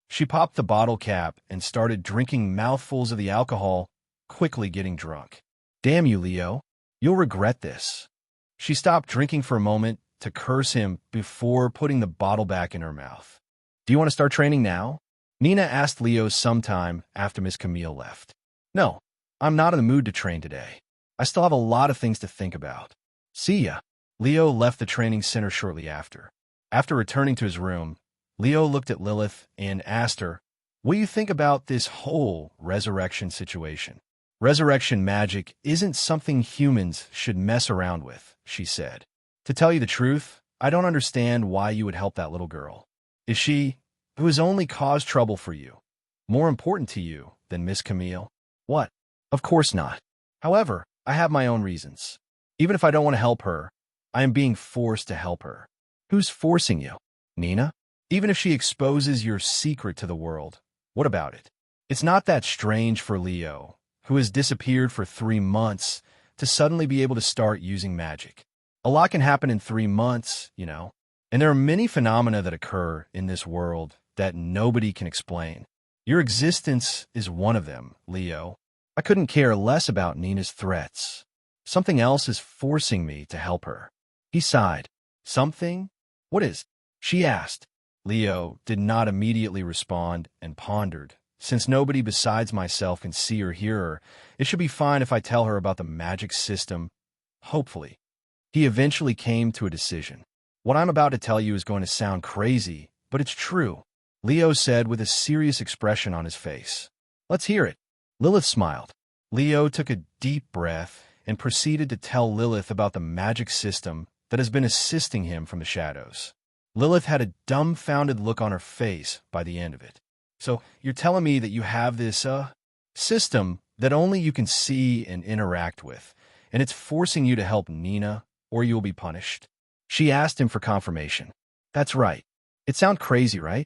She popped the bottle cap and started drinking mouthfuls of the alcohol, quickly getting drunk. Damn you, Leo. You'll regret this. She stopped drinking for a moment to curse him before putting the bottle back in her mouth. Do you want to start training now? Nina asked Leo sometime after Miss Camille left. No, I'm not in the mood to train today. I still have a lot of things to think about. See ya. Leo left the training center shortly after. After returning to his room, Leo looked at Lilith and asked her, What do you think about this whole resurrection situation? Resurrection magic isn't something humans should mess around with, she said. To tell you the truth, I don't understand why you would help that little girl. Is she, who has only caused trouble for you, more important to you than Miss Camille? What? Of course not. However, I have my own reasons. Even if I don't want to help her, I am being forced to help her. Who's forcing you? Nina? Even if she exposes your secret to the world, what about it? It's not that strange for Leo, who has disappeared for 3 months, to suddenly be able to start using magic. A lot can happen in 3 months, and there are many phenomena that occur in this world that nobody can explain. Your existence is one of them, Leo. I couldn't care less about Nina's threats. Something else is forcing me to help her. He sighed. Something? What is? She asked. Leo did not immediately respond and pondered. Since nobody besides myself can see or hear her, it should be fine if I tell her about the magic system. Hopefully. He eventually came to a decision. What I'm about to tell you is going to sound crazy, but it's true, Leo said with a serious expression on his face. Let's hear it. Lilith smiled. Leo took a deep breath and proceeded to tell Lilith about the magic system that has been assisting him from the shadows. Lilith had a dumbfounded look on her face by the end of it. So, you're telling me that you have this, system that only you can see and interact with, and it's forcing you to help Nina, or you'll be punished? She asked him for confirmation. That's right. It sounds crazy, right?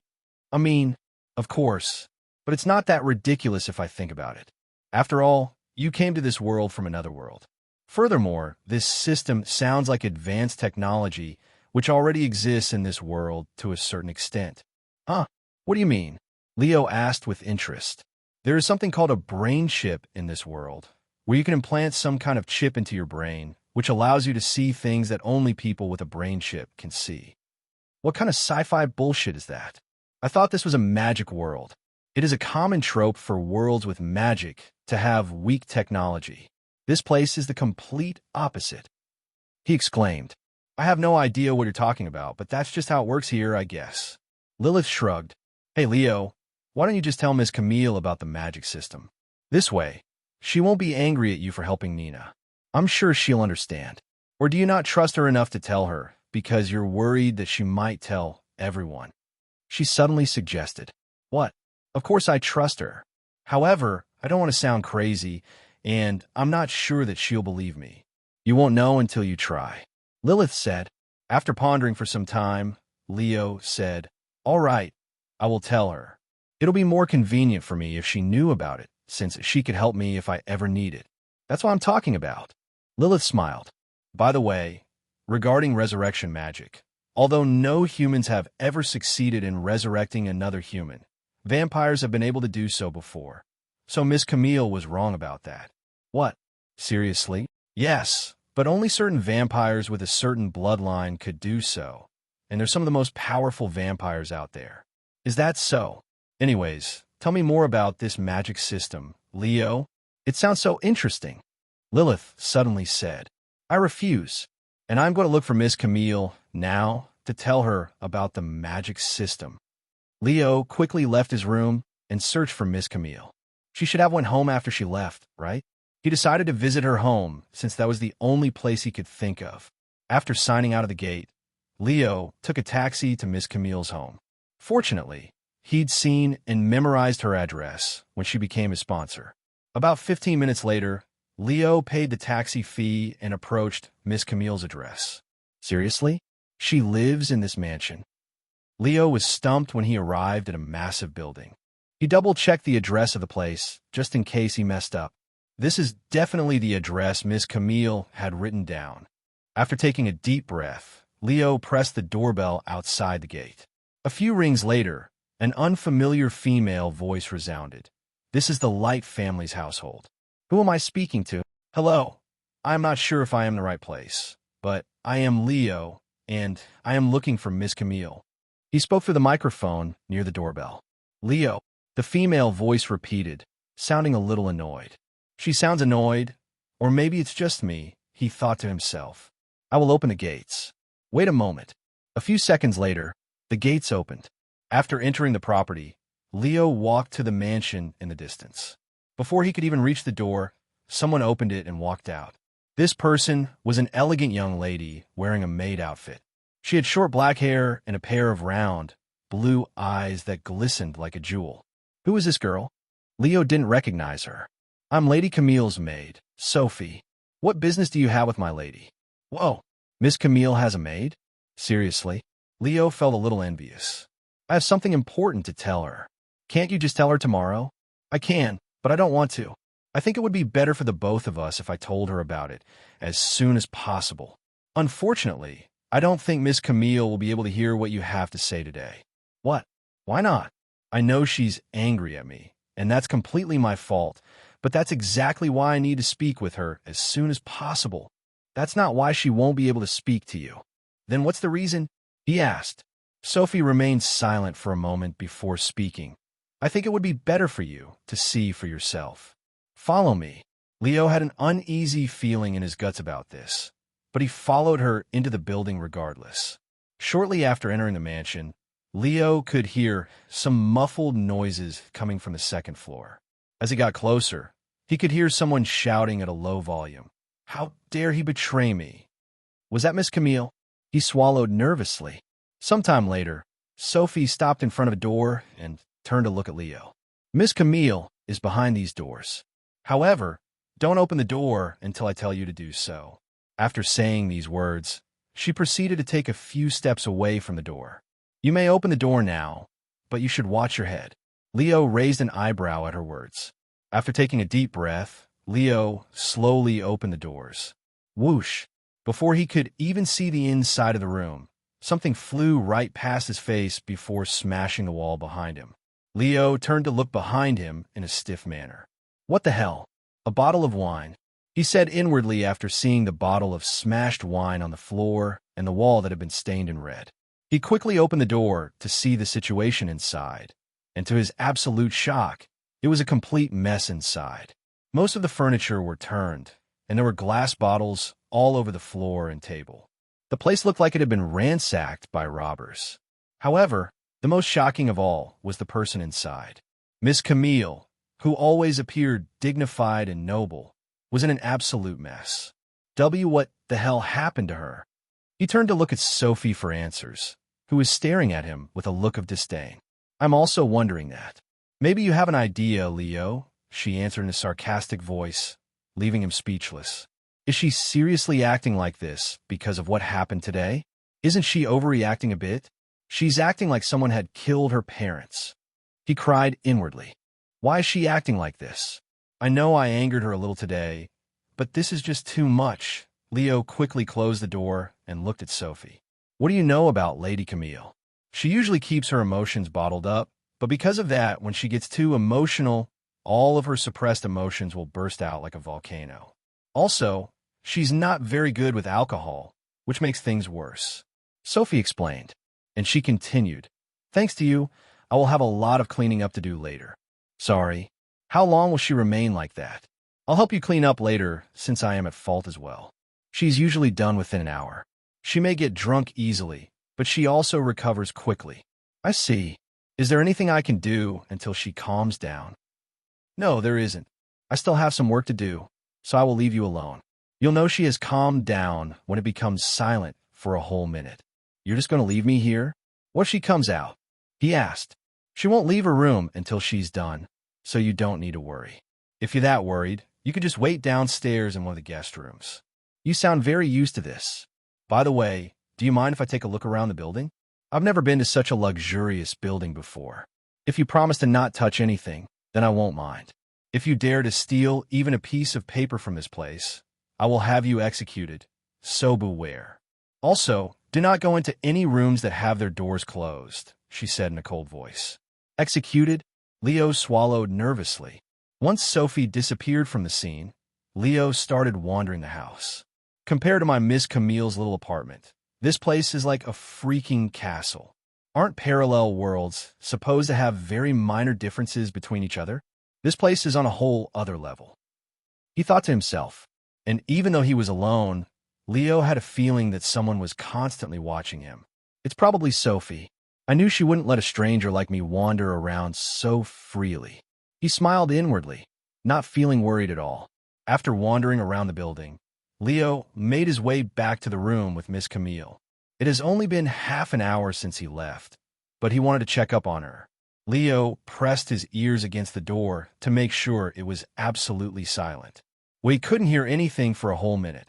I mean, of course, but it's not that ridiculous if I think about it. After all, you came to this world from another world. Furthermore, this system sounds like advanced technology which already exists in this world to a certain extent. Huh? What do you mean? Leo asked with interest. There is something called a brain chip in this world, where you can implant some kind of chip into your brain, which allows you to see things that only people with a brain chip can see. What kind of sci-fi bullshit is that? I thought this was a magic world. It is a common trope for worlds with magic to have weak technology. This place is the complete opposite. He exclaimed. I have no idea what you're talking about, but that's just how it works here, I guess. Lilith shrugged. Hey, Leo, why don't you just tell Miss Camille about the magic system? This way, she won't be angry at you for helping Nina. I'm sure she'll understand. Or do you not trust her enough to tell her because you're worried that she might tell everyone? She suddenly suggested. What? Of course I trust her. However, I don't want to sound crazy, and I'm not sure that she'll believe me. You won't know until you try. Lilith said. After pondering for some time, Leo said, All right, I will tell her. It'll be more convenient for me if she knew about it, since she could help me if I ever need it. That's what I'm talking about. Lilith smiled. By the way, regarding resurrection magic, although no humans have ever succeeded in resurrecting another human, vampires have been able to do so before. So Miss Camille was wrong about that. What? Seriously? Yes, but only certain vampires with a certain bloodline could do so, and they're some of the most powerful vampires out there. Is that so? Anyways, tell me more about this magic system, Leo. It sounds so interesting. Lilith suddenly said, I refuse, and I'm going to look for Miss Camille now to tell her about the magic system. Leo quickly left his room and searched for Miss Camille. She should have went home after she left, right? He decided to visit her home since that was the only place he could think of. After signing out of the gate, Leo took a taxi to Miss Camille's home. Fortunately, he'd seen and memorized her address when she became his sponsor. About 15 minutes later, Leo paid the taxi fee and approached Miss Camille's address. Seriously? She lives in this mansion? Leo was stumped when he arrived at a massive building. He double-checked the address of the place, just in case he messed up. This is definitely the address Miss Camille had written down. After taking a deep breath, Leo pressed the doorbell outside the gate. A few rings later, an unfamiliar female voice resounded. This is the Light family's household. Who am I speaking to? Hello. I'm not sure if I am in the right place, but I am Leo, and I am looking for Miss Camille. He spoke through the microphone near the doorbell. Leo, the female voice repeated, sounding a little annoyed. She sounds annoyed, or maybe it's just me, he thought to himself. I will open the gates. Wait a moment. A few seconds later, the gates opened. After entering the property, Leo walked to the mansion in the distance. Before he could even reach the door, someone opened it and walked out. This person was an elegant young lady wearing a maid outfit. She had short black hair and a pair of round, blue eyes that glistened like a jewel. Who is this girl? Leo didn't recognize her. I'm Lady Camille's maid, Sophie. What business do you have with my lady? Whoa, Miss Camille has a maid? Seriously? Leo felt a little envious. I have something important to tell her. Can't you just tell her tomorrow? I can, but I don't want to. I think it would be better for the both of us if I told her about it as soon as possible. Unfortunately, I don't think Miss Camille will be able to hear what you have to say today. What? Why not? I know she's angry at me, and that's completely my fault, but that's exactly why I need to speak with her as soon as possible. That's not why she won't be able to speak to you. Then what's the reason? He asked. Sophie remained silent for a moment before speaking. I think it would be better for you to see for yourself. Follow me. Leo had an uneasy feeling in his guts about this, but he followed her into the building regardless. Shortly after entering the mansion, Leo could hear some muffled noises coming from the second floor. As he got closer, he could hear someone shouting at a low volume. How dare he betray me? Was that Miss Camille? He swallowed nervously. Sometime later, Sophie stopped in front of a door and turned to look at Leo. Miss Camille is behind these doors. However, don't open the door until I tell you to do so. After saying these words, she proceeded to take a few steps away from the door. You may open the door now, but you should watch your head. Leo raised an eyebrow at her words. After taking a deep breath, Leo slowly opened the doors. Whoosh! Before he could even see the inside of the room, something flew right past his face before smashing the wall behind him. Leo turned to look behind him in a stiff manner. What the hell? A bottle of wine, he said inwardly after seeing the bottle of smashed wine on the floor and the wall that had been stained in red. He quickly opened the door to see the situation inside, and to his absolute shock, it was a complete mess inside. Most of the furniture were turned, and there were glass bottles all over the floor and table. The place looked like it had been ransacked by robbers. However, the most shocking of all was the person inside. Miss Camille, who always appeared dignified and noble, was in an absolute mess. What the hell happened to her? He turned to look at Sophie for answers, who was staring at him with a look of disdain. I'm also wondering that. Maybe you have an idea, Leo, she answered in a sarcastic voice, leaving him speechless. Is she seriously acting like this because of what happened today? Isn't she overreacting a bit? She's acting like someone had killed her parents. He cried inwardly. Why is she acting like this? I know I angered her a little today, but this is just too much. Leo quickly closed the door and looked at Sophie. What do you know about Lady Camille? She usually keeps her emotions bottled up, but because of that, when she gets too emotional, all of her suppressed emotions will burst out like a volcano. Also, she's not very good with alcohol, which makes things worse. Sophie explained, and she continued, Thanks to you, I will have a lot of cleaning up to do later. Sorry. How long will she remain like that? I'll help you clean up later, since I am at fault as well. She's usually done within an hour. She may get drunk easily, but she also recovers quickly. I see. Is there anything I can do until she calms down? No, there isn't. I still have some work to do, so I will leave you alone. You'll know she has calmed down when it becomes silent for a whole minute. You're just going to leave me here? What if she comes out? He asked. She won't leave her room until she's done, so you don't need to worry. If you're that worried, you could just wait downstairs in one of the guest rooms. You sound very used to this. By the way, do you mind if I take a look around the building? I've never been to such a luxurious building before. If you promise to not touch anything, then I won't mind. If you dare to steal even a piece of paper from this place, I will have you executed, so beware. Also, do not go into any rooms that have their doors closed, she said in a cold voice. Executed? Leo swallowed nervously. Once Sophie disappeared from the scene, Leo started wandering the house. Compared to my Miss Camille's little apartment, this place is like a freaking castle. Aren't parallel worlds supposed to have very minor differences between each other? This place is on a whole other level. He thought to himself, and even though he was alone, Leo had a feeling that someone was constantly watching him. It's probably Sophie. I knew she wouldn't let a stranger like me wander around so freely. He smiled inwardly, not feeling worried at all. After wandering around the building, Leo made his way back to the room with Miss Camille. It has only been half an hour since he left, but he wanted to check up on her. Leo pressed his ears against the door to make sure it was absolutely silent. Well, he couldn't hear anything for a whole minute.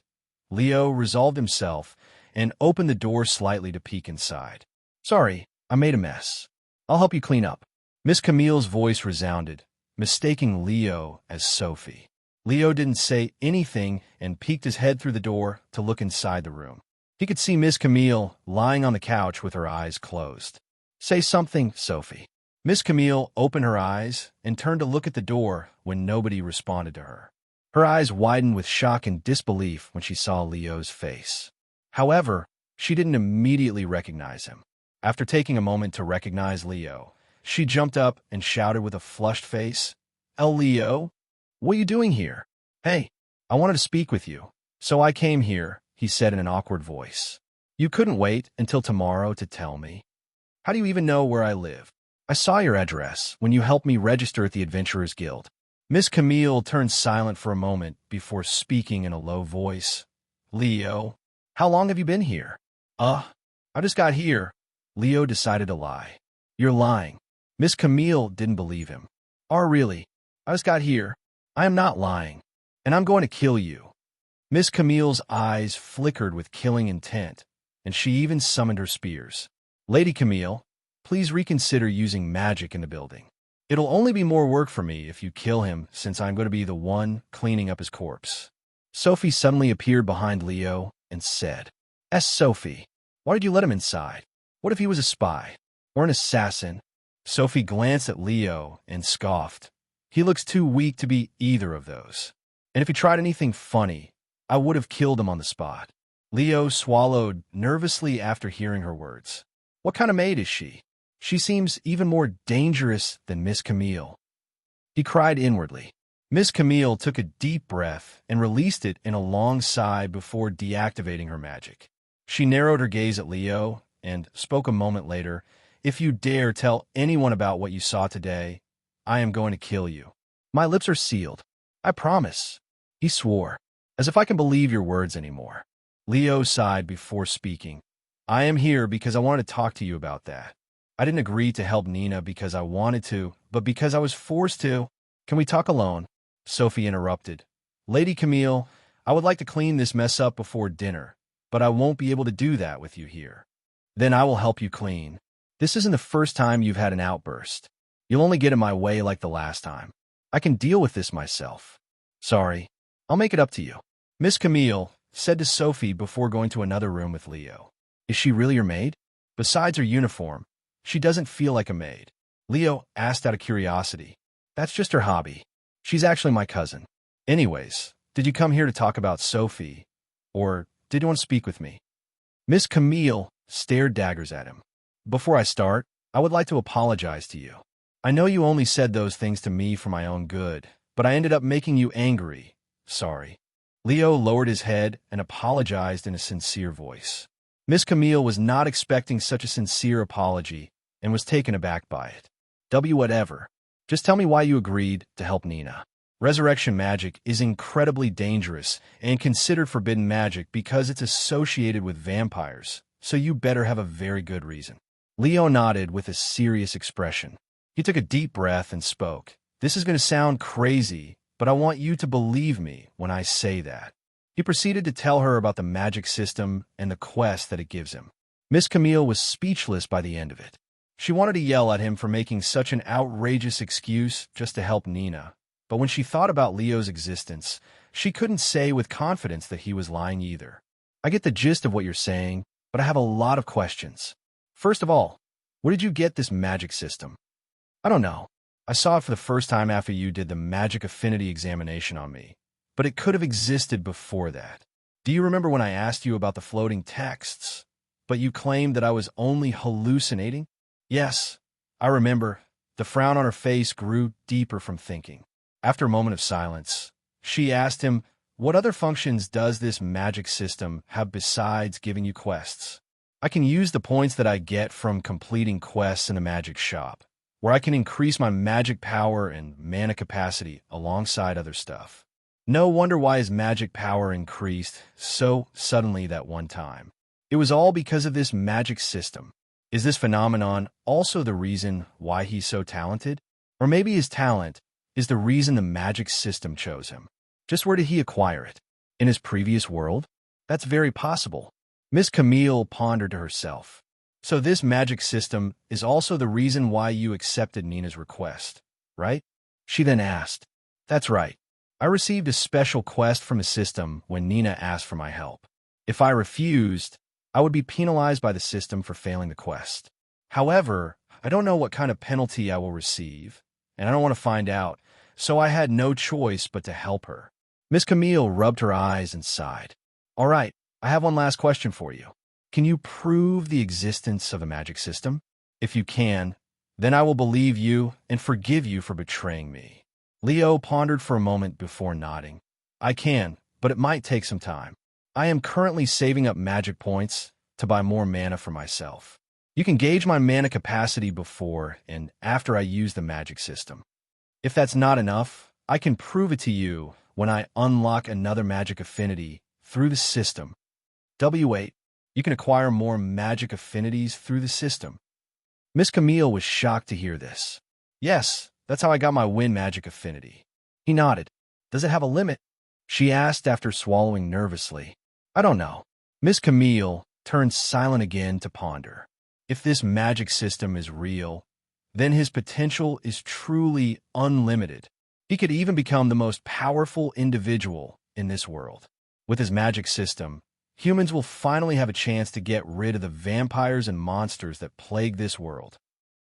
Leo resolved himself and opened the door slightly to peek inside. Sorry, I made a mess. I'll help you clean up. Miss Camille's voice resounded, mistaking Leo as Sophie. Leo didn't say anything and peeked his head through the door to look inside the room. He could see Miss Camille lying on the couch with her eyes closed. "Say something, Sophie." Miss Camille opened her eyes and turned to look at the door when nobody responded to her. Her eyes widened with shock and disbelief when she saw Leo's face. However, she didn't immediately recognize him. After taking a moment to recognize Leo, she jumped up and shouted with a flushed face, "El Leo? What are you doing here?" "Hey, I wanted to speak with you, so I came here," he said in an awkward voice. "You couldn't wait until tomorrow to tell me? How do you even know where I live? I saw your address when you helped me register at the Adventurers Guild." Miss Camille turned silent for a moment before speaking in a low voice. "Leo, how long have you been here?" I just got here." Leo decided to lie. "You're lying." Miss Camille didn't believe him. Really? I just got here. I am not lying, and I'm going to kill you." Miss Camille's eyes flickered with killing intent, and she even summoned her spears. "Lady Camille, please reconsider using magic in the building. It'll only be more work for me if you kill him, since I'm going to be the one cleaning up his corpse." Sophie suddenly appeared behind Leo and said, Sophie, why did you let him inside? What if he was a spy? Or an assassin?" Sophie glanced at Leo and scoffed. "He looks too weak to be either of those. And if he tried anything funny, I would have killed him on the spot." Leo swallowed nervously after hearing her words. "What kind of maid is she? She seems even more dangerous than Miss Camille." He cried inwardly. Miss Camille took a deep breath and released it in a long sigh before deactivating her magic. She narrowed her gaze at Leo and spoke a moment later. "If you dare tell anyone about what you saw today, I am going to kill you. My lips are sealed. I promise." He swore, "As if I can believe your words anymore." Leo sighed before speaking. "I am here because I wanted to talk to you about that. I didn't agree to help Nina because I wanted to, but because I was forced to." "Can we talk alone?" Sophie interrupted. "Lady Camille, I would like to clean this mess up before dinner, but I won't be able to do that with you here." "Then I will help you clean. This isn't the first time you've had an outburst. You'll only get in my way like the last time. I can deal with this myself." "Sorry, I'll make it up to you." Miss Camille said to Sophie before going to another room with Leo. "Is she really your maid? Besides her uniform, she doesn't feel like a maid." Leo asked out of curiosity. "That's just her hobby. She's actually my cousin. Anyways, did you come here to talk about Sophie, or did you want to speak with me?" Miss Camille stared daggers at him. "Before I start, I would like to apologize to you. I know you only said those things to me for my own good, but I ended up making you angry. Sorry." Leo lowered his head and apologized in a sincere voice. Miss Camille was not expecting such a sincere apology and was taken aback by it. Whatever. Just tell me why you agreed to help Nina." Resurrection magic is incredibly dangerous and considered forbidden magic because it's associated with vampires, so you better have a very good reason. Leo nodded with a serious expression. He took a deep breath and spoke. "This is going to sound crazy, but I want you to believe me when I say that." He proceeded to tell her about the magic system and the quest that it gives him. Miss Camille was speechless by the end of it. She wanted to yell at him for making such an outrageous excuse just to help Nina, but when she thought about Leo's existence, she couldn't say with confidence that he was lying either. "I get the gist of what you're saying, but I have a lot of questions. First of all, where did you get this magic system?" "I don't know. I saw it for the first time after you did the magic affinity examination on me, but it could have existed before that. Do you remember when I asked you about the floating texts, but you claimed that I was only hallucinating?" "Yes, I remember." The frown on her face grew deeper from thinking. After a moment of silence, she asked him, "What other functions does this magic system have besides giving you quests?" "I can use the points that I get from completing quests in the magic shop, where I can increase my magic power and mana capacity alongside other stuff." No wonder why his magic power increased so suddenly that one time. It was all because of this magic system. Is this phenomenon also the reason why he's so talented? Or maybe his talent is the reason the magic system chose him. Just where did he acquire it? In his previous world? That's very possible. Miss Camille pondered to herself. So this magic system is also the reason why you accepted Nina's request, right? She then asked. That's right. I received a special quest from a system when Nina asked for my help. If I refused, I would be penalized by the system for failing the quest. However, I don't know what kind of penalty I will receive, and I don't want to find out, so I had no choice but to help her. Miss Camille rubbed her eyes and sighed. All right, I have one last question for you. Can you prove the existence of a magic system? If you can, then I will believe you and forgive you for betraying me. Leo pondered for a moment before nodding. I can, but it might take some time. I am currently saving up magic points to buy more mana for myself. You can gauge my mana capacity before and after I use the magic system. If that's not enough, I can prove it to you when I unlock another magic affinity through the system. W8. You can acquire more magic affinities through the system. Miss Camille was shocked to hear this. Yes, that's how I got my wind magic affinity. He nodded. Does it have a limit? She asked after swallowing nervously. I don't know. Miss Camille turned silent again to ponder. If this magic system is real, then his potential is truly unlimited. He could even become the most powerful individual in this world. With his magic system, humans will finally have a chance to get rid of the vampires and monsters that plague this world.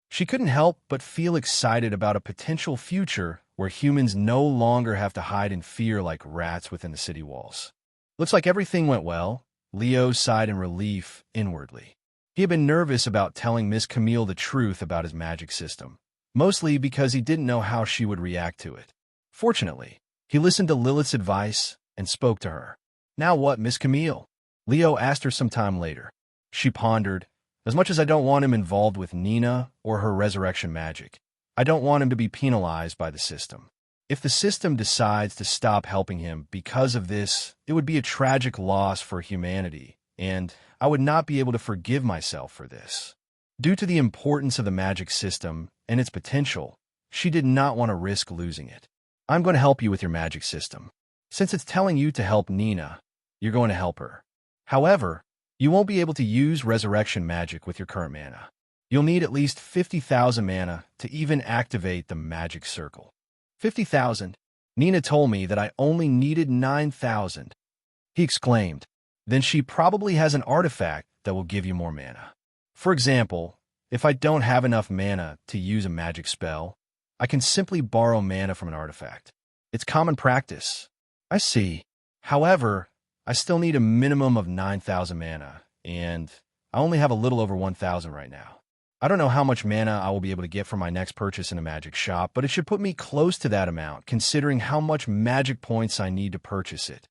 She couldn't help but feel excited about a potential future where humans no longer have to hide in fear like rats within the city walls. Looks like everything went well. Leo sighed in relief inwardly. He had been nervous about telling Miss Camille the truth about his magic system, mostly because he didn't know how she would react to it. Fortunately, he listened to Lilith's advice and spoke to her. Now what, Miss Camille? Leo asked her some time later. She pondered. As much as I don't want him involved with Nina or her resurrection magic, I don't want him to be penalized by the system. If the system decides to stop helping him because of this, it would be a tragic loss for humanity, and I would not be able to forgive myself for this. Due to the importance of the magic system and its potential, she did not want to risk losing it. I'm going to help you with your magic system. Since it's telling you to help Nina, you're going to help her. However, you won't be able to use resurrection magic with your current mana. You'll need at least 50,000 mana to even activate the magic circle. 50,000? Nina told me that I only needed 9,000. He exclaimed. Then she probably has an artifact that will give you more mana. For example, if I don't have enough mana to use a magic spell, I can simply borrow mana from an artifact. It's common practice. I see. However, I still need a minimum of 9,000 mana, and I only have a little over 1,000 right now. I don't know how much mana I will be able to get from my next purchase in a magic shop, but it should put me close to that amount, considering how much magic points I need to purchase it.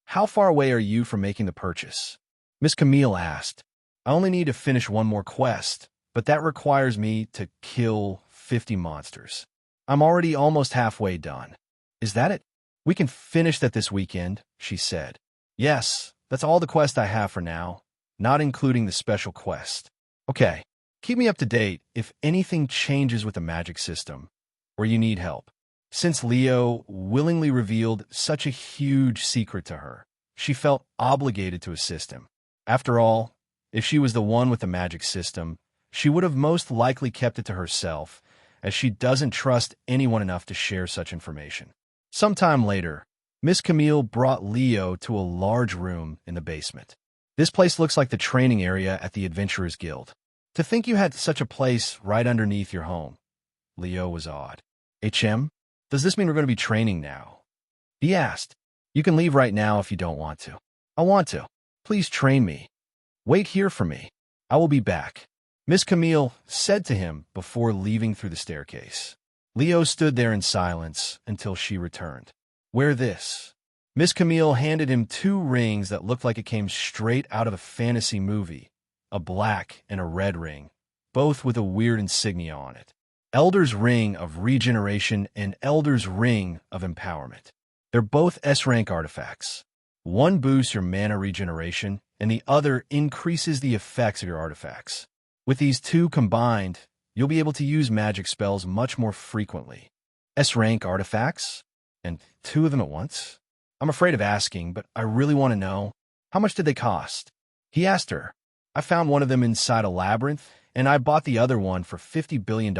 How far away are you from making the purchase? Miss Camille asked. I only need to finish one more quest, but that requires me to kill 50 monsters. I'm already almost halfway done. Is that it? We can finish that this weekend, she said. Yes, that's all the quest I have for now, not including the special quest. Okay, keep me up to date if anything changes with the magic system, or you need help. Since Leo willingly revealed such a huge secret to her, she felt obligated to assist him. After all, if she was the one with the magic system, she would have most likely kept it to herself, as she doesn't trust anyone enough to share such information. Sometime later, Miss Camille brought Leo to a large room in the basement. This place looks like the training area at the Adventurers Guild. To think you had such a place right underneath your home. Leo was awed. HM? Does this mean we're going to be training now? He asked. You can leave right now if you don't want to. I want to. Please train me. Wait here for me. I will be back. Miss Camille said to him before leaving through the staircase. Leo stood there in silence until she returned. Wear this. Miss Camille handed him 2 rings that looked like it came straight out of a fantasy movie, a black and a red ring, both with a weird insignia on it. Elder's Ring of Regeneration and Elder's Ring of Empowerment. They're both S-rank artifacts. One boosts your mana regeneration, and the other increases the effects of your artifacts. With these 2 combined, you'll be able to use magic spells much more frequently. S-rank artifacts? And 2 of them at once? I'm afraid of asking, but I really want to know. How much did they cost? He asked her. I found one of them inside a labyrinth, and I bought the other one for $50 billion,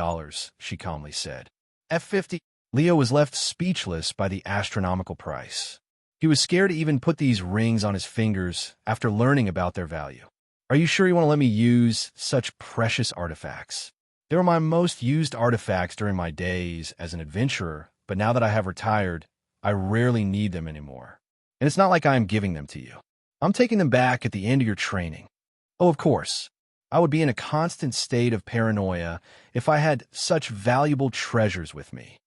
she calmly said. F50? Leo was left speechless by the astronomical price. He was scared to even put these rings on his fingers after learning about their value. Are you sure you want to let me use such precious artifacts? They were my most used artifacts during my days as an adventurer, but now that I have retired, I rarely need them anymore. And it's not like I am giving them to you. I'm taking them back at the end of your training. Oh, of course. I would be in a constant state of paranoia if I had such valuable treasures with me,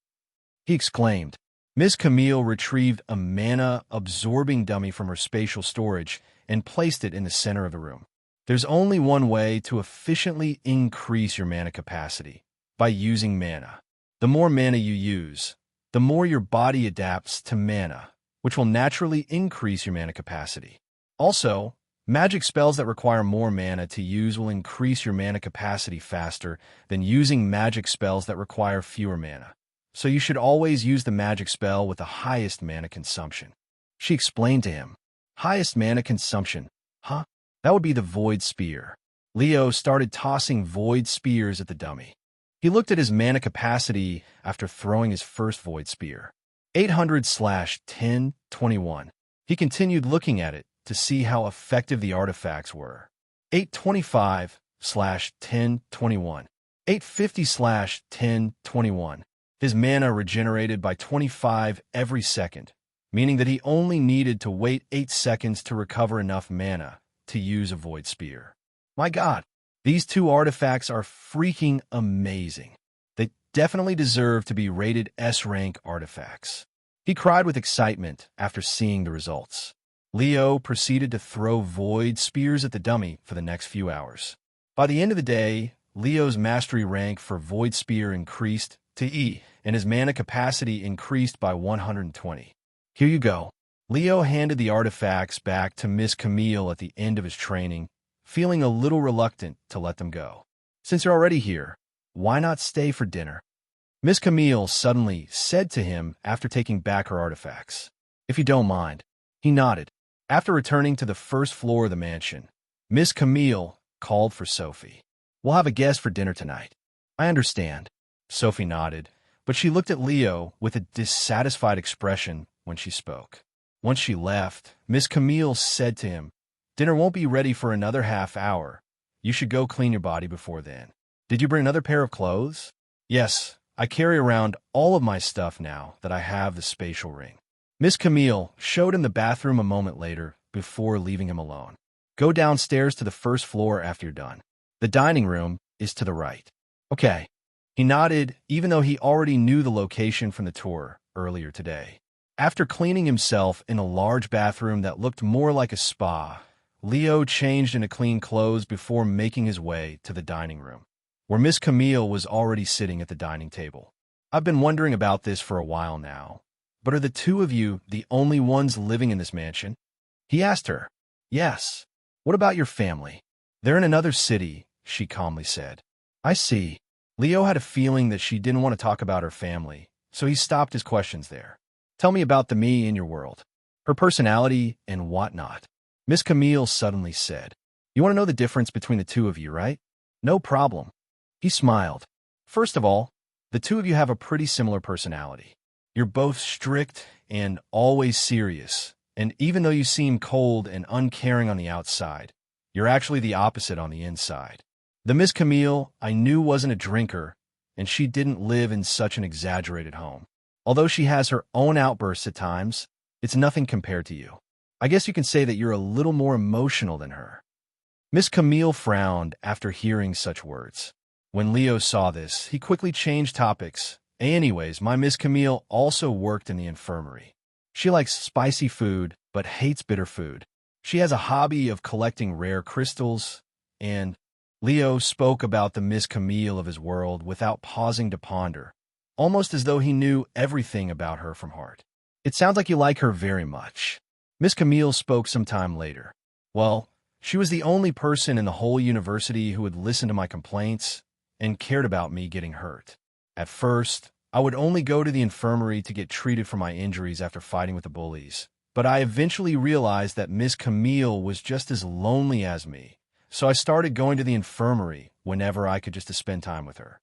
he exclaimed. Miss Camille retrieved a mana-absorbing dummy from her spatial storage and placed it in the center of the room. There's only one way to efficiently increase your mana capacity, by using mana. The more mana you use, the more your body adapts to mana, which will naturally increase your mana capacity. Also, magic spells that require more mana to use will increase your mana capacity faster than using magic spells that require fewer mana. So you should always use the magic spell with the highest mana consumption. She explained to him. Highest mana consumption, huh? That would be the Void Spear. Leo started tossing Void Spears at the dummy. He looked at his mana capacity after throwing his first Void Spear. 800/1021. He continued looking at it to see how effective the artifacts were. 825/1021. 850/1021. His mana regenerated by 25 every second, meaning that he only needed to wait 8 seconds to recover enough mana to use a Void Spear. My God, these two artifacts are freaking amazing. They definitely deserve to be rated S-rank artifacts. He cried with excitement after seeing the results. Leo proceeded to throw Void Spears at the dummy for the next few hours. By the end of the day, Leo's mastery rank for Void Spear increased to E, and his mana capacity increased by 120. Here you go. Leo handed the artifacts back to Miss Camille at the end of his training, feeling a little reluctant to let them go. Since you're already here, why not stay for dinner? Miss Camille suddenly said to him after taking back her artifacts. If you don't mind. He nodded. After returning to the first floor of the mansion, Miss Camille called for Sophie. We'll have a guest for dinner tonight. I understand. Sophie nodded, but she looked at Leo with a dissatisfied expression when she spoke. Once she left, Miss Camille said to him, Dinner won't be ready for another half hour. You should go clean your body before then. Did you bring another pair of clothes? Yes, I carry around all of my stuff now that I have the spatial ring. Miss Camille showed him the bathroom a moment later before leaving him alone. Go downstairs to the first floor after you're done. The dining room is to the right. Okay. He nodded, even though he already knew the location from the tour earlier today. After cleaning himself in a large bathroom that looked more like a spa, Leo changed into clean clothes before making his way to the dining room, where Miss Camille was already sitting at the dining table. I've been wondering about this for a while now, but are the two of you the only ones living in this mansion? He asked her. Yes. What about your family? They're in another city, she calmly said. I see. Leo had a feeling that she didn't want to talk about her family, so he stopped his questions there. Tell me about the me in your world, her personality and whatnot. Miss Camille suddenly said. You want to know the difference between the two of you, right? No problem. He smiled. First of all, the two of you have a pretty similar personality. You're both strict and always serious, and even though you seem cold and uncaring on the outside, you're actually the opposite on the inside. The Miss Camille I knew wasn't a drinker, and she didn't live in such an exaggerated home. Although she has her own outbursts at times, it's nothing compared to you. I guess you can say that you're a little more emotional than her. Miss Camille frowned after hearing such words. When Leo saw this, he quickly changed topics. Anyways, my Miss Camille also worked in the infirmary. She likes spicy food, but hates bitter food. She has a hobby of collecting rare crystals, and Leo spoke about the Miss Camille of his world without pausing to ponder, almost as though he knew everything about her from heart. It sounds like you like her very much. Miss Camille spoke some time later. Well, she was the only person in the whole university who would listen to my complaints and cared about me getting hurt. At first, I would only go to the infirmary to get treated for my injuries after fighting with the bullies, but I eventually realized that Miss Camille was just as lonely as me, so I started going to the infirmary whenever I could just to spend time with her.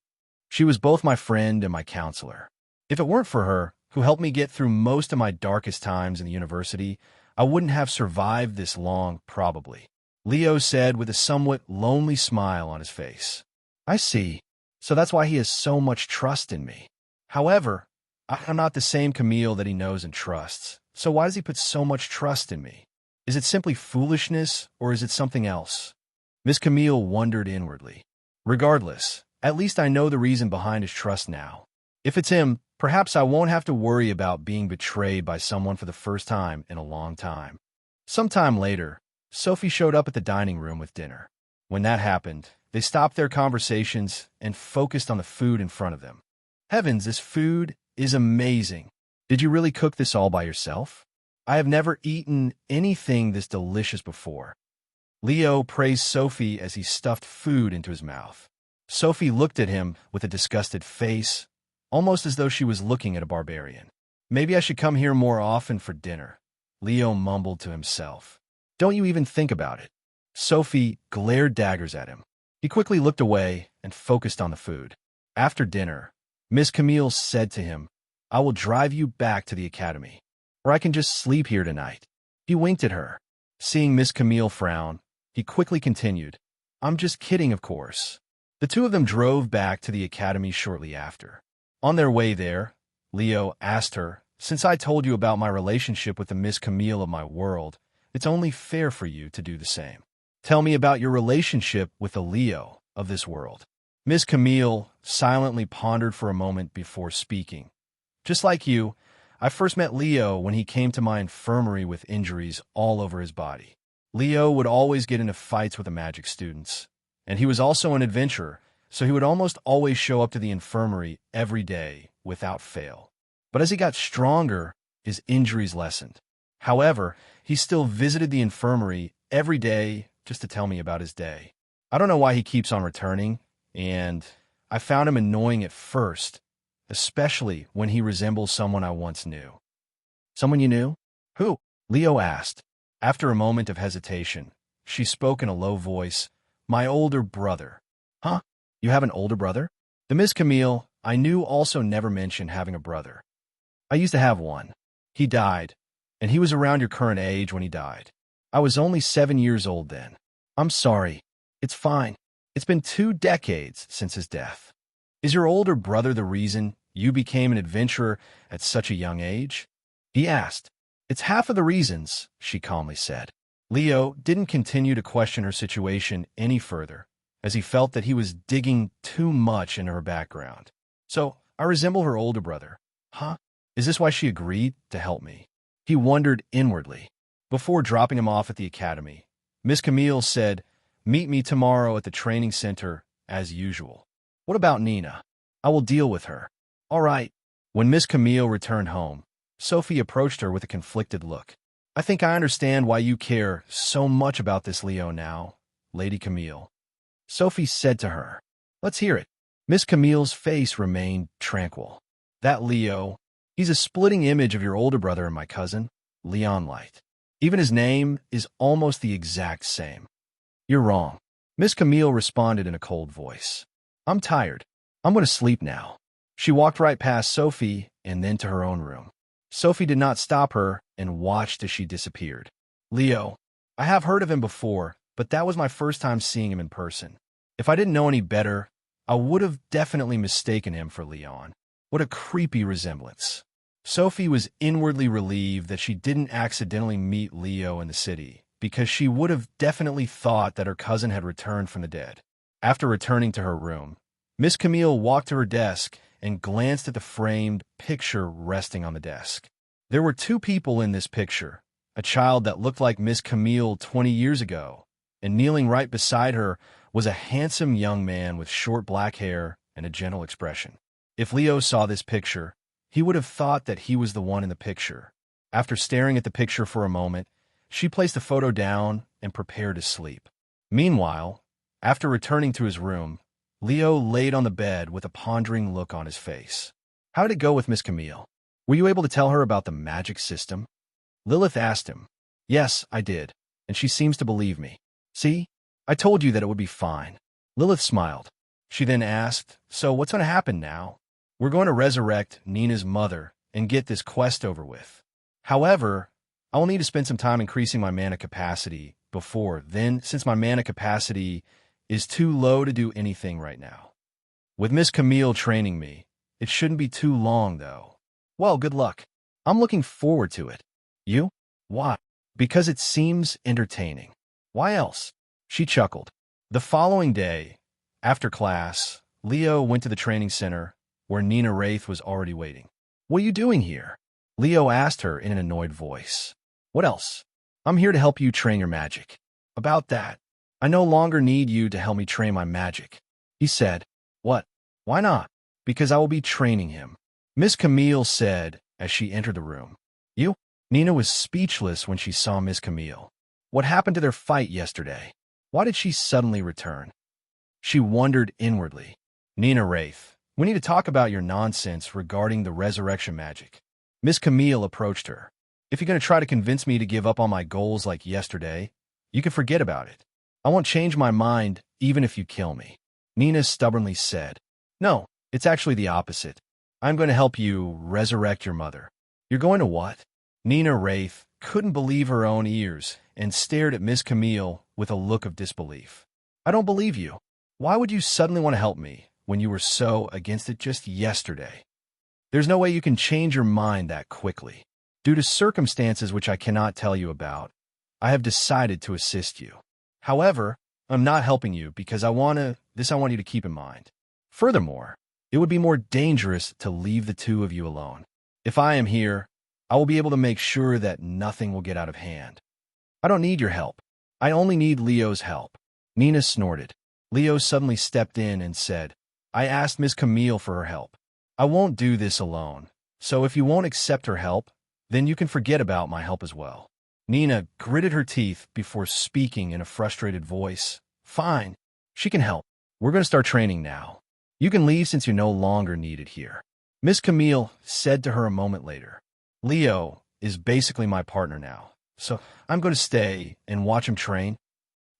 She was both my friend and my counselor. If it weren't for her, who helped me get through most of my darkest times in the university, I wouldn't have survived this long, probably. Leo said with a somewhat lonely smile on his face. I see. So that's why he has so much trust in me. However, I'm not the same Camille that he knows and trusts. So why does he put so much trust in me? Is it simply foolishness, or is it something else? Miss Camille wondered inwardly. Regardless, at least I know the reason behind his trust now. If it's him, perhaps I won't have to worry about being betrayed by someone for the first time in a long time. Sometime later, Sophie showed up at the dining room with dinner. When that happened, they stopped their conversations and focused on the food in front of them. Heavens, this food is amazing. Did you really cook this all by yourself? I have never eaten anything this delicious before. Leo praised Sophie as he stuffed food into his mouth. Sophie looked at him with a disgusted face, almost as though she was looking at a barbarian. Maybe I should come here more often for dinner, Leo mumbled to himself. Don't you even think about it. Sophie glared daggers at him. He quickly looked away and focused on the food. After dinner, Miss Camille said to him, I will drive you back to the academy, or I can just sleep here tonight. He winked at her. Seeing Miss Camille frown, he quickly continued, I'm just kidding, of course. The two of them drove back to the academy shortly after. On their way there, Leo asked her, Since I told you about my relationship with the Miss Camille of my world, it's only fair for you to do the same. Tell me about your relationship with the Leo of this world. Miss Camille silently pondered for a moment before speaking. Just like you, I first met Leo when he came to my infirmary with injuries all over his body. Leo would always get into fights with the magic students, and he was also an adventurer, so he would almost always show up to the infirmary every day without fail. But as he got stronger, his injuries lessened. However, he still visited the infirmary every day just to tell me about his day. I don't know why he keeps on returning, and I found him annoying at first, especially when he resembles someone I once knew. Someone you knew? Who? Leo asked. After a moment of hesitation, she spoke in a low voice, My older brother. Huh? You have an older brother? The Miss Camille I knew also never mentioned having a brother. I used to have one. He died, and he was around your current age when he died. I was only 7 years old then. I'm sorry. It's fine. It's been 2 decades since his death. Is your older brother the reason you became an adventurer at such a young age? He asked. It's half of the reasons, she calmly said. Leo didn't continue to question her situation any further, as he felt that he was digging too much into her background. So, I resemble her older brother. Huh? Is this why she agreed to help me? He wondered inwardly. Before dropping him off at the academy, Miss Camille said, Meet me tomorrow at the training center, as usual. What about Nina? I will deal with her. All right. When Miss Camille returned home, Sophie approached her with a conflicted look. I think I understand why you care so much about this Leo now, Lady Camille. Sophie said to her, Let's hear it. Miss Camille's face remained tranquil. That Leo, he's a splitting image of your older brother and my cousin, Leon Light. Even his name is almost the exact same. You're wrong. Miss Camille responded in a cold voice. I'm tired. I'm going to sleep now. She walked right past Sophie and then to her own room. Sophie did not stop her and watched as she disappeared. Leo, I have heard of him before, but that was my first time seeing him in person. If I didn't know any better, I would have definitely mistaken him for Leon. What a creepy resemblance. Sophie was inwardly relieved that she didn't accidentally meet Leo in the city, because she would have definitely thought that her cousin had returned from the dead. After returning to her room, Miss Camille walked to her desk and glanced at the framed picture resting on the desk. There were 2 people in this picture, a child that looked like Miss Camille 20 years ago, and kneeling right beside her was a handsome young man with short black hair and a gentle expression. If Leo saw this picture, he would have thought that he was the one in the picture. After staring at the picture for a moment, she placed the photo down and prepared to sleep. Meanwhile, after returning to his room, Leo laid on the bed with a pondering look on his face. How did it go with Miss Camille? Were you able to tell her about the magic system? Lilith asked him. Yes, I did, and she seems to believe me. See? I told you that it would be fine. Lilith smiled. She then asked, So what's going to happen now? We're going to resurrect Nina's mother and get this quest over with. However, I will need to spend some time increasing my mana capacity before then, since my mana capacity is too low to do anything right now. With Miss Camille training me, it shouldn't be too long, though. Well, good luck. I'm looking forward to it. You? Why? Because it seems entertaining. Why else? She chuckled. The following day, after class, Leo went to the training center where Nina Wraith was already waiting. What are you doing here? Leo asked her in an annoyed voice. What else? I'm here to help you train your magic. About that, I no longer need you to help me train my magic. He said. What? Why not? Because I will be training him. Miss Camille said as she entered the room. You? Nina was speechless when she saw Miss Camille. What happened to their fight yesterday? Why did she suddenly return? She wondered inwardly. Nina Wraith, we need to talk about your nonsense regarding the resurrection magic. Miss Camille approached her. If you're going to try to convince me to give up on my goals like yesterday, you can forget about it. I won't change my mind even if you kill me. Nina stubbornly said. No, it's actually the opposite. I'm going to help you resurrect your mother. You're going to what? Nina Wraith couldn't believe her own ears and stared at Miss Camille with a look of disbelief. I don't believe you. Why would you suddenly want to help me when you were so against it just yesterday? There's no way you can change your mind that quickly. Due to circumstances which I cannot tell you about, I have decided to assist you. However, I'm not helping you because I want you to keep in mind. Furthermore, it would be more dangerous to leave the two of you alone. If I am here, I will be able to make sure that nothing will get out of hand. I don't need your help. I only need Leo's help. Nina snorted. Leo suddenly stepped in and said, I asked Miss Camille for her help. I won't do this alone, so if you won't accept her help, then you can forget about my help as well. Nina gritted her teeth before speaking in a frustrated voice. Fine, she can help. We're going to start training now. You can leave since you're no longer needed here. Miss Camille said to her a moment later. Leo is basically my partner now, so I'm going to stay and watch him train,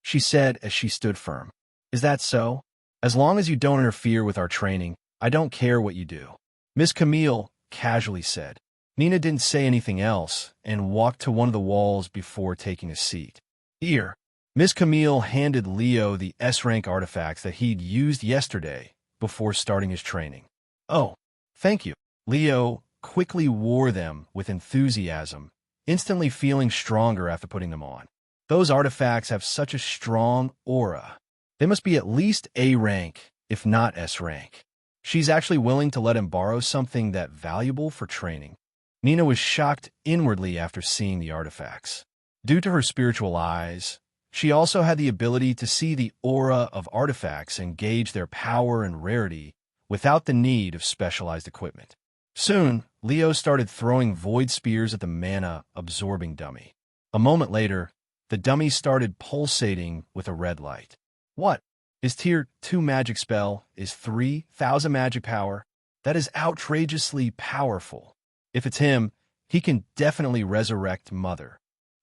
she said as she stood firm. Is that so? As long as you don't interfere with our training, I don't care what you do. Miss Camille casually said. Nina didn't say anything else and walked to one of the walls before taking a seat. Here, Miss Camille handed Leo the S-rank artifacts that he'd used yesterday before starting his training. Oh, thank you. Leo quickly wore them with enthusiasm, instantly feeling stronger after putting them on. Those artifacts have such a strong aura. They must be at least A rank, if not S rank. She's actually willing to let him borrow something that valuable for training. Nina was shocked inwardly after seeing the artifacts. Due to her spiritual eyes, she also had the ability to see the aura of artifacts and gauge their power and rarity without the need of specialized equipment. Soon, Leo started throwing void spears at the mana-absorbing dummy. A moment later, the dummy started pulsating with a red light. What? His Tier 2 magic spell is 3,000 magic power? That is outrageously powerful. If it's him, he can definitely resurrect Mother.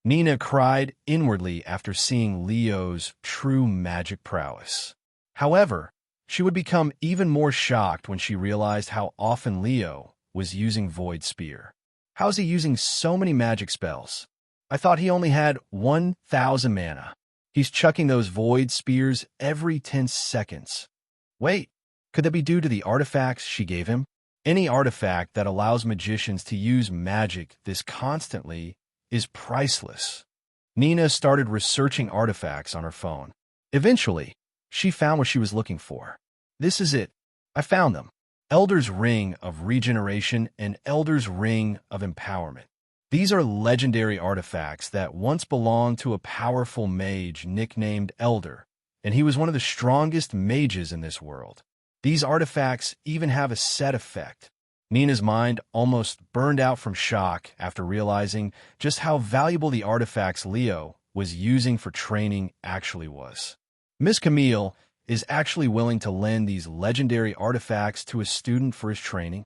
Nina cried inwardly after seeing Leo's true magic prowess. However, she would become even more shocked when she realized how often Leo was using Void Spear. How is he using so many magic spells? I thought he only had 1,000 mana. He's chucking those Void Spears every 10 seconds. Wait, could that be due to the artifacts she gave him? Any artifact that allows magicians to use magic this constantly is priceless. Nina started researching artifacts on her phone. Eventually, she found what she was looking for. This is it. I found them. Elder's Ring of Regeneration and Elder's Ring of Empowerment. These are legendary artifacts that once belonged to a powerful mage nicknamed Elder, and he was one of the strongest mages in this world. These artifacts even have a set effect. Nina's mind almost burned out from shock after realizing just how valuable the artifacts Leo was using for training actually was. Miss Camille is actually willing to lend these legendary artifacts to a student for his training?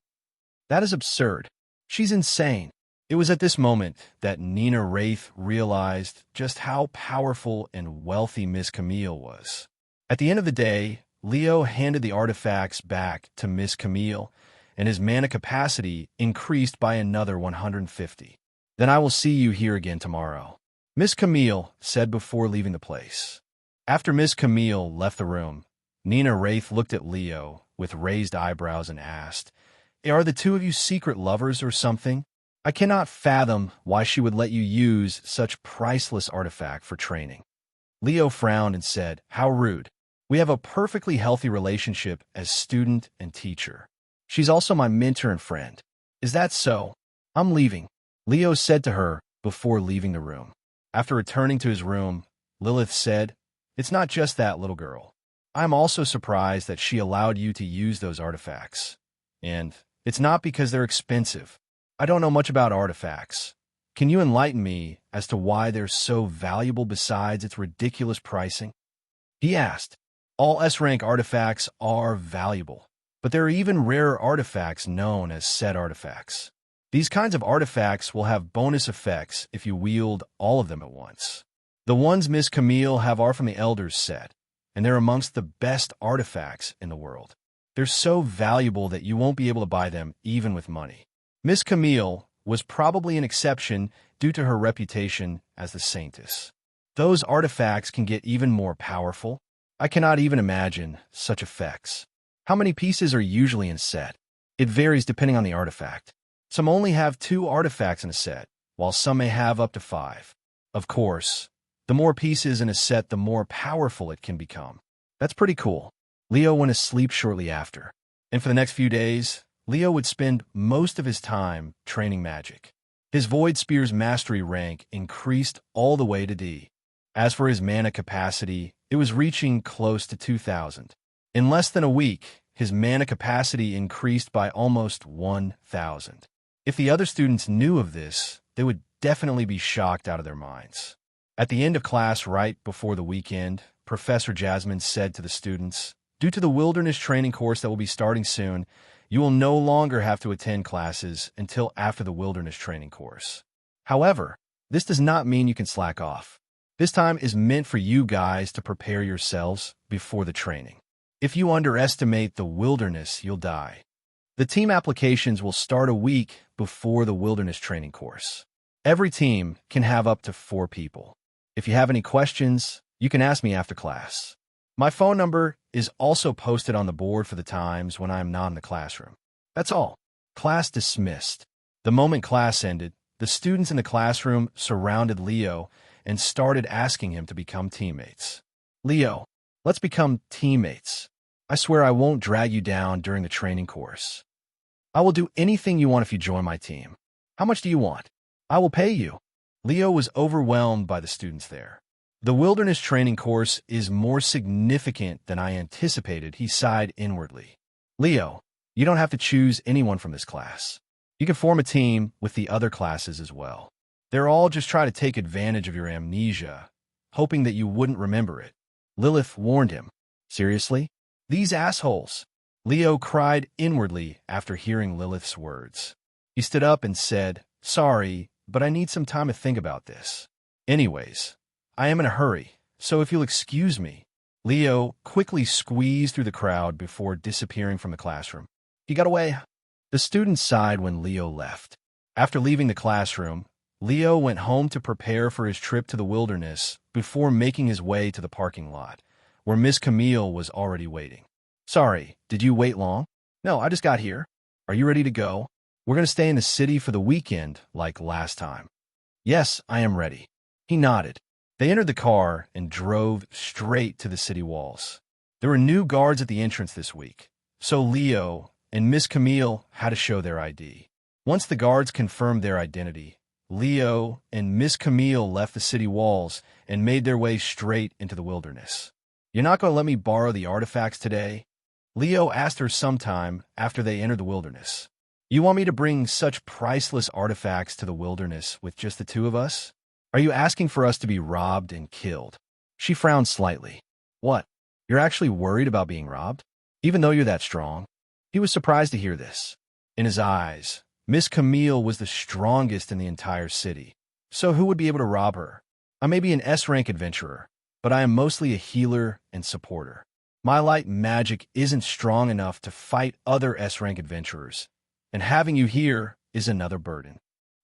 That is absurd. She's insane. It was at this moment that Nina Wraith realized just how powerful and wealthy Miss Camille was. At the end of the day, Leo handed the artifacts back to Miss Camille, and his mana capacity increased by another 150. Then I will see you here again tomorrow, Miss Camille said before leaving the place. After Miss Camille left the room, Nina Wraith looked at Leo with raised eyebrows and asked, "Are the two of you secret lovers or something? I cannot fathom why she would let you use such priceless artifact for training." Leo frowned and said, "How rude. We have a perfectly healthy relationship as student and teacher. She's also my mentor and friend. Is that so? I'm leaving," Leo said to her before leaving the room. After returning to his room, Lilith said, "It's not just that little girl. I'm also surprised that she allowed you to use those artifacts. And it's not because they're expensive. I don't know much about artifacts. Can you enlighten me as to why they're so valuable besides its ridiculous pricing?" He asked. All S-rank artifacts are valuable, but there are even rarer artifacts known as set artifacts. These kinds of artifacts will have bonus effects if you wield all of them at once. The ones Miss Camille have are from the Elders set, and they're amongst the best artifacts in the world. They're so valuable that you won't be able to buy them even with money. Miss Camille was probably an exception due to her reputation as the saintess. Those artifacts can get even more powerful. I cannot even imagine such effects. How many pieces are usually in a set? It varies depending on the artifact. Some only have 2 artifacts in a set, while some may have up to 5. Of course, the more pieces in a set, the more powerful it can become. That's pretty cool. Leo went to sleep shortly after, and for the next few days, Leo would spend most of his time training magic. His Void Spear's mastery rank increased all the way to D. As for his mana capacity, it was reaching close to 2,000. In less than a week, his mana capacity increased by almost 1,000. If the other students knew of this, they would definitely be shocked out of their minds. At the end of class right before the weekend, Professor Jasmine said to the students, "Due to the wilderness training course that will be starting soon, you will no longer have to attend classes until after the wilderness training course. However, this does not mean you can slack off. This time is meant for you guys to prepare yourselves before the training. If you underestimate the wilderness, you'll die. The team applications will start a week before the wilderness training course. Every team can have up to 4 people. If you have any questions, you can ask me after class. My phone number is also posted on the board for the times when I am not in the classroom." That's all. Class dismissed. The moment class ended, the students in the classroom surrounded Leo and started asking him to become teammates. "Leo, let's become teammates. I swear I won't drag you down during the training course. I will do anything you want if you join my team. How much do you want? I will pay you." Leo was overwhelmed by the students there. "The wilderness training course is more significant than I anticipated," he sighed inwardly. "Leo, you don't have to choose anyone from this class. You can form a team with the other classes as well. They're all just trying to take advantage of your amnesia, hoping that you wouldn't remember it," Lilith warned him. "Seriously? These assholes?" Leo cried inwardly after hearing Lilith's words. He stood up and said, "Sorry, but I need some time to think about this. Anyways, I am in a hurry, so if you'll excuse me." Leo quickly squeezed through the crowd before disappearing from the classroom. He got away. The students sighed when Leo left. After leaving the classroom, Leo went home to prepare for his trip to the wilderness before making his way to the parking lot, where Miss Camille was already waiting. "Sorry, did you wait long?" "No, I just got here. Are you ready to go? We're going to stay in the city for the weekend like last time." "Yes, I am ready." He nodded. They entered the car and drove straight to the city walls. There were new guards at the entrance this week, so Leo and Miss Camille had to show their ID. Once the guards confirmed their identity, Leo and Miss Camille left the city walls and made their way straight into the wilderness. "You're not going to let me borrow the artifacts today?" Leo asked her sometime after they entered the wilderness. "You want me to bring such priceless artifacts to the wilderness with just the 2 of us? Are you asking for us to be robbed and killed?" She frowned slightly. "What? You're actually worried about being robbed? Even though you're that strong?" He was surprised to hear this. In his eyes, Miss Camille was the strongest in the entire city. So who would be able to rob her? "I may be an S-rank adventurer, but I am mostly a healer and supporter. My light magic isn't strong enough to fight other S-rank adventurers, and having you here is another burden.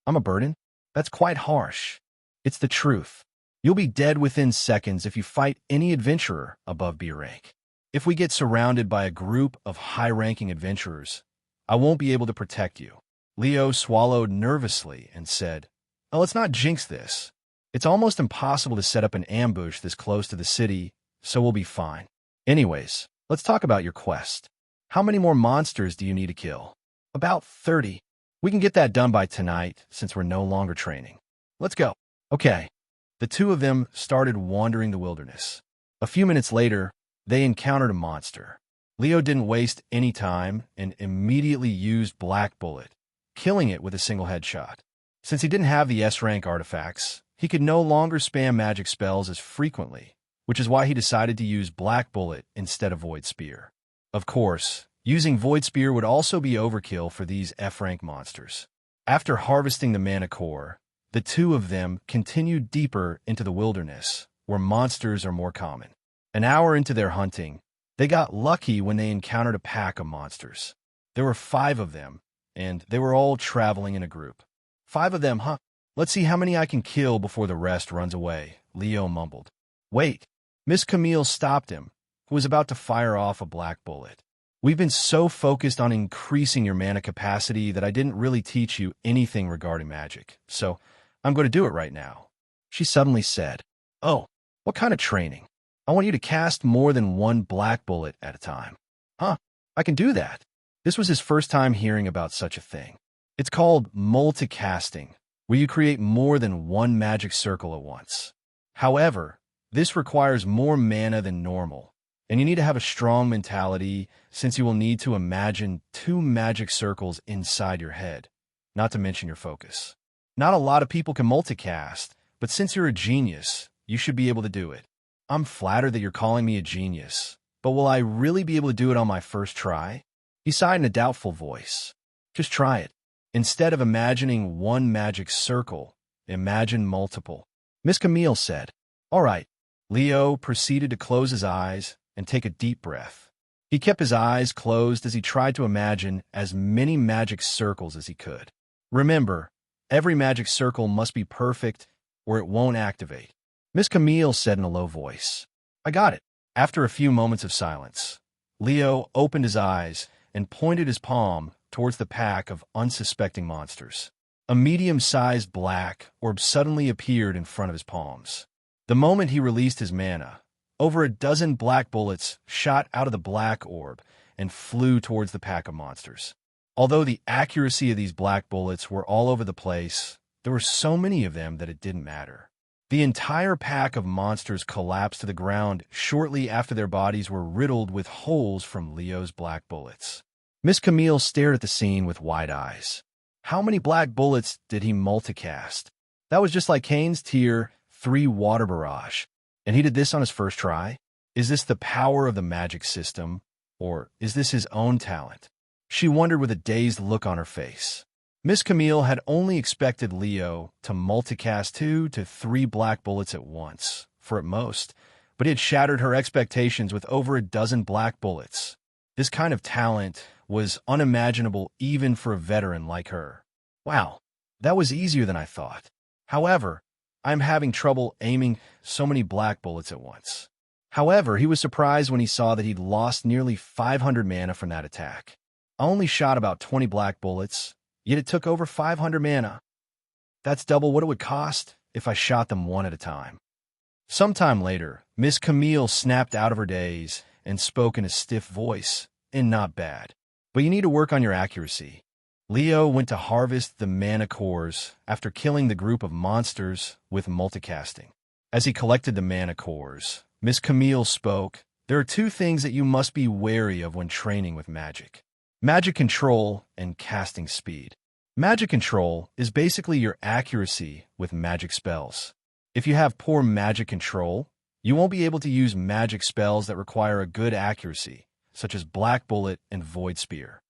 I'm a burden? That's quite harsh. It's the truth. You'll be dead within seconds if you fight any adventurer above B rank. If we get surrounded by a group of high-ranking adventurers, I won't be able to protect you. Leo swallowed nervously and said, "Oh, let's not jinx this. It's almost impossible to set up an ambush this close to the city, so we'll be fine. Anyways, let's talk about your quest. How many more monsters do you need to kill?" "About 30. We can get that done by tonight, since we're no longer training. Let's go." Okay. The two of them started wandering the wilderness. A few minutes later, they encountered a monster. Leo didn't waste any time and immediately used Black Bullet, killing it with a single headshot. Since he didn't have the S-rank artifacts, he could no longer spam magic spells as frequently, which is why he decided to use Black Bullet instead of Void Spear. Of course, using Void Spear would also be overkill for these F-rank monsters. After harvesting the mana core, the two of them continued deeper into the wilderness, where monsters are more common. An hour into their hunting, they got lucky when they encountered a pack of monsters. There were 5 of them, and they were all traveling in a group. 5 of them, huh? Let's see how many I can kill before the rest runs away, Leo mumbled. Wait. Miss Camille stopped him, who was about to fire off a Black Bullet. We've been so focused on increasing your mana capacity that I didn't really teach you anything regarding magic, so I'm going to do it right now. She suddenly said, "Oh, what kind of training? I want you to cast more than 1 Black Bullet at a time." "Huh, I can do that." This was his first time hearing about such a thing. It's called Multicasting, where you create more than 1 magic circle at once. However, this requires more mana than normal, and you need to have a strong mentality since you will need to imagine 2 magic circles inside your head, not to mention your focus. Not a lot of people can multicast, but since you're a genius, you should be able to do it. I'm flattered that you're calling me a genius, but will I really be able to do it on my first try? He sighed in a doubtful voice. Just try it. Instead of imagining 1 magic circle, imagine multiple. Miss Camille said. All right. Leo proceeded to close his eyes and take a deep breath. He kept his eyes closed as he tried to imagine as many magic circles as he could. Remember, every magic circle must be perfect or it won't activate. Miss Camille said in a low voice. I got it. After a few moments of silence, Leo opened his eyes and pointed his palm towards the pack of unsuspecting monsters. A medium-sized black orb suddenly appeared in front of his palms. The moment he released his mana, over a dozen black bullets shot out of the black orb and flew towards the pack of monsters. Although the accuracy of these black bullets were all over the place, there were so many of them that it didn't matter. The entire pack of monsters collapsed to the ground shortly after their bodies were riddled with holes from Leo's black bullets. Miss Camille stared at the scene with wide eyes. How many black bullets did he multicast? That was just like Kane's Tier 3 water barrage. And he did this on his first try? Is this the power of the magic system, or is this his own talent? She wondered with a dazed look on her face. Miss Camille had only expected Leo to multicast 2 to 3 black bullets at once, for at most, but it had shattered her expectations with over a dozen black bullets. This kind of talent was unimaginable even for a veteran like her. Wow, that was easier than I thought. However, I'm having trouble aiming so many black bullets at once. However, he was surprised when he saw that he'd lost nearly 500 mana from that attack. I only shot about 20 black bullets, yet it took over 500 mana. That's double what it would cost if I shot them one at a time. Sometime later, Miss Camille snapped out of her daze and spoke in a stiff voice, and not bad. But you need to work on your accuracy. Leo went to harvest the mana cores after killing the group of monsters with multicasting. As he collected the mana cores, Miss Camille spoke, There are 2 things that you must be wary of when training with magic. Magic control and casting speed. Magic control is basically your accuracy with magic spells. If you have poor magic control, you won't be able to use magic spells that require a good accuracy, such as Black Bullet and Void Spear.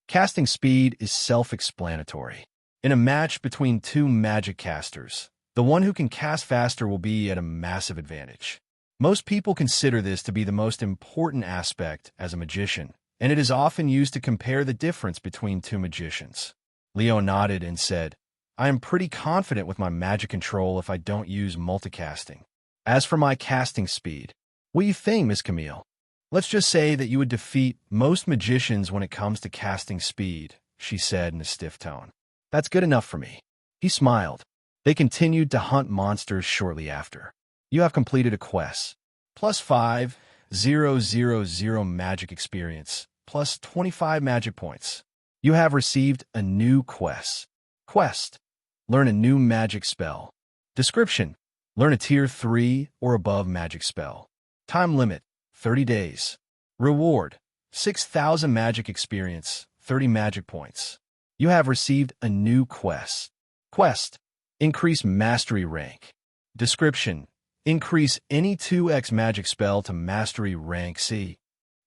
Casting speed is self-explanatory. In a match between 2 magic casters, the one who can cast faster will be at a massive advantage. Most people consider this to be the most important aspect as a magician, and it is often used to compare the difference between two magicians. Leo nodded and said, I am pretty confident with my magic control if I don't use multicasting. As for my casting speed, what do you think, Miss Camille? Let's just say that you would defeat most magicians when it comes to casting speed, she said in a stiff tone. That's good enough for me. He smiled. They continued to hunt monsters shortly after. You have completed a quest. Plus 5,000 magic experience, plus 25 magic points. You have received a new quest. Quest. Learn a new magic spell. Description. Learn a tier 3 or above magic spell. Time limit. 30 days. Reward. 6,000 magic experience, 30 magic points. You have received a new quest. Quest. Increase mastery rank. Description. Increase any 2x magic spell to mastery rank C.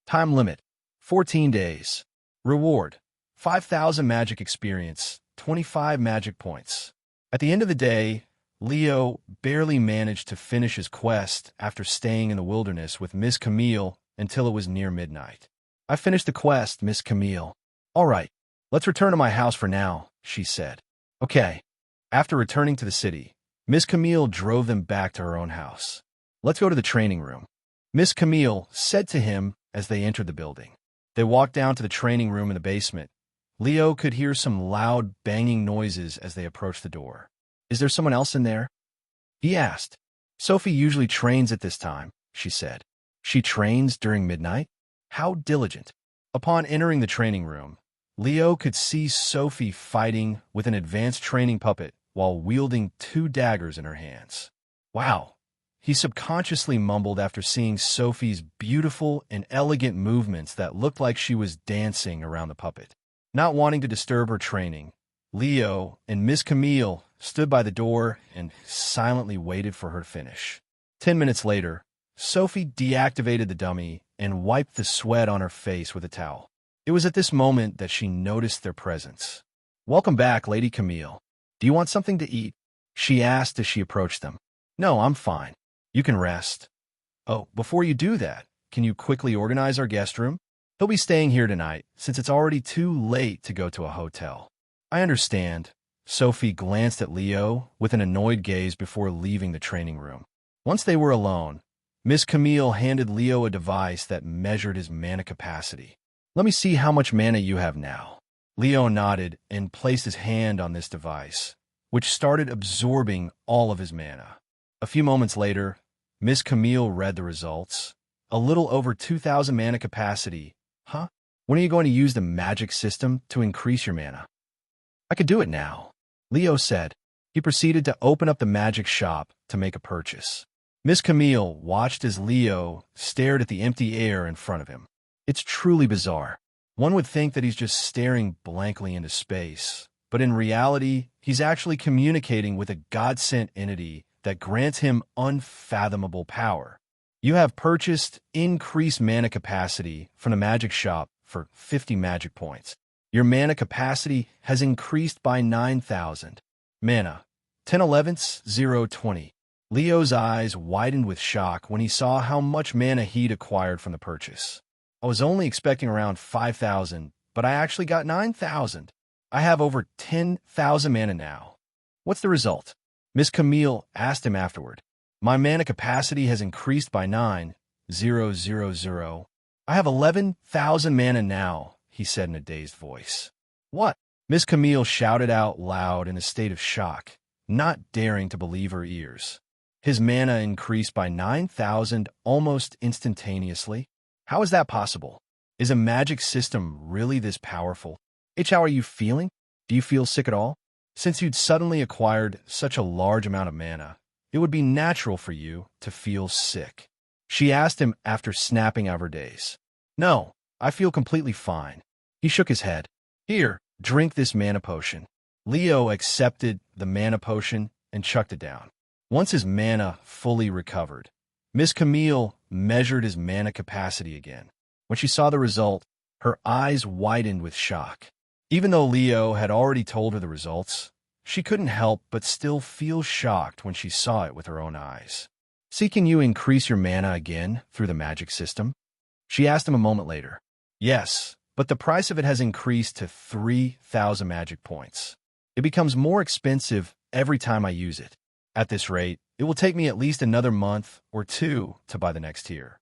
Time limit. 14 days. Reward. 5,000 magic experience, 25 magic points. At the end of the day, Leo barely managed to finish his quest after staying in the wilderness with Miss Camille until it was near midnight. I finished the quest, Miss Camille. All right, let's return to my house for now, she said. Okay. After returning to the city, Miss Camille drove them back to her own house. Let's go to the training room, Miss Camille said to him as they entered the building. They walked down to the training room in the basement. Leo could hear some loud banging noises as they approached the door. Is there someone else in there? He asked. Sophie usually trains at this time, she said. She trains during midnight? How diligent. Upon entering the training room, Leo could see Sophie fighting with an advanced training puppet while wielding 2 daggers in her hands. Wow, he subconsciously mumbled after seeing Sophie's beautiful and elegant movements that looked like she was dancing around the puppet. Not wanting to disturb her training, Leo and Miss Camille stood by the door and silently waited for her to finish. 10 minutes later, Sophie deactivated the dummy and wiped the sweat on her face with a towel. It was at this moment that she noticed their presence. Welcome back, Lady Camille. Do you want something to eat? She asked as she approached them. No, I'm fine. You can rest. Oh, before you do that, can you quickly organize our guest room? He'll be staying here tonight, since it's already too late to go to a hotel. I understand. Sophie glanced at Leo with an annoyed gaze before leaving the training room. Once they were alone, Miss Camille handed Leo a device that measured his mana capacity. Let me see how much mana you have now. Leo nodded and placed his hand on this device, which started absorbing all of his mana. A few moments later, Miss Camille read the results. A little over 2,000 mana capacity. Huh? When are you going to use the magic system to increase your mana? I could do it now, Leo said. He proceeded to open up the magic shop to make a purchase. Miss Camille watched as Leo stared at the empty air in front of him. It's truly bizarre. One would think that he's just staring blankly into space, but in reality, he's actually communicating with a God-sent entity that grants him unfathomable power. You have purchased increased mana capacity from the magic shop for 50 magic points. Your mana capacity has increased by 9,000. Mana, 10/11/020. Leo's eyes widened with shock when he saw how much mana he'd acquired from the purchase. I was only expecting around 5,000, but I actually got 9,000. I have over 10,000 mana now. What's the result? Miss Camille asked him afterward. My mana capacity has increased by 9,000. I have 11,000 mana now, he said in a dazed voice. What? Miss Camille shouted out loud in a state of shock, not daring to believe her ears. His mana increased by 9,000 almost instantaneously. How is that possible? Is a magic system really this powerful? How are you feeling? Do you feel sick at all? Since you'd suddenly acquired such a large amount of mana, it would be natural for you to feel sick. She asked him after snapping out of her daze. No, I feel completely fine. He shook his head. Here, drink this mana potion. Leo accepted the mana potion and chucked it down. Once his mana fully recovered, Miss Camille measured his mana capacity again. When she saw the result, her eyes widened with shock. Even though Leo had already told her the results, she couldn't help but still feel shocked when she saw it with her own eyes. See, can you increase your mana again through the magic system? She asked him a moment later. Yes, but the price of it has increased to 3,000 magic points. It becomes more expensive every time I use it. At this rate, it will take me at least another month or two to buy the next tier.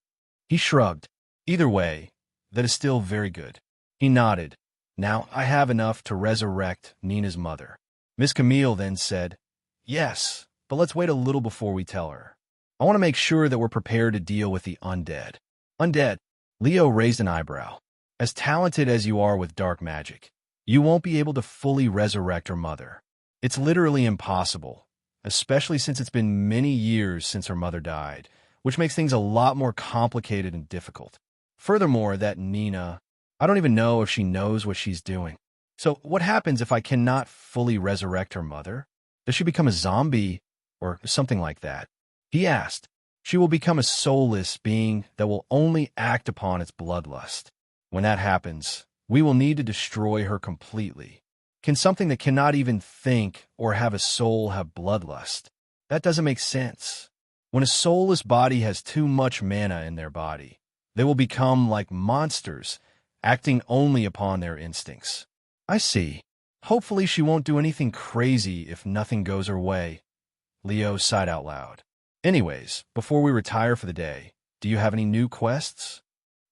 He shrugged. Either way, that is still very good. He nodded. Now I have enough to resurrect Nina's mother. Miss Camille then said, Yes, but let's wait a little before we tell her. I want to make sure that we're prepared to deal with the undead. Undead? Leo raised an eyebrow. As talented as you are with dark magic, you won't be able to fully resurrect her mother. It's literally impossible, especially since it's been many years since her mother died, which makes things a lot more complicated and difficult. Furthermore, that Nina, I don't even know if she knows what she's doing. So what happens if I cannot fully resurrect her mother? Does she become a zombie or something like that? He asked. She will become a soulless being that will only act upon its bloodlust. When that happens, we will need to destroy her completely. Can something that cannot even think or have a soul have bloodlust? That doesn't make sense. When a soulless body has too much mana in their body, they will become like monsters, acting only upon their instincts. I see. Hopefully she won't do anything crazy if nothing goes her way. Leo sighed out loud. Anyways, before we retire for the day, do you have any new quests?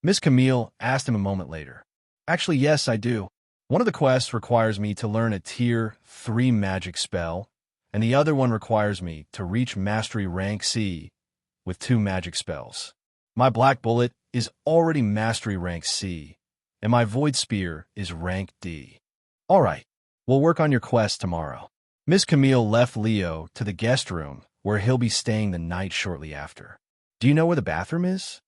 Miss Camille asked him a moment later. Actually, yes, I do. One of the quests requires me to learn a Tier 3 magic spell, and the other one requires me to reach Mastery Rank C with 2 magic spells. My Black Bullet is already Mastery Rank C, and my Void Spear is Rank D. All right, we'll work on your quest tomorrow. Miss Camille left Leo to the guest room, where he'll be staying the night shortly after. Do you know where the bathroom is?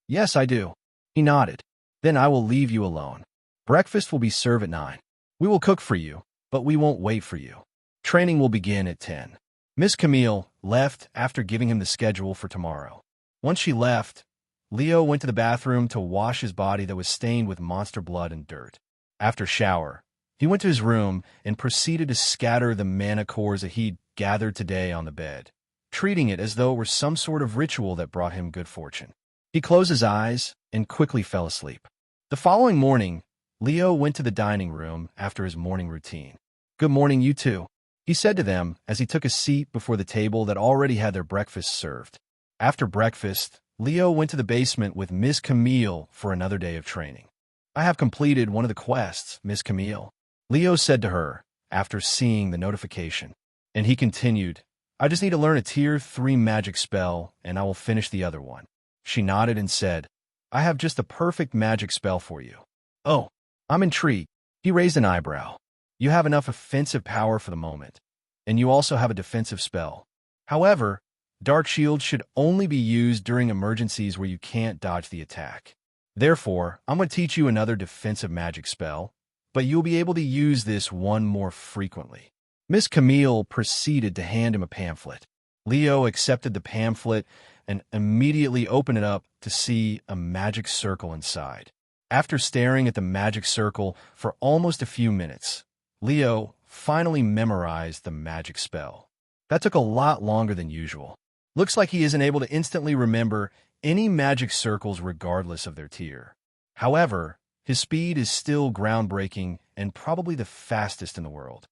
Yes, I do. He nodded. Then I will leave you alone. Breakfast will be served at 9. We will cook for you, but we won't wait for you. Training will begin at 10. Miss Camille left after giving him the schedule for tomorrow. Once she left, Leo went to the bathroom to wash his body that was stained with monster blood and dirt. After shower, he went to his room and proceeded to scatter the mana cores that he'd gathered today on the bed, treating it as though it were some sort of ritual that brought him good fortune. He closed his eyes and quickly fell asleep. The following morning, Leo went to the dining room after his morning routine. Good morning, you two, he said to them as he took a seat before the table that already had their breakfast served. After breakfast, Leo went to the basement with Miss Camille for another day of training. I have completed one of the quests, Miss Camille, Leo said to her after seeing the notification. And he continued, I just need to learn a Tier 3 magic spell, and I will finish the other one. She nodded and said, I have just the perfect magic spell for you. Oh, I'm intrigued. He raised an eyebrow. You have enough offensive power for the moment, and you also have a defensive spell. However, Dark Shield should only be used during emergencies where you can't dodge the attack. Therefore, I'm going to teach you another defensive magic spell, but you'll be able to use this one more frequently. Miss Camille proceeded to hand him a pamphlet. Leo accepted the pamphlet and immediately opened it up to see a magic circle inside. After staring at the magic circle for almost a few minutes, Leo finally memorized the magic spell. That took a lot longer than usual. Looks like he isn't able to instantly remember any magic circles regardless of their tier. However, his speed is still groundbreaking and probably the fastest in the world.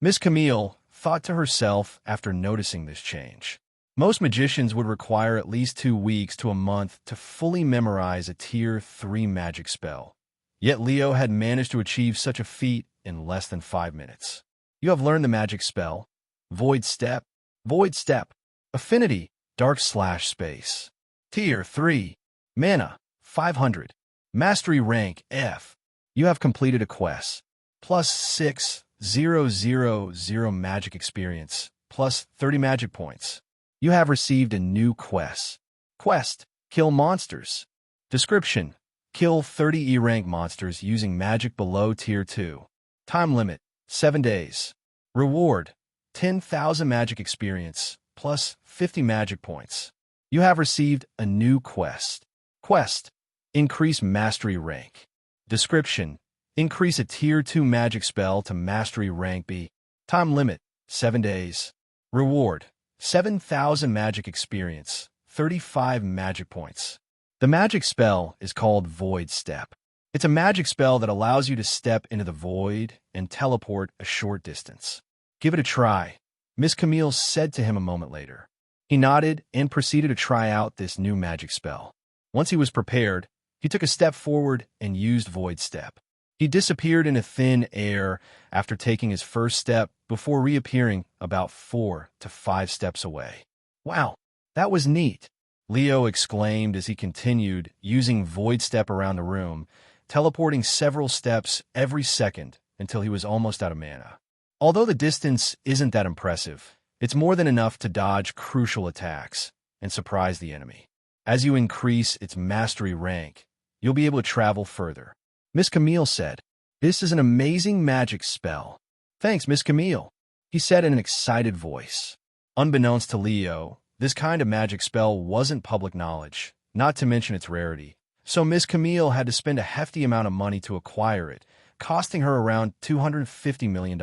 Miss Camille thought to herself after noticing this change. Most magicians would require at least 2 weeks to a month to fully memorize a Tier 3 magic spell. Yet Leo had managed to achieve such a feat in less than 5 minutes. You have learned the magic spell. Void Step. Void Step. Affinity. Dark/space. Tier 3. Mana. 500. Mastery rank F. You have completed a quest. Plus 6,000 magic experience. Plus 30 magic points. You have received a new quest. Quest. Kill monsters. Description. Kill 30 E-rank monsters using magic below Tier 2. Time limit. 7 days. Reward. 10,000 magic experience. Plus 50 magic points. You have received a new quest. Quest. Increase mastery rank. Description. Increase a Tier 2 magic spell to mastery rank B. Time limit. 7 days. Reward. 7,000 magic experience. 35 magic points. The magic spell is called Void Step. It's a magic spell that allows you to step into the void and teleport a short distance. Give it a try, Miss Camille said to him a moment later. He nodded and proceeded to try out this new magic spell. Once he was prepared, he took a step forward and used Void Step. He disappeared into thin air after taking his first step before reappearing about 4 to 5 steps away. Wow, that was neat, Leo exclaimed as he continued using Void Step around the room, teleporting several steps every second until he was almost out of mana. Although the distance isn't that impressive, it's more than enough to dodge crucial attacks and surprise the enemy. As you increase its mastery rank, you'll be able to travel further. Miss Camille said, "This is an amazing magic spell." "Thanks, Miss Camille," he said in an excited voice. Unbeknownst to Leo, this kind of magic spell wasn't public knowledge, not to mention its rarity. So Miss Camille had to spend a hefty amount of money to acquire it, costing her around $250 million.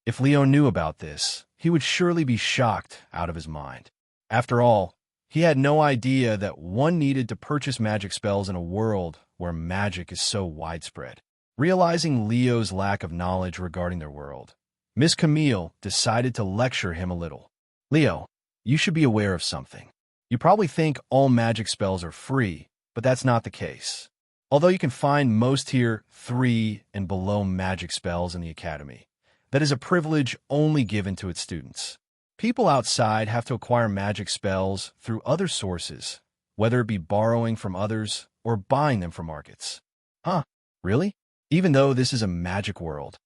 If Leo knew about this, he would surely be shocked out of his mind. After all, he had no idea that one needed to purchase magic spells in a world where magic is so widespread. Realizing Leo's lack of knowledge regarding their world, Miss Camille decided to lecture him a little. "Leo, you should be aware of something. You probably think all magic spells are free, but that's not the case. Although you can find most tier 3 and below magic spells in the Academy, that is a privilege only given to its students. People outside have to acquire magic spells through other sources, whether it be borrowing from others or buying them from markets." "Huh, really? Even though this is a magic world?"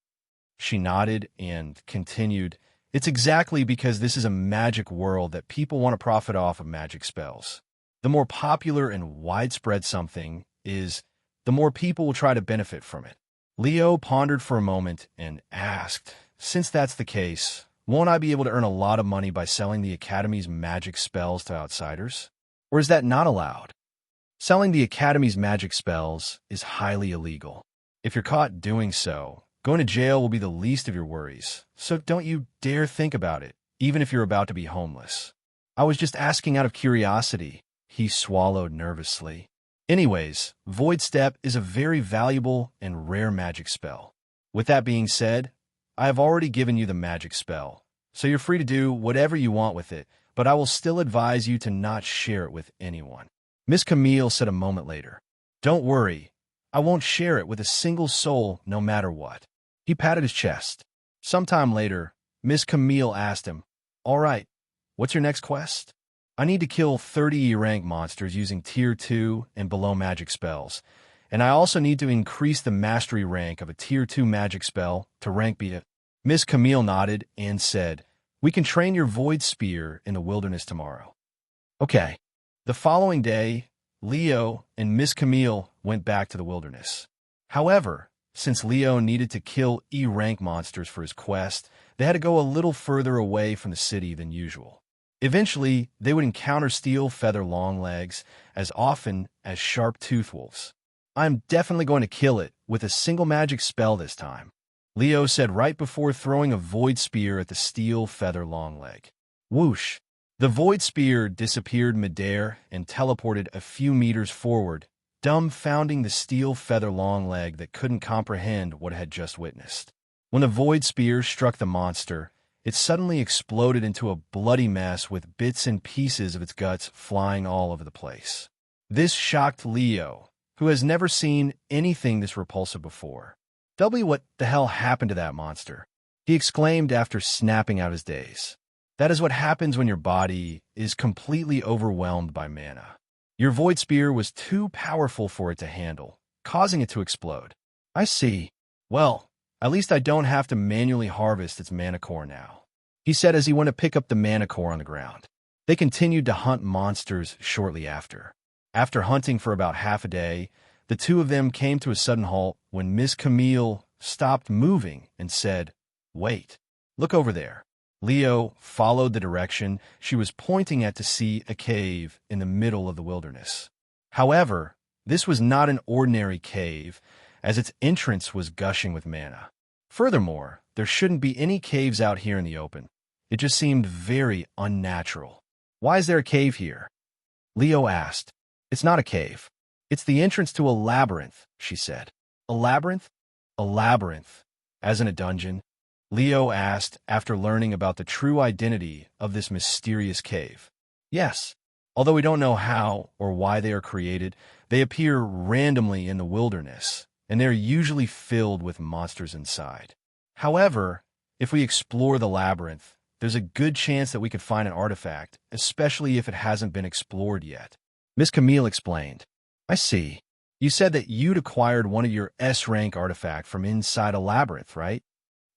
She nodded and continued, "It's exactly because this is a magic world that people want to profit off of magic spells. The more popular and widespread something is, the more people will try to benefit from it." Leo pondered for a moment and asked, "Since that's the case, won't I be able to earn a lot of money by selling the Academy's magic spells to outsiders? Or is that not allowed?" Selling the Academy's magic spells is highly illegal. If you're caught doing so, going to jail will be the least of your worries, so don't you dare think about it, even if you're about to be homeless. "I was just asking out of curiosity," he swallowed nervously. "Anyways, Void Step is a very valuable and rare magic spell. With that being said, I have already given you the magic spell, so you're free to do whatever you want with it, but I will still advise you to not share it with anyone," Miss Camille said a moment later. "Don't worry, I won't share it with a single soul no matter what." He patted his chest. Sometime later, Miss Camille asked him, "All right, what's your next quest?" "I need to kill 30 E-rank monsters using tier 2 and below magic spells, and I also need to increase the mastery rank of a tier 2 magic spell to rank B." Miss Camille nodded and said, "We can train your Void Spear in the wilderness tomorrow." Okay. The following day, Leo and Miss Camille went back to the wilderness. However, since Leo needed to kill E-rank monsters for his quest, they had to go a little further away from the city than usual. Eventually, they would encounter steel feather longlegs as often as sharp tooth wolves. "I'm definitely going to kill it with a single magic spell this time," Leo said right before throwing a Void Spear at the steel feather longleg. Whoosh! The Void Spear disappeared midair and teleported a few meters forward, dumbfounding the steel feather longleg that couldn't comprehend what it had just witnessed. When the Void Spear struck the monster, it suddenly exploded into a bloody mess with bits and pieces of its guts flying all over the place. This shocked Leo, who has never seen anything this repulsive before. What the hell happened to that monster?" he exclaimed after snapping out his daze. "That is what happens when your body is completely overwhelmed by mana. Your Void Spear was too powerful for it to handle, causing it to explode." "I see. Well, at least I don't have to manually harvest its mana core now," he said as he went to pick up the mana core on the ground. They continued to hunt monsters shortly after. After hunting for about half a day, the two of them came to a sudden halt when Miss Camille stopped moving and said, "Wait, look over there." Leo followed the direction she was pointing at to see a cave in the middle of the wilderness. However, this was not an ordinary cave, as its entrance was gushing with mana. Furthermore, there shouldn't be any caves out here in the open. It just seemed very unnatural. "Why is there a cave here?" Leo asked. It's not a cave. It's the entrance to a labyrinth, she said. A labyrinth? A labyrinth. As in a dungeon? Leo asked after learning about the true identity of this mysterious cave. Yes. Although we don't know how or why they are created, they appear randomly in the wilderness, and they are usually filled with monsters inside. However, if we explore the labyrinth, there's a good chance that we could find an artifact, especially if it hasn't been explored yet. Miss Camille explained. I see. You said that you'd acquired one of your S-rank artifact from inside a labyrinth, right?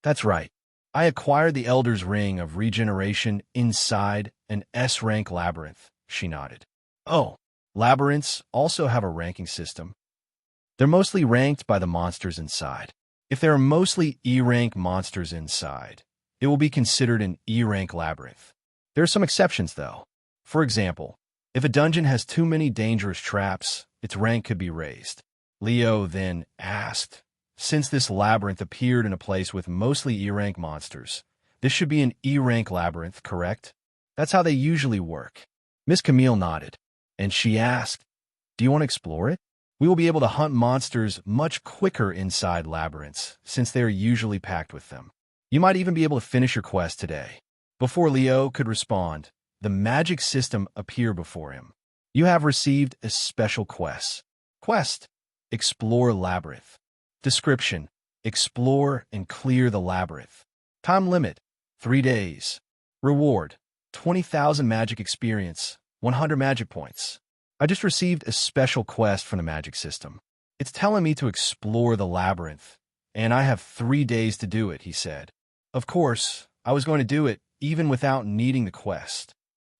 That's right. I acquired the Elder's Ring of Regeneration inside an S-rank labyrinth, she nodded. Oh, labyrinths also have a ranking system. They're mostly ranked by the monsters inside. If there are mostly E-rank monsters inside, it will be considered an E-rank labyrinth. There are some exceptions, though. For example, if a dungeon has too many dangerous traps, its rank could be raised. Leo then asked, since this labyrinth appeared in a place with mostly E-rank monsters, this should be an E-rank labyrinth, correct? That's how they usually work. Miss Camille nodded, and she asked, do you want to explore it? We will be able to hunt monsters much quicker inside labyrinths, since they are usually packed with them. You might even be able to finish your quest today. Before Leo could respond, the magic system appeared before him. You have received a special quest. Quest: Explore Labyrinth. Description: Explore and clear the labyrinth. Time limit: 3 days. Reward: 20,000 magic experience, 100 magic points. I just received a special quest from the magic system. It's telling me to explore the labyrinth, and I have 3 days to do it, he said. Of course, I was going to do it even without needing the quest.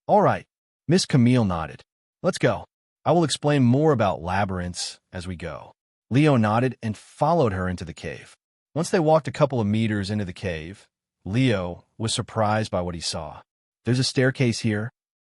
All right, Miss Camille nodded. Let's go. I will explain more about labyrinths as we go. Leo nodded and followed her into the cave. Once they walked a couple of meters into the cave, Leo was surprised by what he saw. There's a staircase here.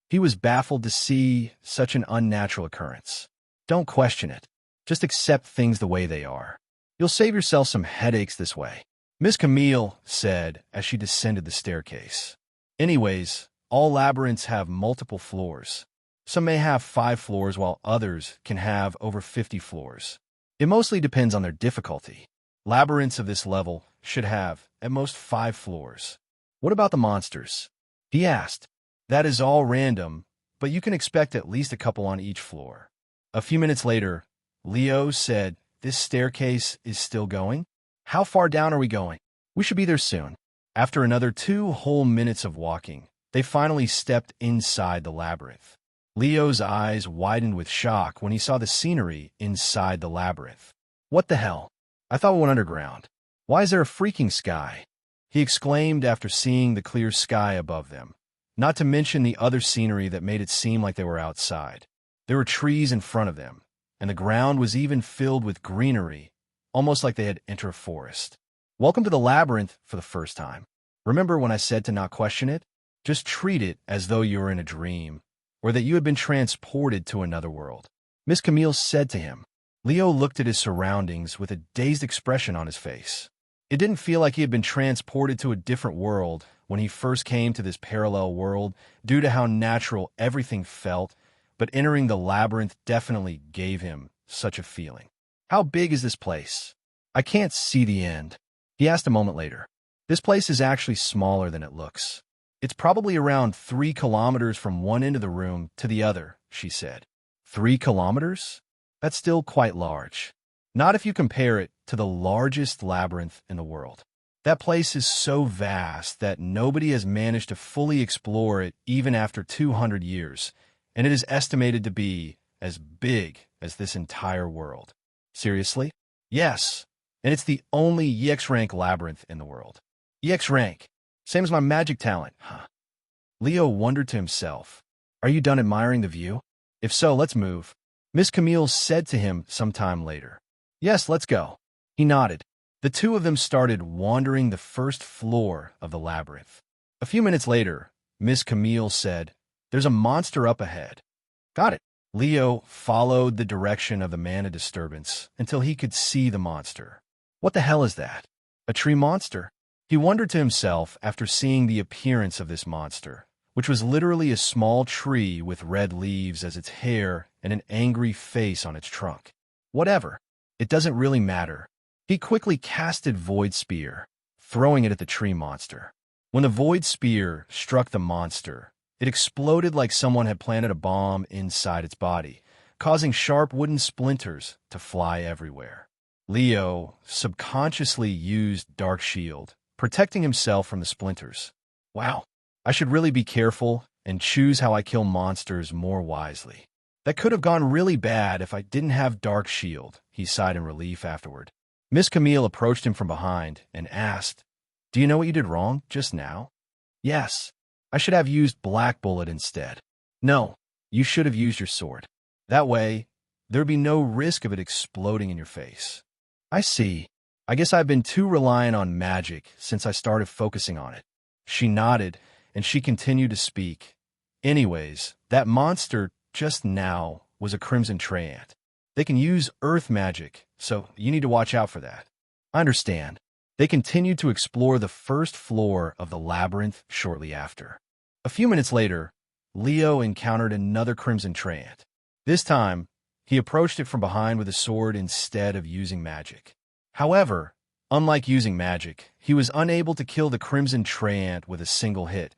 He was baffled to see such an unnatural occurrence. Don't question it. Just accept things the way they are. You'll save yourself some headaches this way, Miss Camille said as she descended the staircase. Anyways, all labyrinths have multiple floors. Some may have 5 floors while others can have over 50 floors. It mostly depends on their difficulty. Labyrinths of this level should have, at most, 5 floors. What about the monsters? He asked. That is all random, but you can expect at least a couple on each floor. A few minutes later, Leo said, this staircase is still going? How far down are we going? We should be there soon. After another 2 whole minutes of walking, they finally stepped inside the labyrinth. Leo's eyes widened with shock when he saw the scenery inside the labyrinth. What the hell? I thought we went underground. Why is there a freaking sky? He exclaimed after seeing the clear sky above them, not to mention the other scenery that made it seem like they were outside. There were trees in front of them, and the ground was even filled with greenery, almost like they had entered a forest. Welcome to the labyrinth for the first time. Remember when I said to not question it? Just treat it as though you were in a dream, or that you had been transported to another world. Miss Camille said to him. Leo looked at his surroundings with a dazed expression on his face. It didn't feel like he had been transported to a different world when he first came to this parallel world due to how natural everything felt, but entering the labyrinth definitely gave him such a feeling. How big is this place? I can't see the end, he asked a moment later. This place is actually smaller than it looks. It's probably around 3 kilometers from one end of the room to the other, she said. 3 kilometers? That's still quite large. Not if you compare it to the largest labyrinth in the world. That place is so vast that nobody has managed to fully explore it even after 200 years, and it is estimated to be as big as this entire world. Seriously? Yes, and it's the only EX rank labyrinth in the world. EX rank. Same as my magic talent, huh? Leo wondered to himself, are you done admiring the view? If so, let's move. Miss Camille said to him sometime later. Yes, let's go. He nodded. The two of them started wandering the first floor of the labyrinth. A few minutes later, Miss Camille said, there's a monster up ahead. Got it. Leo followed the direction of the mana disturbance until he could see the monster. What the hell is that? A tree monster? He wondered to himself after seeing the appearance of this monster. which was literally a small tree with red leaves as its hair and an angry face on its trunk. Whatever. It doesn't really matter. He quickly casted Void Spear, throwing it at the tree monster. When the Void Spear struck the monster, it exploded like someone had planted a bomb inside its body, causing sharp wooden splinters to fly everywhere. Leo subconsciously used Dark Shield, protecting himself from the splinters. Wow, I should really be careful and choose how I kill monsters more wisely. That could have gone really bad if I didn't have Dark Shield, he sighed in relief afterward. Miss Camille approached him from behind and asked, "Do you know what you did wrong just now?" "Yes, I should have used Black Bullet instead." "No, you should have used your sword. That way, there'd be no risk of it exploding in your face." "I see. I guess I've been too reliant on magic since I started focusing on it." She nodded, and she continued to speak. "Anyways, that monster just now was a Crimson Treant. They can use earth magic, so you need to watch out for that." "I understand." They continued to explore the first floor of the labyrinth shortly after. A few minutes later, Leo encountered another Crimson Treant. This time, he approached it from behind with a sword instead of using magic. However, unlike using magic, he was unable to kill the Crimson Treant with a single hit,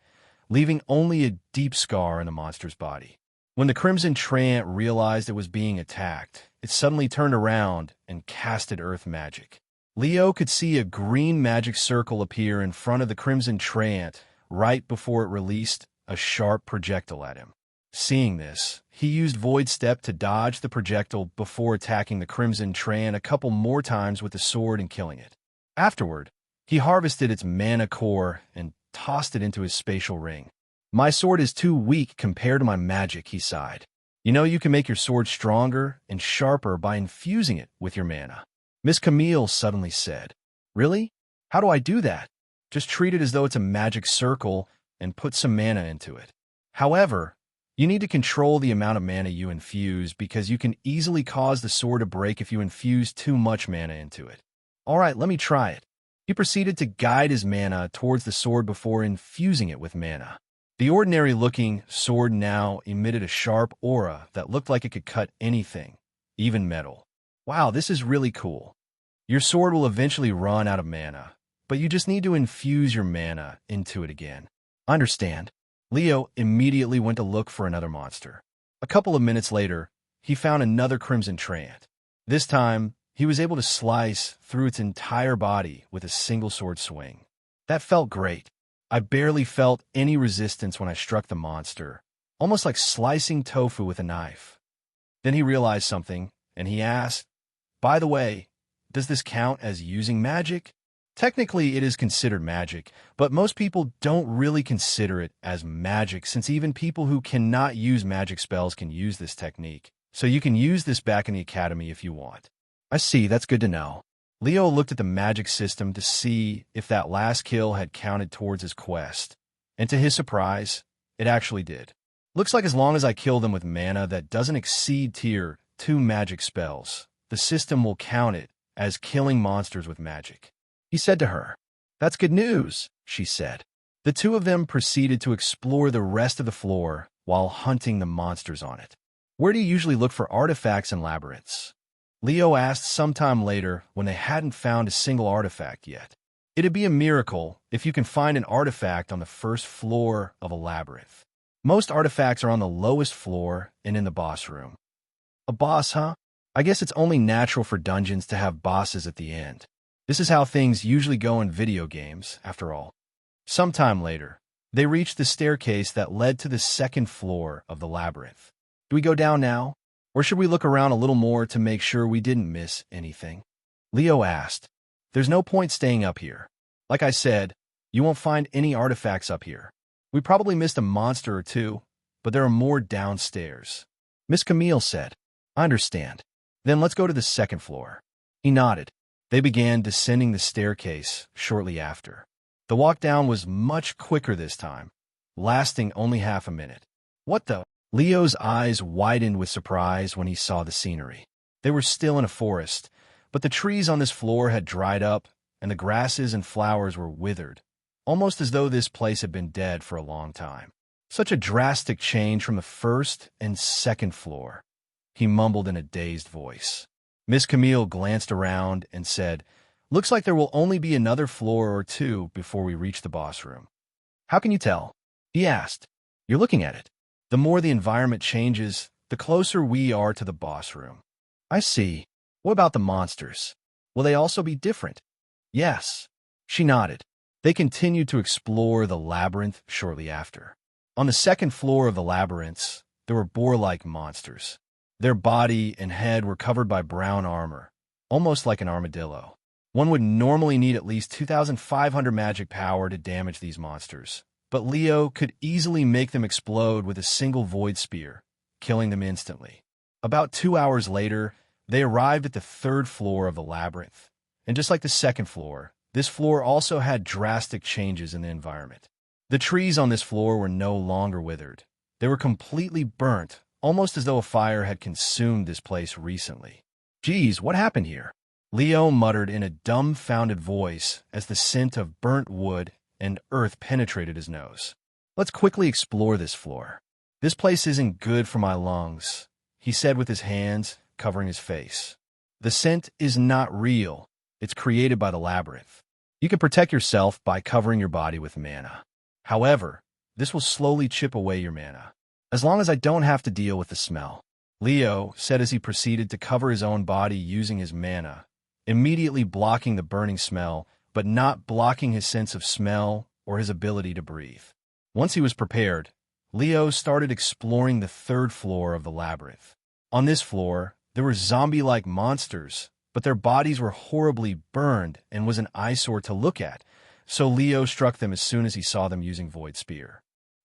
leaving only a deep scar in the monster's body. When the Crimson Treant realized it was being attacked, it suddenly turned around and casted earth magic. Leo could see a green magic circle appear in front of the Crimson Treant right before it released a sharp projectile at him. Seeing this, he used Void Step to dodge the projectile before attacking the Crimson Treant a couple more times with the sword and killing it. Afterward, he harvested its mana core and tossed it into his spatial ring. "My sword is too weak compared to my magic," he sighed. "You know you can make your sword stronger and sharper by infusing it with your mana." Miss Camille suddenly said, "Really? How do I do that?" "Just treat it as though it's a magic circle and put some mana into it. However, you need to control the amount of mana you infuse because you can easily cause the sword to break if you infuse too much mana into it." "All right, let me try it." He proceeded to guide his mana towards the sword before infusing it with mana. The ordinary-looking sword now emitted a sharp aura that looked like it could cut anything, even metal. "Wow, this is really cool. Your sword will eventually run out of mana, but you just need to infuse your mana into it again." "Understand." Leo immediately went to look for another monster. A couple of minutes later, he found another Crimson Treant. This time, he was able to slice through its entire body with a single sword swing. That felt great. I barely felt any resistance when I struck the monster, almost like slicing tofu with a knife. Then he realized something, and he asked, "By the way, does this count as using magic?" Technically, it is considered magic, but most people don't really consider it as magic since even people who cannot use magic spells can use this technique. So you can use this back in the academy if you want. "I see, that's good to know." Leo looked at the magic system to see if that last kill had counted towards his quest, and to his surprise, it actually did. "Looks like as long as I kill them with mana that doesn't exceed tier 2 magic spells, the system will count it as killing monsters with magic," he said to her. "That's good news," she said. The two of them proceeded to explore the rest of the floor while hunting the monsters on it. "Where do you usually look for artifacts and labyrinths?" Leo asked sometime later when they hadn't found a single artifact yet. "It'd be a miracle if you can find an artifact on the first floor of a labyrinth. Most artifacts are on the lowest floor and in the boss room." "A boss, huh? I guess it's only natural for dungeons to have bosses at the end. This is how things usually go in video games, after all." Sometime later, they reached the staircase that led to the second floor of the labyrinth. "Do we go down now? Or should we look around a little more to make sure we didn't miss anything?" Leo asked. "There's no point staying up here. Like I said, you won't find any artifacts up here. We probably missed a monster or two, but there are more downstairs." Miss Camille said, "I understand. Then let's go to the second floor." He nodded. They began descending the staircase shortly after. The walk down was much quicker this time, lasting only half a minute. "What the?" Leo's eyes widened with surprise when he saw the scenery. They were still in a forest, but the trees on this floor had dried up, and the grasses and flowers were withered, almost as though this place had been dead for a long time. Such a drastic change from the first and second floor, he mumbled in a dazed voice. Miss Camille glanced around and said, "Looks like there will only be another floor or two before we reach the boss room." "How can you tell?" he asked. "You're looking at it. The more the environment changes, the closer we are to the boss room." "I see. What about the monsters? Will they also be different?" "Yes." She nodded. They continued to explore the labyrinth shortly after. On the second floor of the labyrinths, there were boar-like monsters. Their body and head were covered by brown armor, almost like an armadillo. One would normally need at least 2,500 magic power to damage these monsters, but Leo could easily make them explode with a single void spear, killing them instantly. About 2 hours later, they arrived at the third floor of the labyrinth, and just like the second floor, this floor also had drastic changes in the environment. The trees on this floor were no longer withered. They were completely burnt, almost as though a fire had consumed this place recently. "Geez, what happened here?" Leo muttered in a dumbfounded voice as the scent of burnt wood and earth penetrated his nose. "Let's quickly explore this floor. This place isn't good for my lungs," he said with his hands covering his face. "The scent is not real. It's created by the labyrinth. You can protect yourself by covering your body with mana. However, this will slowly chip away your mana, as long as I don't have to deal with the smell," Leo said as he proceeded to cover his own body using his mana, immediately blocking the burning smell, but not blocking his sense of smell or his ability to breathe. Once he was prepared, Leo started exploring the third floor of the labyrinth. On this floor, there were zombie-like monsters, but their bodies were horribly burned and was an eyesore to look at, so Leo struck them as soon as he saw them using Void Spear.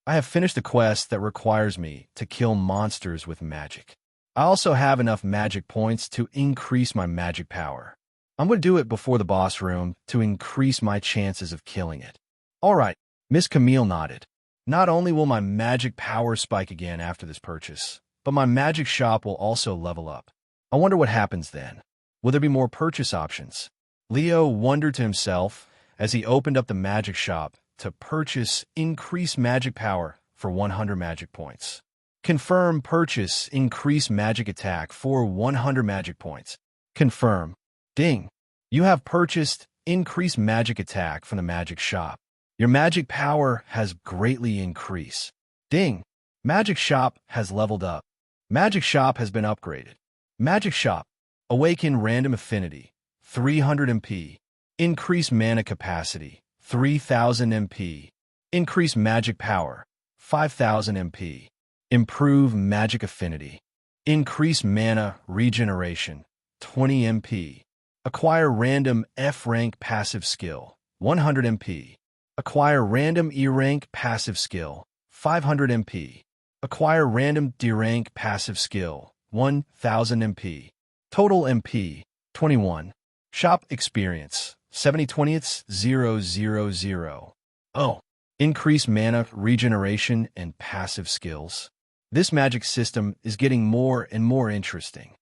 "I have finished a quest that requires me to kill monsters with magic. I also have enough magic points to increase my magic power. I'm going to do it before the boss room to increase my chances of killing it." "All right," Miss Camille nodded. "Not only will my magic power spike again after this purchase, but my magic shop will also level up. I wonder what happens then. Will there be more purchase options?" Leo wondered to himself as he opened up the magic shop to purchase increased magic power for 100 magic points. Confirm purchase increased magic attack for 100 magic points. Confirm. Ding. You have purchased increased magic attack from the magic shop. Your magic power has greatly increased. Ding. Magic shop has leveled up. Magic shop has been upgraded. Magic shop. Awaken random affinity. 300 MP. Increase mana capacity. 3,000 MP. Increase magic power. 5,000 MP. Improve magic affinity. Increase mana regeneration. 20 MP. Acquire random F rank passive skill. 100 MP. Acquire random E rank passive skill. 500 MP. Acquire random D rank passive skill. 1,000 MP. Total MP. 21. Shop experience. 70/20ths 000. Oh. Increase mana regeneration and passive skills. This magic system is getting more and more interesting.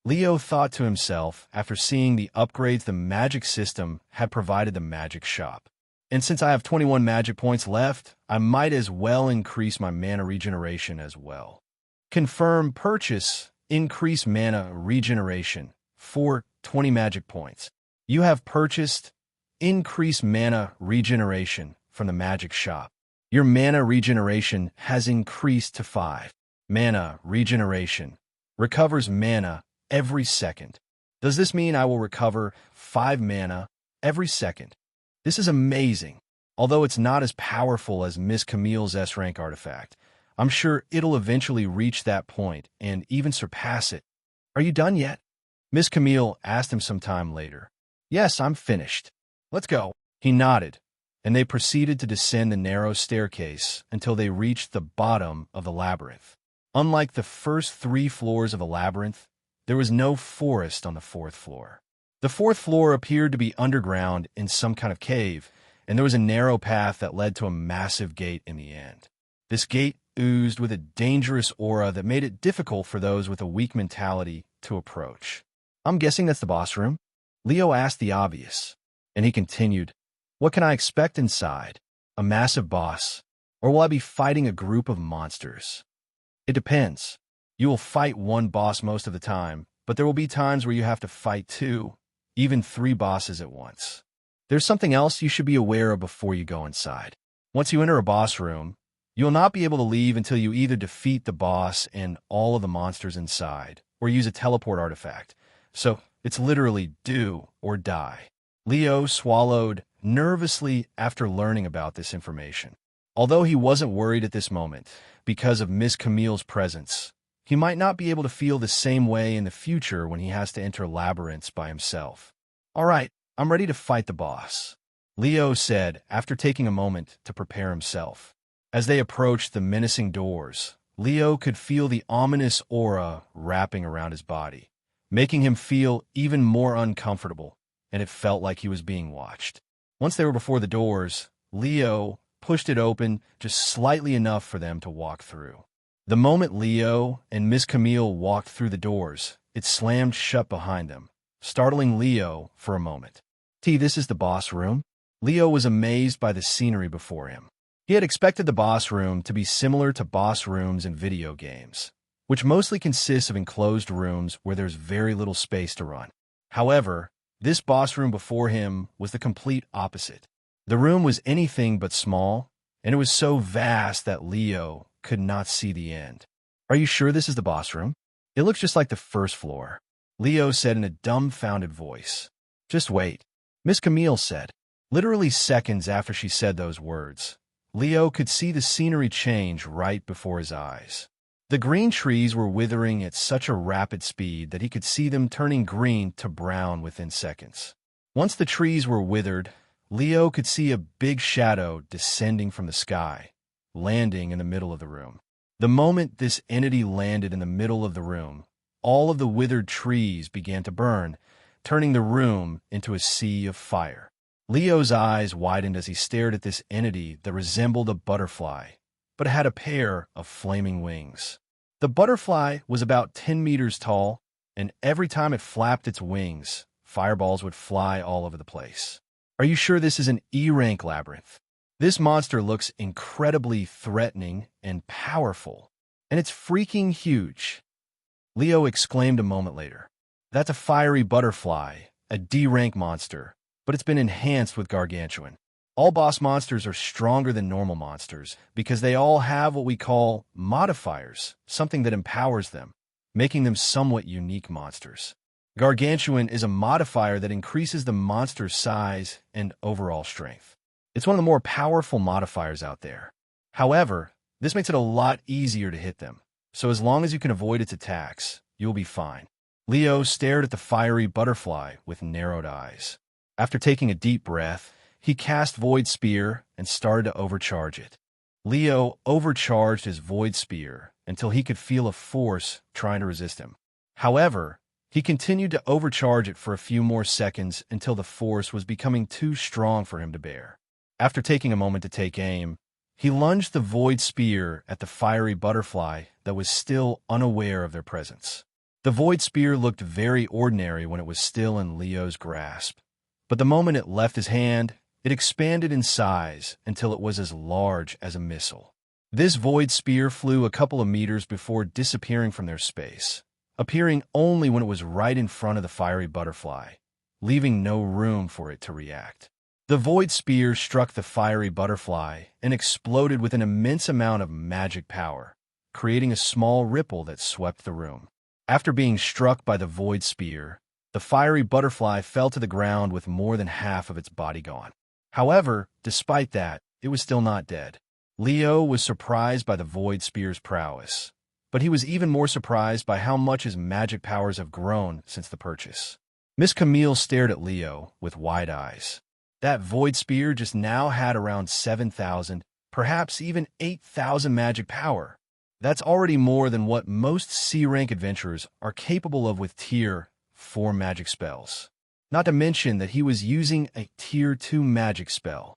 Leo thought to himself after seeing the upgrades the magic system had provided the magic shop. And since I have 21 magic points left, I might as well increase my mana regeneration as well. Confirm purchase. Increase mana regeneration for 20 magic points. You have purchased increase mana regeneration from the magic shop. Your mana regeneration has increased to 5. Mana regeneration. Recovers mana every second. Does this mean I will recover 5 mana every second? This is amazing. Although it's not as powerful as Miss Camille's S-rank artifact, I'm sure it'll eventually reach that point and even surpass it. Are you done yet? Miss Camille asked him some time later. Yes, I'm finished. Let's go. He nodded, and they proceeded to descend the narrow staircase until they reached the bottom of the labyrinth. Unlike the first 3 floors of the labyrinth, there was no forest on the 4th floor. The 4th floor appeared to be underground in some kind of cave, and there was a narrow path that led to a massive gate in the end. This gate oozed with a dangerous aura that made it difficult for those with a weak mentality to approach. I'm guessing that's the boss room? Leo asked the obvious, and he continued, What can I expect inside? A massive boss? Or will I be fighting a group of monsters? It depends. You will fight one boss most of the time, but there will be times where you have to fight two, even three bosses at once. There's something else you should be aware of before you go inside. Once you enter a boss room, you'll not be able to leave until you either defeat the boss and all of the monsters inside, or use a teleport artifact. So it's literally do or die. Leo swallowed nervously after learning about this information. Although he wasn't worried at this moment, because of Miss Camille's presence, he might not be able to feel the same way in the future when he has to enter labyrinths by himself. All right, I'm ready to fight the boss, Leo said after taking a moment to prepare himself. As they approached the menacing doors, Leo could feel the ominous aura wrapping around his body, making him feel even more uncomfortable, and it felt like he was being watched. Once they were before the doors, Leo pushed it open just slightly enough for them to walk through. The moment Leo and Miss Camille walked through the doors, it slammed shut behind them, startling Leo for a moment. This is the boss room? Leo was amazed by the scenery before him. He had expected the boss room to be similar to boss rooms in video games, which mostly consists of enclosed rooms where there's very little space to run. However, this boss room before him was the complete opposite. The room was anything but small, and it was so vast that Leo could not see the end. Are you sure this is the boss room? It looks just like the first floor, Leo said in a dumbfounded voice. Just wait, Miss Camille said. Literally seconds after she said those words, Leo could see the scenery change right before his eyes. The green trees were withering at such a rapid speed that he could see them turning green to brown within seconds. Once the trees were withered, Leo could see a big shadow descending from the sky, landing in the middle of the room. The moment this entity landed in the middle of the room, all of the withered trees began to burn, turning the room into a sea of fire. Leo's eyes widened as he stared at this entity that resembled a butterfly, but it had a pair of flaming wings. The butterfly was about 10 meters tall, and every time it flapped its wings, fireballs would fly all over the place. Are you sure this is an E-rank labyrinth? This monster looks incredibly threatening and powerful, and it's freaking huge, Leo exclaimed a moment later. That's a fiery butterfly, a D-rank monster, but it's been enhanced with gargantuan. All boss monsters are stronger than normal monsters because they all have what we call modifiers, something that empowers them, making them somewhat unique monsters. Gargantuan is a modifier that increases the monster's size and overall strength. It's one of the more powerful modifiers out there. However, this makes it a lot easier to hit them, so as long as you can avoid its attacks, you'll be fine. Leo stared at the fiery butterfly with narrowed eyes. After taking a deep breath, he cast Void Spear and started to overcharge it. Leo overcharged his Void Spear until he could feel a force trying to resist him. However, he continued to overcharge it for a few more seconds until the force was becoming too strong for him to bear. After taking a moment to take aim, he lunged the Void Spear at the fiery butterfly that was still unaware of their presence. The Void Spear looked very ordinary when it was still in Leo's grasp, but the moment it left his hand, it expanded in size until it was as large as a missile. This Void Spear flew a couple of meters before disappearing from their space, appearing only when it was right in front of the fiery butterfly, leaving no room for it to react. The Void Spear struck the fiery butterfly and exploded with an immense amount of magic power, creating a small ripple that swept the room. After being struck by the Void Spear, the fiery butterfly fell to the ground with more than half of its body gone. However, despite that, it was still not dead. Leo was surprised by the Void Spear's prowess, but he was even more surprised by how much his magic powers have grown since the purchase. Miss Camille stared at Leo with wide eyes. That Void Spear just now had around 7,000, perhaps even 8,000 magic power. That's already more than what most C-rank adventurers are capable of with Tier 4 magic spells. Not to mention that he was using a Tier 2 magic spell.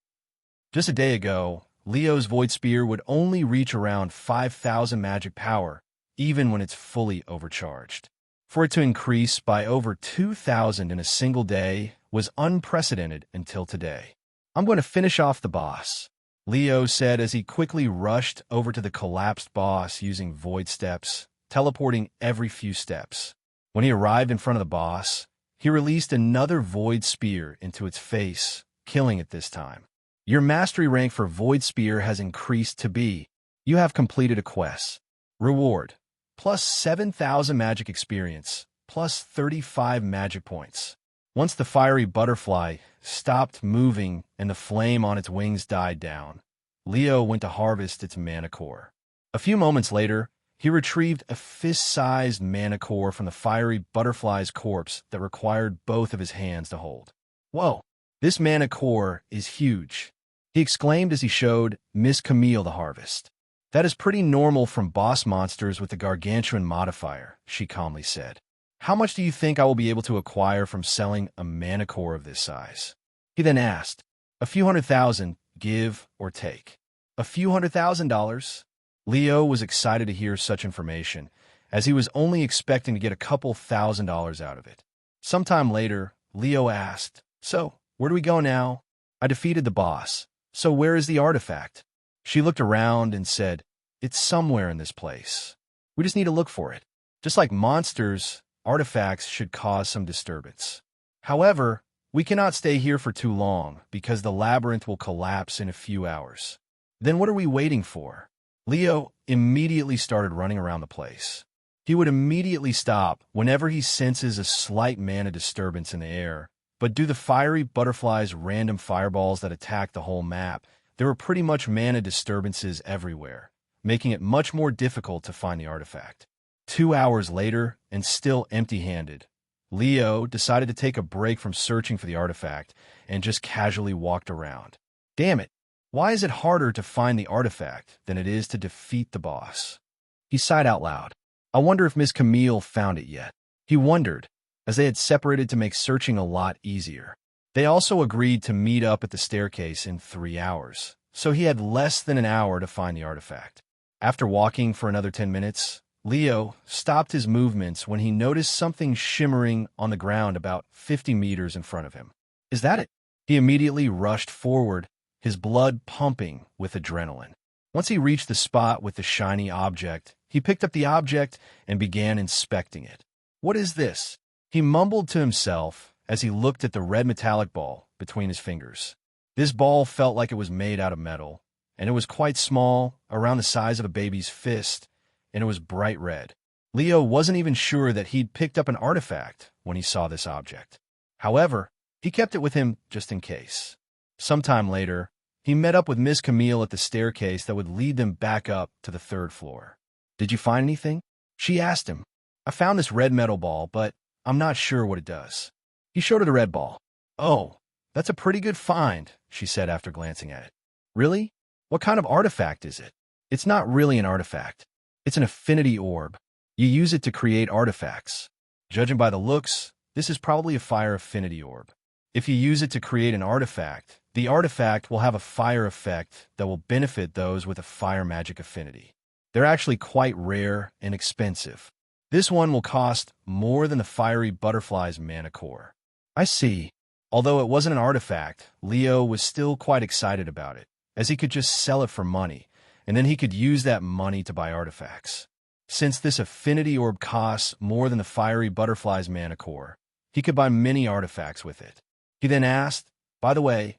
Just a day ago, Leo's Void Spear would only reach around 5,000 magic power, even when it's fully overcharged. For it to increase by over 2,000 in a single day was unprecedented until today. I'm going to finish off the boss, Leo said as he quickly rushed over to the collapsed boss using void steps, teleporting every few steps. When he arrived in front of the boss, he released another void spear into its face, killing it this time. Your mastery rank for void spear has increased to B. You have completed a quest. Reward: plus 7,000 magic experience, plus 35 magic points. Once the fiery butterfly stopped moving and the flame on its wings died down, Leo went to harvest its mana core. A few moments later, he retrieved a fist-sized mana core from the fiery butterfly's corpse that required both of his hands to hold. Whoa, this mana core is huge, he exclaimed as he showed Miss Camille the harvest. That is pretty normal from boss monsters with the gargantuan modifier, she calmly said. How much do you think I will be able to acquire from selling a mana core of this size? He then asked. A few $100,000, give or take. A few $100,000? Leo was excited to hear such information, as he was only expecting to get a couple $1,000s out of it. Sometime later, Leo asked, So, where do we go now? I defeated the boss. So where is the artifact? She looked around and said, It's somewhere in this place. We just need to look for it. Just like monsters, artifacts should cause some disturbance. However, we cannot stay here for too long because the labyrinth will collapse in a few hours. Then what are we waiting for? Leo immediately started running around the place. He would immediately stop whenever he senses a slight mana disturbance in the air, but due to the fiery butterfly's random fireballs that attack the whole map, there were pretty much mana disturbances everywhere, making it much more difficult to find the artifact. 2 hours later, and still empty-handed, Leo decided to take a break from searching for the artifact and just casually walked around. Damn it, why is it harder to find the artifact than it is to defeat the boss? He sighed out loud. I wonder if Miss Camille found it yet. He wondered, as they had separated to make searching a lot easier. They also agreed to meet up at the staircase in 3 hours, so he had less than an hour to find the artifact. After walking for another 10 minutes, Leo stopped his movements when he noticed something shimmering on the ground about 50 meters in front of him. Is that it? He immediately rushed forward, his blood pumping with adrenaline. Once he reached the spot with the shiny object, he picked up the object and began inspecting it. What is this? He mumbled to himself as he looked at the red metallic ball between his fingers. This ball felt like it was made out of metal, and it was quite small, around the size of a baby's fist, and it was bright red. Leo wasn't even sure that he'd picked up an artifact when he saw this object. However, he kept it with him just in case. Sometime later, he met up with Miss Camille at the staircase that would lead them back up to the 3rd floor. Did you find anything? She asked him. I found this red metal ball, but I'm not sure what it does. He showed her the red ball. Oh, that's a pretty good find, she said after glancing at it. Really? What kind of artifact is it? It's not really an artifact. It's an affinity orb. You use it to create artifacts. Judging by the looks, this is probably a fire affinity orb. If you use it to create an artifact, the artifact will have a fire effect that will benefit those with a fire magic affinity. They're actually quite rare and expensive. This one will cost more than the fiery butterfly's mana core. I see. Although it wasn't an artifact, Leo was still quite excited about it, as he could just sell it for money, and then he could use that money to buy artifacts. Since this affinity orb costs more than the fiery butterfly's mana core, he could buy many artifacts with it. He then asked, by the way,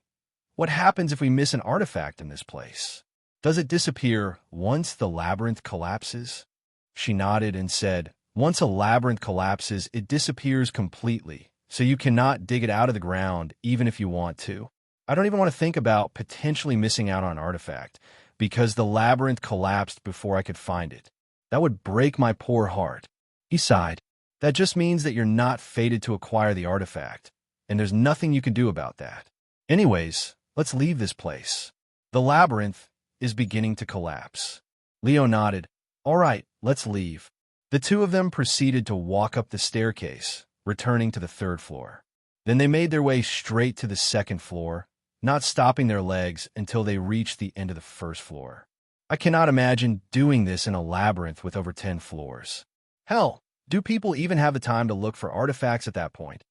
what happens if we miss an artifact in this place? Does it disappear once the labyrinth collapses? She nodded and said, once a labyrinth collapses, it disappears completely, so you cannot dig it out of the ground even if you want to. I don't even want to think about potentially missing out on an artifact, because the labyrinth collapsed before I could find it. That would break my poor heart. He sighed. That just means that you're not fated to acquire the artifact, and there's nothing you can do about that. Anyways, let's leave this place. The labyrinth is beginning to collapse. Leo nodded. All right, let's leave. The two of them proceeded to walk up the staircase, returning to the 3rd floor. Then they made their way straight to the 2nd floor, not stopping their legs until they reached the end of the 1st floor. I cannot imagine doing this in a labyrinth with over 10 floors. Hell, do people even have the time to look for artifacts at that point?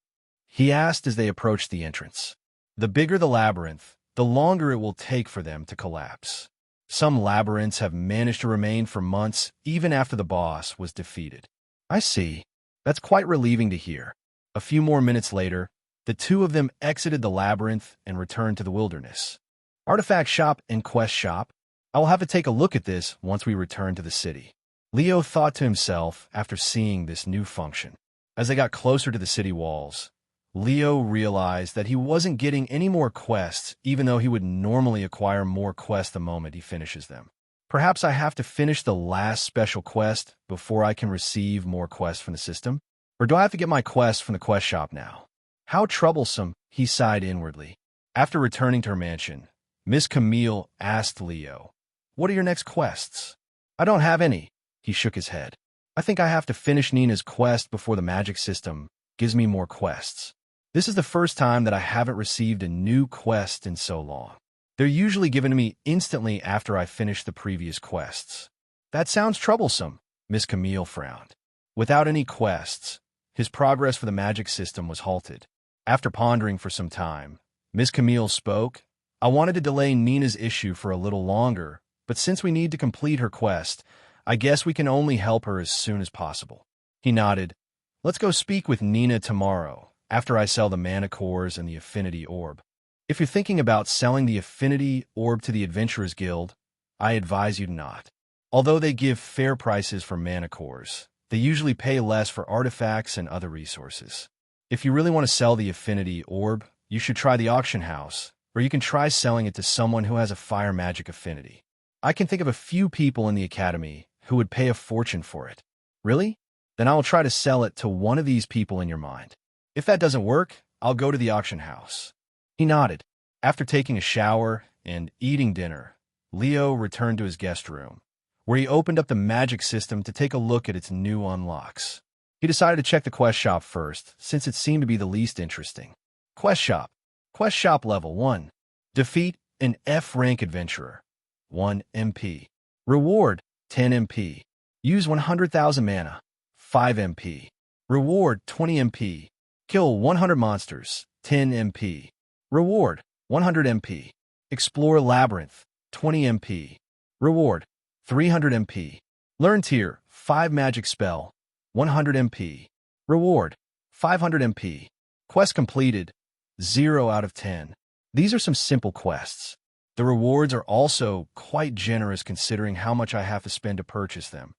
He asked as they approached the entrance. The bigger the labyrinth, the longer it will take for them to collapse. Some labyrinths have managed to remain for months even after the boss was defeated. I see. That's quite relieving to hear. A few more minutes later, the two of them exited the labyrinth and returned to the wilderness. Artifact shop and quest shop. I will have to take a look at this once we return to the city. Leo thought to himself after seeing this new function. As they got closer to the city walls, Leo realized that he wasn't getting any more quests, even though he would normally acquire more quests the moment he finishes them. Perhaps I have to finish the last special quest before I can receive more quests from the system? Or do I have to get my quests from the quest shop now? How troublesome, he sighed inwardly. After returning to her mansion, Miss Camille asked Leo, "What are your next quests?" "I don't have any," he shook his head. "I think I have to finish Nina's quest before the magic system gives me more quests. This is the first time that I haven't received a new quest in so long. They're usually given to me instantly after I finish the previous quests." "That sounds troublesome," Miss Camille frowned. Without any quests, his progress for the magic system was halted. After pondering for some time, Miss Camille spoke. "I wanted to delay Nina's issue for a little longer, but since we need to complete her quest, I guess we can only help her as soon as possible." He nodded. "Let's go speak with Nina tomorrow, after I sell the mana cores and the affinity orb. If you're thinking about selling the affinity orb to the Adventurers Guild, I advise you to not. Although they give fair prices for mana cores, they usually pay less for artifacts and other resources. If you really want to sell the affinity orb, you should try the auction house, or you can try selling it to someone who has a fire magic affinity. I can think of a few people in the academy who would pay a fortune for it." "Really? Then I will try to sell it to one of these people in your mind. If that doesn't work, I'll go to the auction house." He nodded. After taking a shower and eating dinner, Leo returned to his guest room, where he opened up the magic system to take a look at its new unlocks. He decided to check the quest shop first, since it seemed to be the least interesting. Quest shop. Quest shop level 1. Defeat an F-rank adventurer. 1 MP. Reward, 10 MP. Use 100,000 mana. 5 MP. Reward, 20 MP. Kill 100 monsters. 10 MP. Reward, 100 MP. Explore Labyrinth. 20 MP. Reward, 300 MP. Learn tier, 5 magic spell. 100 MP. Reward, 500 MP. Quest completed. 0 out of 10. These are some simple quests. The rewards are also quite generous considering how much I have to spend to purchase them.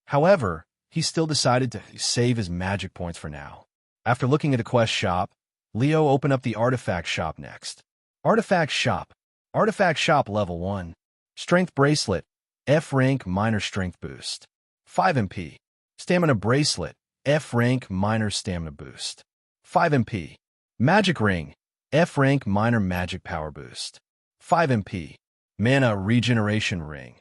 However, he still decided to save his magic points for now. After looking at the quest shop, Leo opened up the artifact shop next. Artifact shop. Artifact shop level 1. Strength bracelet. F rank minor strength boost. 5 MP. Stamina bracelet. F rank minor stamina boost. 5 MP. Magic ring. F rank minor magic power boost. 5 MP. Mana regeneration ring.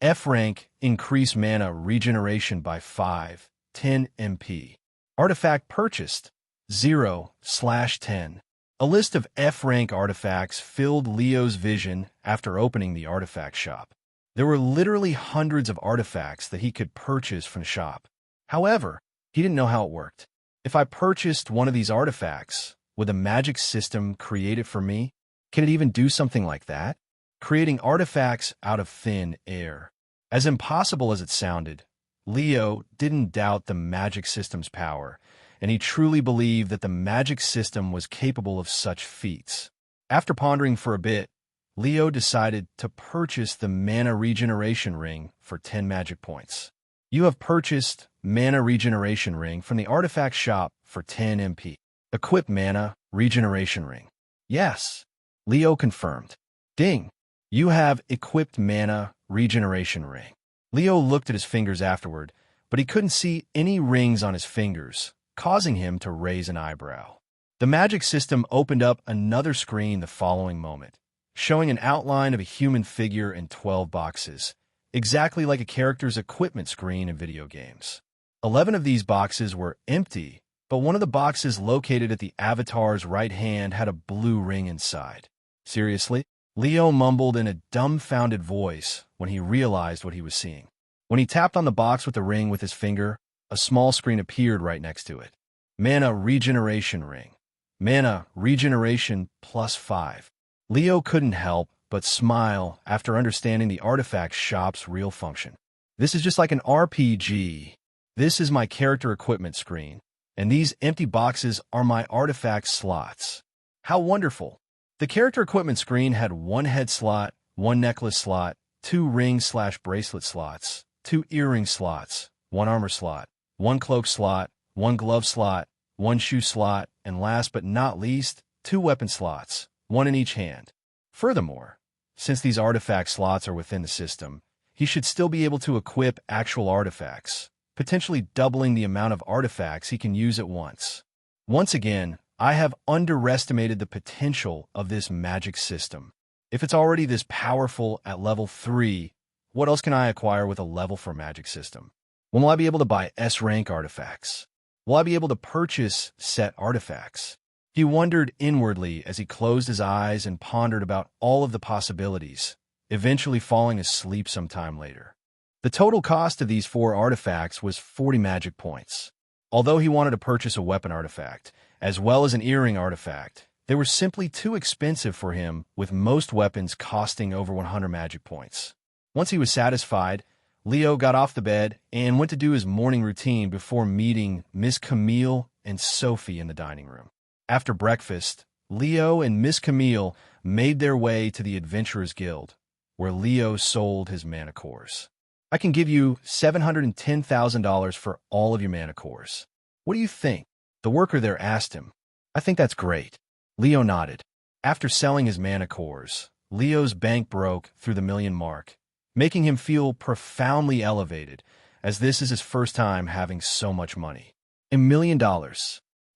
F rank increase mana regeneration by 5, 10 MP. Artifact purchased 0/10. A list of F rank artifacts filled Leo's vision after opening the artifact shop. There were literally hundreds of artifacts that he could purchase from the shop. However, he didn't know how it worked. If I purchased one of these artifacts, would the magic system create it for me? Can it even do something like that? Creating artifacts out of thin air. As impossible as it sounded, Leo didn't doubt the magic system's power, and he truly believed that the magic system was capable of such feats. After pondering for a bit, Leo decided to purchase the mana regeneration ring for 10 magic points. You have purchased mana regeneration ring from the artifact shop for 10 MP. Equip mana regeneration ring. Yes, Leo confirmed. Ding! You have equipped mana regeneration ring. Leo looked at his fingers afterward, but he couldn't see any rings on his fingers, causing him to raise an eyebrow. The magic system opened up another screen the following moment, showing an outline of a human figure in 12 boxes, exactly like a character's equipment screen in video games. 11 of these boxes were empty, but one of the boxes located at the avatar's right hand had a blue ring inside. Seriously? Leo mumbled in a dumbfounded voice when he realized what he was seeing. When he tapped on the box with the ring with his finger, a small screen appeared right next to it. Mana regeneration ring. Mana regeneration +5. Leo couldn't help but smile after understanding the artifact shop's real function. This is just like an RPG. This is my character equipment screen, and these empty boxes are my artifact slots. How wonderful! The character equipment screen had one head slot, one necklace slot, two ring/bracelet slots, two earring slots, one armor slot, one cloak slot, one glove slot, one shoe slot, and last but not least, two weapon slots, one in each hand. Furthermore, since these artifact slots are within the system, he should still be able to equip actual artifacts, potentially doubling the amount of artifacts he can use at once. Once again, I have underestimated the potential of this magic system. If it's already this powerful at level 3, what else can I acquire with a level 4 magic system? When will I be able to buy S-rank artifacts? Will I be able to purchase set artifacts? He wondered inwardly as he closed his eyes and pondered about all of the possibilities, eventually falling asleep sometime later. The total cost of these 4 artifacts was 40 magic points. Although he wanted to purchase a weapon artifact, as well as an earring artifact, they were simply too expensive for him, with most weapons costing over 100 magic points. Once he was satisfied, Leo got off the bed and went to do his morning routine before meeting Miss Camille and Sophie in the dining room. After breakfast, Leo and Miss Camille made their way to the Adventurers Guild, where Leo sold his mana cores. I can give you $710,000 for all of your mana cores. What do you think? The worker there asked him. I think that's great. Leo nodded. After selling his mana cores, Leo's bank broke through the million mark, making him feel profoundly elevated, as this is his first time having so much money. $1 million.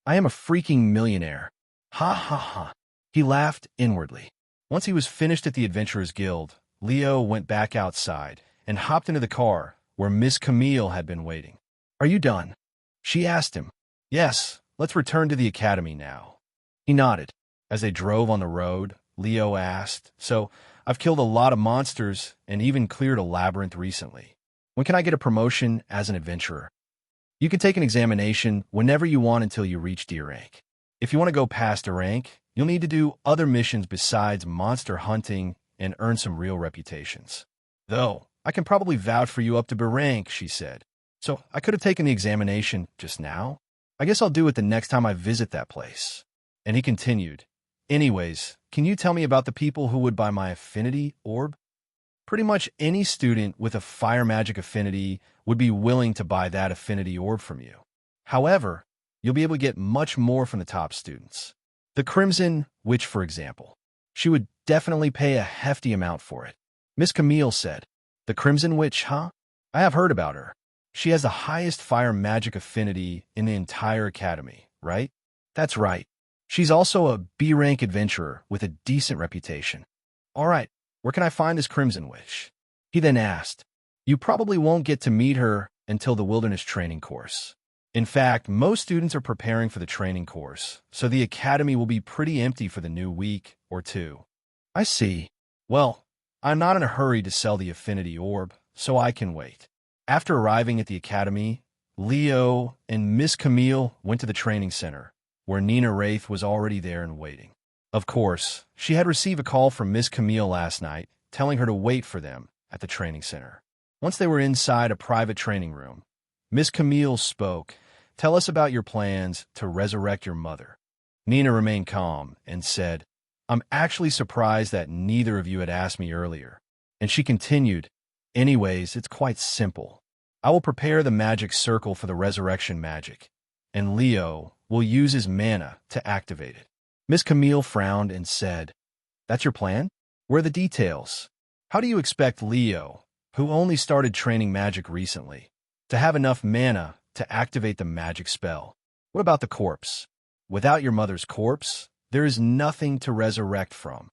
I am a freaking millionaire. Ha ha ha. He laughed inwardly. Once he was finished at the Adventurers Guild, Leo went back outside and hopped into the car where Miss Camille had been waiting. Are you done? She asked him. Yes, let's return to the academy now. He nodded. As they drove on the road, Leo asked, So, I've killed a lot of monsters and even cleared a labyrinth recently. When can I get a promotion as an adventurer? You can take an examination whenever you want until you reach D rank. If you want to go past a rank, you'll need to do other missions besides monster hunting and earn some real reputations. Though, I can probably vouch for you up to B rank, she said. So, I could have taken the examination just now. I guess I'll do it the next time I visit that place. And he continued, Anyways, can you tell me about the people who would buy my affinity orb? Pretty much any student with a fire magic affinity would be willing to buy that affinity orb from you. However, you'll be able to get much more from the top students. The Crimson Witch, for example. She would definitely pay a hefty amount for it. Miss Camille said, The Crimson Witch, huh? I have heard about her. She has the highest fire magic affinity in the entire academy, right? That's right. She's also a B-rank adventurer with a decent reputation. All right, where can I find this Crimson Witch? He then asked. You probably won't get to meet her until the wilderness training course. In fact, most students are preparing for the training course, so the academy will be pretty empty for the new week or two. I see. Well, I'm not in a hurry to sell the affinity orb, so I can wait. After arriving at the academy, Leo and Miss Camille went to the training center, where Nina Wraith was already there and waiting. Of course, she had received a call from Miss Camille last night, telling her to wait for them at the training center. Once they were inside a private training room, Miss Camille spoke. Tell us about your plans to resurrect your mother. Nina remained calm and said, I'm actually surprised that neither of you had asked me earlier. And she continued, Anyways, it's quite simple. I will prepare the magic circle for the resurrection magic, and Leo will use his mana to activate it. Miss Camille frowned and said, That's your plan? Where are the details? How do you expect Leo, who only started training magic recently, to have enough mana to activate the magic spell? What about the corpse? Without your mother's corpse, there is nothing to resurrect from.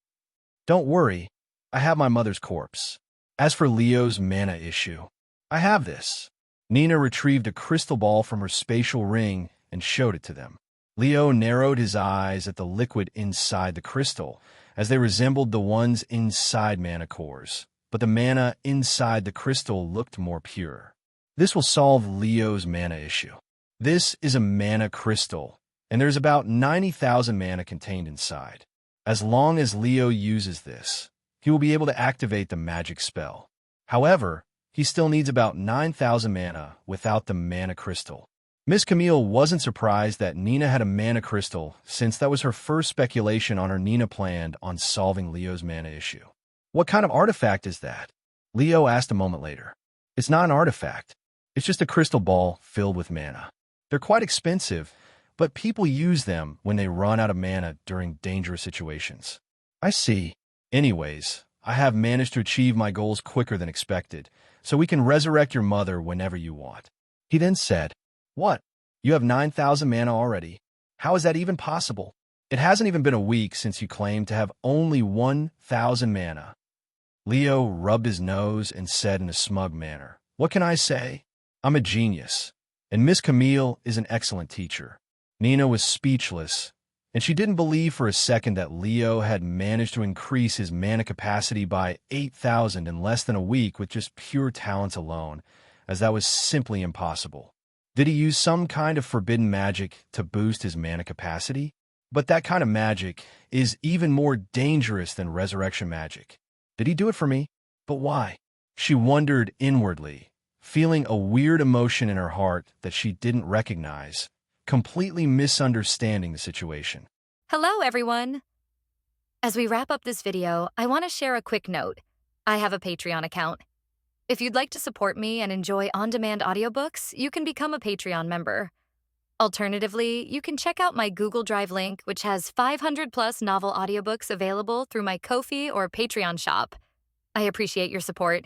Don't worry, I have my mother's corpse. As for Leo's mana issue, I have this. Nina retrieved a crystal ball from her spatial ring and showed it to them. Leo narrowed his eyes at the liquid inside the crystal, as they resembled the ones inside mana cores, but the mana inside the crystal looked more pure. This will solve Leo's mana issue. This is a mana crystal, and there's about 90,000 mana contained inside. As long as Leo uses this, he will be able to activate the magic spell. However, he still needs about 9,000 mana without the mana crystal. Miss Camille wasn't surprised that Nina had a mana crystal, since that was her first speculation on her Nina planned on solving Leo's mana issue. What kind of artifact is that? Leo asked a moment later. It's not an artifact. It's just a crystal ball filled with mana. They're quite expensive, but people use them when they run out of mana during dangerous situations. I see. Anyways, I have managed to achieve my goals quicker than expected, so we can resurrect your mother whenever you want. He then said, What? You have 9,000 mana already? How is that even possible? It hasn't even been a week since you claimed to have only 1,000 mana. Leo rubbed his nose and said in a smug manner, What can I say? I'm a genius, and Miss Camille is an excellent teacher. Nina was speechless, and she didn't believe for a second that Leo had managed to increase his mana capacity by 8,000 in less than a week with just pure talents alone, as that was simply impossible. Did he use some kind of forbidden magic to boost his mana capacity? But that kind of magic is even more dangerous than resurrection magic. Did he do it for me? But why? She wondered inwardly, feeling a weird emotion in her heart that she didn't recognize, completely misunderstanding the situation. Hello, everyone. As we wrap up this video, I want to share a quick note. I have a Patreon account. If you'd like to support me and enjoy on-demand audiobooks, you can become a Patreon member. Alternatively, you can check out my Google Drive link, which has 500+ novel audiobooks available through my Ko-fi or Patreon shop. I appreciate your support.